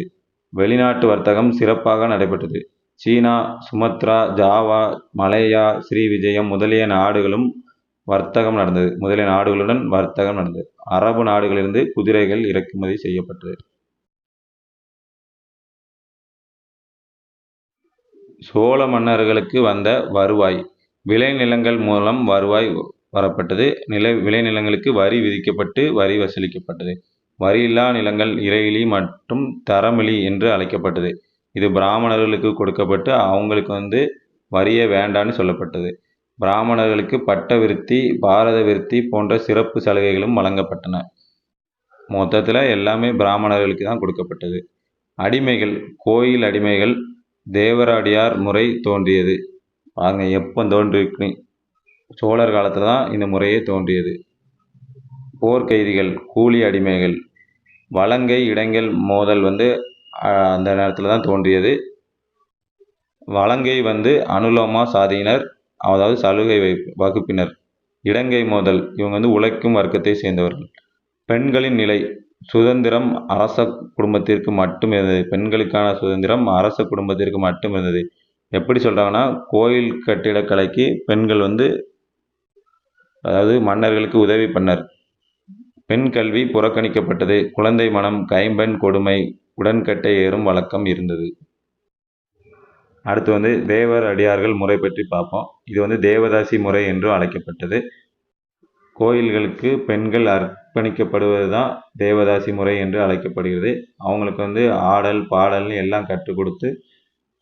B: வெளிநாட்டு வர்த்தகம் சிறப்பாக நடைபெற்றது. சீனா, சுமத்ரா, ஜாவா, மலேயா, ஸ்ரீவிஜயம் முதலிய நாடுகளுடன் வர்த்தகம் நடந்தது. அரபு நாடுகளிலிருந்து குதிரைகள் இறக்குமதி செய்யப்பட்டது. சோழ மன்னர்களுக்கு வந்த வருவாய் விளைநிலங்கள் மூலம் வருவாய் வரப்பட்டது. விளைநிலங்களுக்கு வரி விதிக்கப்பட்டு வரி வசூலிக்கப்பட்டது. வரியில்லா நிலங்கள் இறையிலி மற்றும் தரமிலி என்று அழைக்கப்பட்டது. இது பிராமணர்களுக்கு கொடுக்கப்பட்டு அவங்களுக்கு வந்து வரியே வேண்டான்னு சொல்லப்பட்டது. பிராமணர்களுக்கு பட்ட விருத்தி, பாரத விருத்தி போன்ற சிறப்பு சலுகைகளும் வழங்கப்பட்டன. மொத்தத்தில் எல்லாமே பிராமணர்களுக்கு தான் கொடுக்கப்பட்டது. அடிமைகள் கோயில் அடிமைகள் தேவராடியார் முறை தோன்றியது. பாருங்க எப்போ தோன்றிருக்கு, சோழர் காலத்தில் தான் இந்த முறையே தோன்றியது. போர்க்கைதிகள் கூலி அடிமைகள் வலங்கை இடைங்கல் மோதல் வந்து அந்த நேரத்தில் தான் தோன்றியது. வலங்கை வந்து அனுலோமா சாதியினர், அதாவது சலுகை வகுப்பினர். இடங்கை மோதல் இவங்க வந்து உழைக்கும் வர்க்கத்தை சேர்ந்தவர்கள். பெண்களின் நிலை சுதந்திரம் அரச குடும்பத்திற்கு மட்டும் இருந்தது. பெண்களுக்கான சுதந்திரம் அரச குடும்பத்திற்கு மட்டும் இருந்தது. எப்படி சொல்கிறாங்கன்னா, கோயில் கட்டிடக்கலைக்கு பெண்கள் வந்து அதாவது மன்னர்களுக்கு உதவி பண்ணர். பெண் கல்வி புறக்கணிக்கப்பட்டது. குழந்தை மனம், கைம்பெண் கொடுமை, உடன்கட்டை ஏறும் வழக்கம் இருந்தது. அடுத்து வந்து தேவர் அடியார்கள் முறை பற்றி பார்ப்போம். இது வந்து தேவதாசி முறை என்று அழைக்கப்பட்டது. கோயில்களுக்கு பெண்கள் அர்ப்பணிக்கப்படுவது தான் தேவதாசி முறை என்று அழைக்கப்படுகிறது. அவங்களுக்கு வந்து ஆடல் பாடல்னு எல்லாம் கற்றுக் கொடுத்து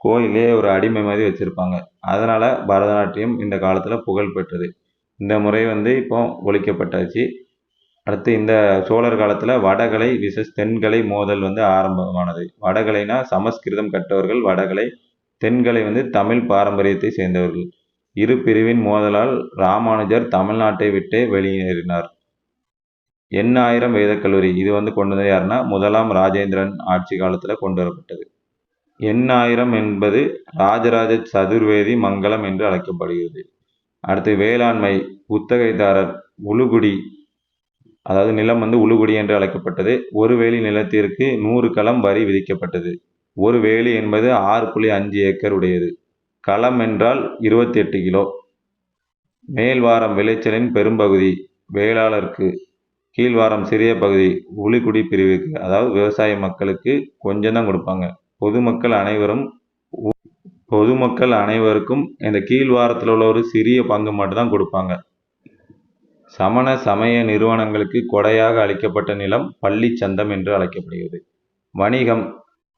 B: கோயிலே ஒரு அடிமை மாதிரி வச்சுருப்பாங்க. அதனால் பரதநாட்டியம் இந்த காலத்தில் புகழ் பெற்றது. இந்த முறை வந்து இப்போ ஒழிக்கப்பட்டாச்சு. அடுத்து இந்த சோழர் காலத்தில் வடகலை விசஸ் தென்கலை மோதல் வந்து ஆரம்பமானது. வடகலைனா சமஸ்கிருதம் கற்றவர்கள் வடகலை, தென்கலை வந்து தமிழ் பாரம்பரியத்தை சேர்ந்தவர்கள். இரு பிரிவின் மோதலால் ராமானுஜர் தமிழ்நாட்டை விட்டே வெளியேறினார். எண்ணாயிரம் வேதக் கல்லூரி இது வந்து கொண்டு வந்தது யாருன்னா முதலாம் ராஜேந்திரன் ஆட்சி காலத்தில் கொண்டு வரப்பட்டது. எண்ணாயிரம் என்பது ராஜராஜ சதுர்வேதி மங்கலம் என்று அழைக்கப்படுகிறது. அடுத்து வேளாண்மை, குத்தகைதாரர், உழுகுடி, அதாவது நிலம் வந்து உழுகுடி என்று அழைக்கப்பட்டது. ஒரு வேலி நிலத்திற்கு 100 களம் வரி விதிக்கப்பட்டது. ஒரு வேலி என்பது 6.5 ஏக்கர் உடையது. களம் என்றால் 28 கிலோ. மேல்வாரம் விளைச்சலின் பெரும்பகுதி வேளாளருக்கு, கீழ்வாரம் சிறிய பகுதி உழுகுடி பிரிவுக்கு, அதாவது விவசாய மக்களுக்கு கொஞ்சம் தான் கொடுப்பாங்க. பொதுமக்கள் அனைவருக்கும் இந்த கீழ்வாரத்தில் உள்ள ஒரு சிறிய பங்கு மட்டும் தான் கொடுப்பாங்க. சமண சமய நிறுவனங்களுக்கு கொடையாக அளிக்கப்பட்ட நிலம் பள்ளி சந்தம் என்று அழைக்கப்படுகிறது. வணிகம்,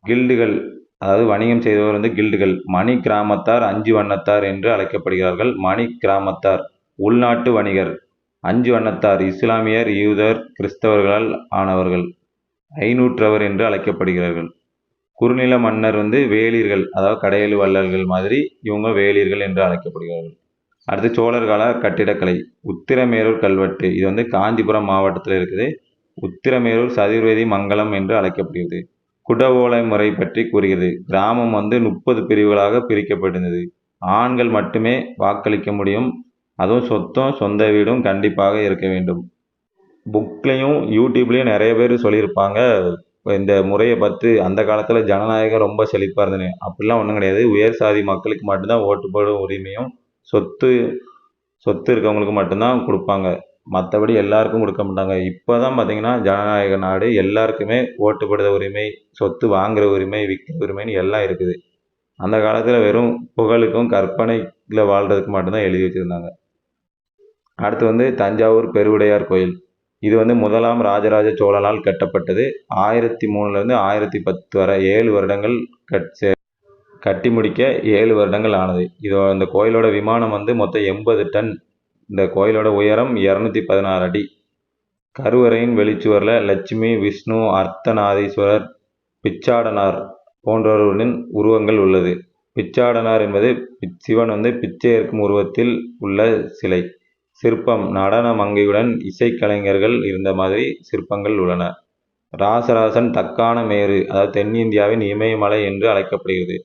B: கில்டுகள், அதாவது வணிகம் செய்தவர் வந்து கில்டுகள். மணி கிராமத்தார், 5 வண்ணத்தார் என்று அழைக்கப்படுகிறார்கள். மணி கிராமத்தார் உள்நாட்டு வணிகர். 5 வண்ணத்தார் இஸ்லாமியர், யூதர், கிறிஸ்தவர்களால் ஆனவர்கள். 500 என்று அழைக்கப்படுகிறார்கள். குறுநில மன்னர் வந்து வேளிர்கள், அதாவது கடையெழு வள்ளல்கள் மாதிரி இவங்க வேளிர்கள் என்று அழைக்கப்படுகிறார்கள். அடுத்து சோழர் கால கட்டிடக்கலை. உத்திரமேரூர் கல்வெட்டு இது வந்து காஞ்சிபுரம் மாவட்டத்தில் இருக்குது. உத்திரமேரூர் சதுர்வேதி மங்கலம் என்று அழைக்கப்படுகிறது. குடவோலை முறை பற்றி கூறுகிறது. கிராமம் வந்து 30 பிரிவுகளாக பிரிக்கப்பட்டிருந்தது. ஆண்கள் மட்டுமே வாக்களிக்க முடியும். அதுவும் சொத்தும் சொந்த வீடும் கண்டிப்பாக இருக்க வேண்டும். புக்லேயும் யூடியூப்லேயும் நிறைய பேர் சொல்லியிருப்பாங்க இந்த முறையை பார்த்து. அந்த காலத்தில் ஜனநாயகம் ரொம்ப செழிப்பாக இருந்தது. அப்படிலாம் ஒன்றும் கிடையாது. உயர் சாதி மக்களுக்கு மட்டும்தான் ஓட்டு போடும் உரிமையும் சொத்து இருக்கவங்களுக்கு மட்டும்தான் கொடுப்பாங்க. மற்றபடி எல்லாருக்கும் கொடுக்க மாட்டாங்க. இப்போ தான் பார்த்தீங்கன்னா ஜனநாயக நாடு, எல்லாருக்குமே ஓட்டு போடுற உரிமை, சொத்து வாங்குகிற உரிமை, விற்கிற உரிமைன்னு எல்லாம் இருக்குது. அந்த காலத்தில் வெறும் புகழுக்கும் கற்பனையில் வாழ்கிறதுக்கு மட்டும்தான் எழுதி வச்சுருந்தாங்க. அடுத்து வந்து தஞ்சாவூர் பெருவுடையார் கோயில். இது வந்து முதலாம் ராஜராஜ சோழனால் கட்டப்பட்டது. 1003 1010 வரை 7 வருடங்கள் கட்டி முடிக்க 7 வருடங்கள் ஆனது. இந்த கோயிலோட விமானம் வந்து மொத்தம் 80 டன். இந்த கோயிலோட உயரம் 216 அடி. கருவறையின் வெளிச்சுவரில் லட்சுமி, விஷ்ணு, அர்த்தநாதீஸ்வரர், பிச்சாடனார் போன்றவர்களின் உருவங்கள் உள்ளது. பிச்சாடனார் என்பது சிவன் வந்து பிச்சை ஏற்கும் உருவத்தில் உள்ள சிலை. சிற்பம், நடன மங்கையுடன் இசைக்கலைஞர்கள் இருந்த மாதிரி சிற்பங்கள் உள்ளன. ராசராசன் தக்கான மேரு, அதாவது தென்னிந்தியாவின் இமயமலை என்று அழைக்கப்படுகிறது.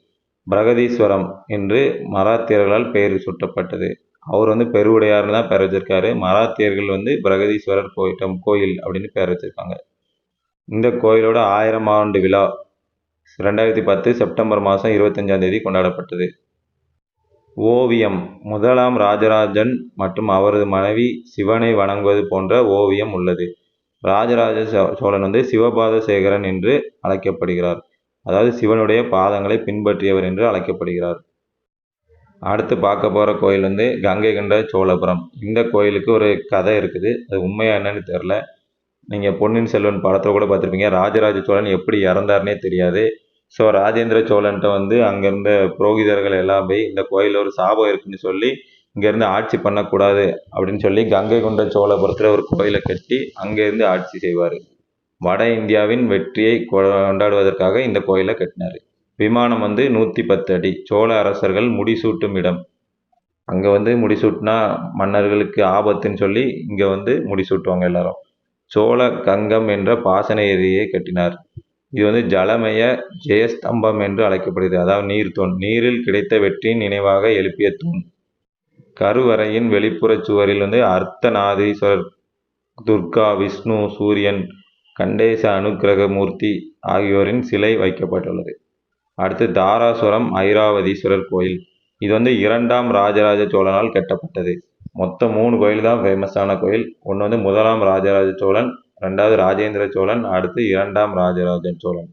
B: பிரகதீஸ்வரம் என்று மராத்தியர்களால் பெயர் சூட்டப்பட்டது. அவர் வந்து பெருவுடையார்னு தான் பேர் வச்சிருக்காரு. மராத்தியர்கள் வந்து பிரகதீஸ்வரர் கோயில் அப்படின்னு பேர் வச்சிருக்காங்க. இந்த கோயிலோட 1000 ஆண்டு விழா 2010 செப்டம்பர் மாதம் 25ஆம் தேதி கொண்டாடப்பட்டது. ஓவியம். முதலாம் ராஜராஜன் மற்றும் அவரது மனைவி சிவனை வணங்குவது போன்ற ஓவியம் உள்ளது. ராஜராஜ சோழன் வந்து சிவபாத சேகரன் என்று அழைக்கப்படுகிறார். அதாவது சிவனுடைய பாதங்களை பின்பற்றியவர் என்று அழைக்கப்படுகிறார். அடுத்து பார்க்க போகிற கோயில் வந்து கங்கை கொண்ட சோழபுரம். இந்த கோயிலுக்கு ஒரு கதை இருக்குது. அது உண்மையாக என்னன்னு தெரில. நீங்கள் பொன்னியின் செல்வன் படத்தில் கூட பார்த்துருப்பீங்க. ராஜராஜ சோழன் எப்படி இறந்தார்னே தெரியாது. ஸோ ராஜேந்திர சோழன்ட்ட வந்து அங்கே இருந்த புரோகிதர்கள் எல்லாம் போய் இந்த கோயிலில் ஒரு சாபம் இருக்குன்னு சொல்லி இங்கேருந்து ஆட்சி பண்ணக்கூடாது அப்படின்னு சொல்லி கங்கை கொண்ட சோழபுரத்தில் ஒரு கோயிலை கட்டி அங்கேருந்து ஆட்சி செய்வார். வட இந்தியாவின் வெற்றியை கொண்டாடுவதற்காக இந்த கோயிலை கட்டினார். விமானம் வந்து 110 அடி. சோழ அரசர்கள் முடிசூட்டும் இடம். அங்கே வந்து முடிசூட்டினா மன்னர்களுக்கு ஆபத்துன்னு சொல்லி இங்கே வந்து முடிசூட்டுவாங்க எல்லாரும். சோழ கங்கம் என்ற பாசன ஏரியை கட்டினார். இது வந்து ஜலமய ஜெயஸ்தம்பம் என்று அழைக்கப்படுகிறது. அதாவது நீர்த்தூண். நீரில் கிடைத்த வெற்றியின் நினைவாக எழுப்பிய தூண். கருவறையின் வெளிப்புற சுவரில் வந்து அர்த்தநாதீஸ்வரர், துர்கா, விஷ்ணு, சூரியன், கண்டேச அனுக்கிரக மூர்த்தி ஆகியோரின் சிலை வைக்கப்பட்டுள்ளது. அடுத்து தாராசுரம் ஐராவதீஸ்வரர் கோயில். இது வந்து 2ஆம் ராஜராஜ சோழனால் கட்டப்பட்டது. மொத்தம் 3 கோயில் தான் ஃபேமஸான கோயில். ஒன்று வந்து 1ஆம் ராஜராஜ சோழன், 2வது ராஜேந்திர சோழன், அடுத்து 2ஆம் ராஜராஜ சோழன்.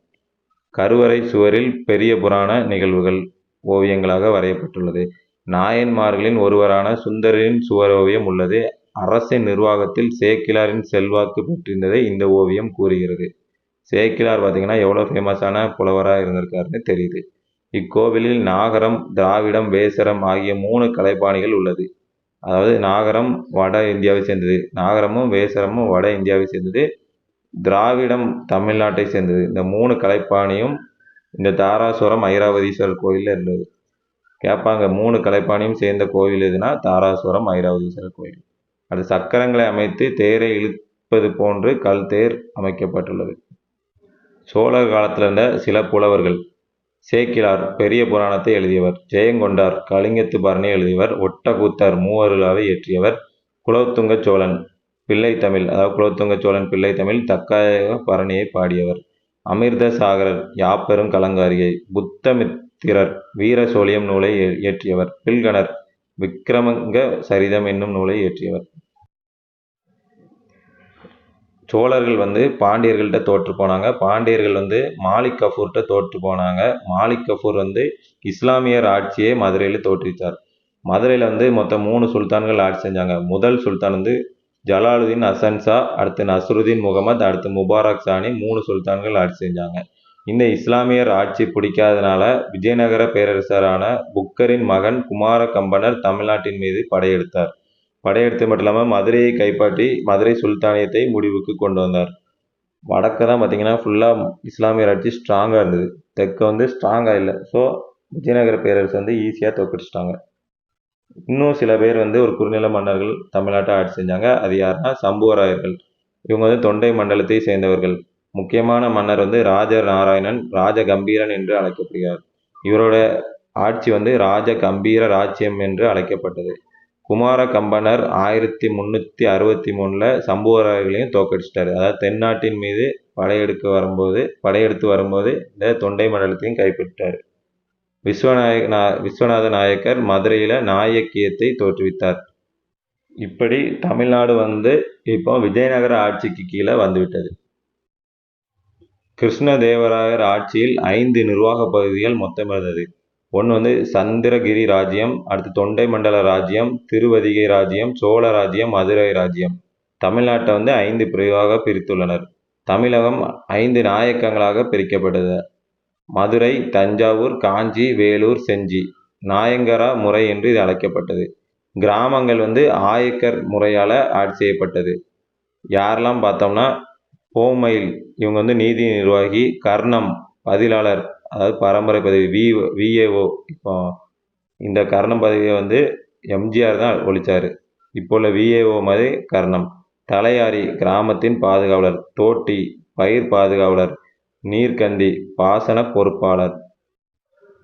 B: கருவறை சுவரில் பெரிய புராண நிகழ்வுகள் ஓவியங்களாக வரையப்பட்டுள்ளது. நாயன்மார்களின் ஒருவரான சுந்தரரின் சுவரோவியம் உள்ளது. அரசின் நிர்வாகத்தில் சேக்கிழாரின் செல்வாக்கு பெற்றிருந்ததை இந்த ஓவியம் கூறுகிறது. சேக்கிழார் பார்த்தீங்கன்னா எவ்வளோ ஃபேமஸான புலவராக இருந்திருக்காருன்னு தெரியுது. இக்கோவிலில் நாகரம், திராவிடம், வேசரம் ஆகிய 3 கலைப்பாணிகள் உள்ளது. அதாவது நாகரம் வட இந்தியாவை சேர்ந்தது, நாகரமும் வேசரமும் வட இந்தியாவை சேர்ந்தது, திராவிடம் தமிழ்நாட்டை சேர்ந்தது. இந்த 3 கலைப்பாணியும் இந்த தாராசுரம் ஐராவதீஸ்வரர் கோயிலில் இருந்தது. கேட்பாங்க 3 கலைப்பாணியும் சேர்ந்த கோவில் எதுனா தாராசுரம் ஐராவதீஸ்வரர் கோயில். அது சக்கரங்களை அமைத்து தேரை இழுப்பது போன்று கல் தேர் அமைக்கப்பட்டுள்ளது. சோழர் காலத்தில் இருந்த சில புலவர்கள்: சேக்கிழார் பெரிய புராணத்தை எழுதியவர், ஜெயங்கொண்டார் கலிங்கத்து பரணி எழுதியவர், ஒட்டக்கூத்தர் மூவருலாவை இயற்றியவர், குலோத்துங்க சோழன் பிள்ளைத்தமிழ் அதாவது குலோத்துங்க சோழன் பிள்ளைத்தமிழ் தக்காய பரணியை பாடியவர், அமிர்த சாகரர் யாப்பெரும் கலங்காரியை, புத்தமித்திரர் வீர சோழியம் நூலை இயற்றியவர், பில்கணர் விக்கிரமங்க சரிதம் என்னும் நூலை இயற்றியவர். சோழர்கள் வந்து பாண்டியர்கள்ட்ட தோற்று போனாங்க. பாண்டியர்கள் வந்து மாலிக் கஃபூர்கிட்ட தோற்று போனாங்க. மாலிக் கஃபூர் வந்து இஸ்லாமியர் ஆட்சியை மதுரையில் தோற்றுவித்தார். மதுரையில் வந்து மொத்தம் 3 சுல்தான்கள் ஆட்சி செஞ்சாங்க. முதல் சுல்தான் வந்து ஜலாலுதீன் ஹசன் ஷா, அடுத்து நஸ்ருதீன் முகமது, அடுத்து முபாரக் சானி 3 சுல்தான்கள் ஆட்சி செஞ்சாங்க. இந்த இஸ்லாமியர் ஆட்சி பிடிக்காதனால விஜயநகர பேரரசரான புக்கரின் மகன் குமார கம்பனர் தமிழ்நாட்டின் மீது படையெடுத்தார். படையெடுத்து மட்டும் இல்லாமல் மதுரையை கைப்பற்றி மதுரை சுல்தானியத்தை முடிவுக்கு கொண்டு வந்தார். வடக்க தான் பார்த்தீங்கன்னா ஃபுல்லாக இஸ்லாமியர் ஆட்சி ஸ்ட்ராங்காக இருந்தது, தெற்க வந்து ஸ்ட்ராங்காக இல்லை. ஸோ விஜயநகர பேரரசு வந்து ஈஸியாக தோற்கடிச்சிட்டாங்க. இன்னும் சில பேர் வந்து ஒரு குறுநில மன்னர்கள் தமிழ்நாட்டை ஆட்சி செஞ்சாங்க. அது யாருன்னா சம்புவராயர்கள். இவங்க வந்து தொண்டை மண்டலத்தை சேர்ந்தவர்கள். முக்கியமான மன்னர் வந்து ராஜ நாராயணன், ராஜ கம்பீரன் என்று அழைக்கப்படுகிறார். இவரோட ஆட்சி வந்து ராஜ கம்பீர ராஜ்யம் என்று அழைக்கப்பட்டது. குமார கம்பனர் 1363 சம்புவராயர்களையும் தோற்கடிச்சிட்டாரு. அதாவது தென்னாட்டின் மீது படையெடுத்து வரும்போது இந்த தொண்டை மண்டலத்தையும் கைப்பற்றிட்டார். விஸ்வநாத நாயக்கர் மதுரையில் நாயக்கியத்தை தோற்றுவித்தார். இப்படி தமிழ்நாடு வந்து இப்போ விஜயநகர ஆட்சிக்கு கீழே வந்துவிட்டது. கிருஷ்ணதேவராயர் ஆட்சியில் 5 நிர்வாக பகுதிகள் மொத்தம் இருந்தது. ஒன்று வந்து சந்திரகிரி ராஜ்யம், அடுத்து தொண்டை மண்டல ராஜ்யம், திருவதிகை ராஜ்யம், சோழ ராஜ்யம், மதுரை ராஜ்யம். தமிழ்நாட்டை வந்து 5 பிரிவாக பிரித்துள்ளனர். தமிழகம் 5 நாயக்கங்களாக பிரிக்கப்பட்டது. மதுரை, தஞ்சாவூர், காஞ்சி, வேலூர், செஞ்சி. நாயங்கரா முறை என்று இது அழைக்கப்பட்டது. கிராமங்கள் வந்து ஆயக்கர் முறையால் ஆட்சி செய்யப்பட்டது. யாரெல்லாம் பார்த்தோம்னா போமையில் இவங்க வந்து நீதி நிர்வாகி, கர்ணம் பதிலாளர் அதாவது பரம்பரை பதவி விஏஓ. இப்போ இந்த கர்ணம் பதவியை வந்து எம்ஜிஆர் தான் ஒழிச்சார். இப்போ உள்ள விஏஓ மாதிரி கர்ணம். தலையாரி கிராமத்தின் பாதுகாவலர், தோட்டி பயிர் பாதுகாவலர், நீர்க்கந்தி பாசன பொறுப்பாளர்.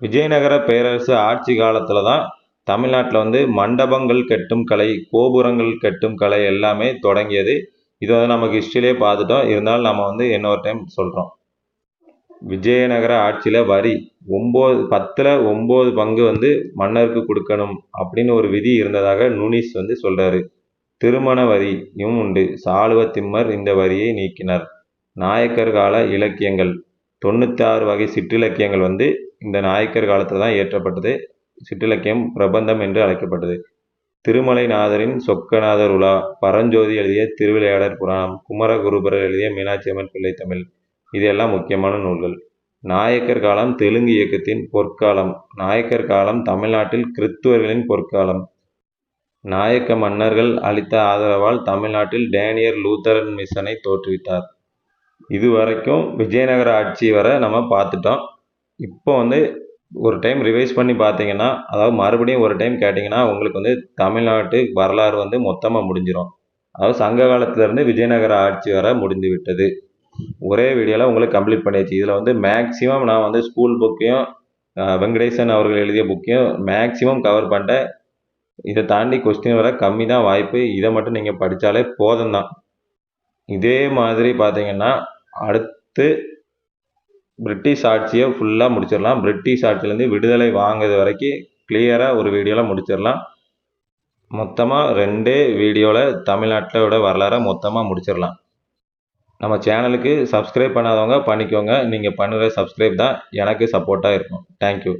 B: விஜயநகர பேரரசு ஆட்சி காலத்தில் தான் தமிழ்நாட்டில் வந்து மண்டபங்கள் கட்டும் கலை, கோபுரங்கள் கட்டும் கலை எல்லாமே தொடங்கியது. இது வந்து நமக்கு ஹிஸ்ட்ரியிலே பார்த்துட்டோம், இருந்தாலும் நம்ம வந்து இன்னொரு டைம் சொல்கிறோம். விஜயநகர ஆட்சியில் வரி 10ல் 9 பங்கு வந்து மன்னருக்கு கொடுக்கணும் அப்படின்னு ஒரு விதி இருந்ததாக நுனிஸ் வந்து சொல்கிறாரு. திருமண வரியும் உண்டு. சாளுவ திம்மர் இந்த வரியை நீக்கினார். நாயக்கர் கால இலக்கியங்கள் 96 வகை சிற்றிலக்கியங்கள் வந்து இந்த நாயக்கர் காலத்தில் தான் இயற்றப்பட்டது. சிற்றிலக்கியம் பிரபந்தம் என்று அழைக்கப்பட்டது. திருமலைநாதரின் சொக்கநாதர் உலா, பரஞ்சோதி எழுதிய திருவிளையாடற் புராணம், குமரகுருபரர் எழுதிய மீனாட்சி அம்மன் பிள்ளை தமிழ், இதெல்லாம் முக்கியமான நூல்கள். நாயக்கர் காலம் தெலுங்கு இயக்கத்தின் பொற்காலம். நாயக்கர் காலம் தமிழ்நாட்டில் கிறித்துவர்களின் பொற்காலம். நாயக்க மன்னர்கள் அளித்த ஆதரவால் தமிழ்நாட்டில் டேனியர் லூத்தரன் மிஷனை தோற்றுவித்தார். இதுவரைக்கும் விஜயநகர ஆட்சி வரை நம்ம பார்த்துட்டோம். இப்போ வந்து ஒரு டைம் ரிவைஸ் பண்ணி பார்த்தீங்கன்னா, அதாவது மறுபடியும் ஒரு டைம் கேட்டிங்கன்னா உங்களுக்கு வந்து தமிழ்நாட்டு வரலாறு வந்து மொத்தமாக முடிஞ்சிடும். அதாவது சங்க காலத்திலேருந்து விஜயநகர ஆட்சி வரை முடிந்து விட்டது. ஒரே வீடியோவில் உங்களுக்கு கம்ப்ளீட் பண்ணியாச்சு. இதில் வந்து மேக்ஸிமம் நான் வந்து ஸ்கூல் புக்கையும் வெங்கடேசன் அவர்கள் எழுதிய புக்கையும் மேக்ஸிமம் கவர் பண்ணிட்டேன். இதை தாண்டி கொஸ்டின் வர கம்மி தான் வாய்ப்பு. இதை மட்டும் நீங்கள் படித்தாலே போதும் தான். இதே மாதிரி பார்த்தீங்கன்னா அடுத்து பிரிட்டிஷ் ஆட்சியை ஃபுல்லாக முடிச்சிடலாம். பிரிட்டிஷ் ஆட்சியிலேருந்து விடுதலை வாங்குறது வரைக்கும் கிளியராக ஒரு வீடியோவில் முடிச்சிடலாம். மொத்தமாக 2 வீடியோவில் தமிழ்நாட்டோட வரலாறை மொத்தமாக முடிச்சிடலாம். நம்ம சேனலுக்கு சப்ஸ்கிரைப் பண்ணாதவங்க பண்ணிக்கோங்க. நீங்கள் பண்ணுற சப்ஸ்கிரைப் தான் எனக்கு சப்போர்ட்டாக இருக்கும். தேங்க்யூ.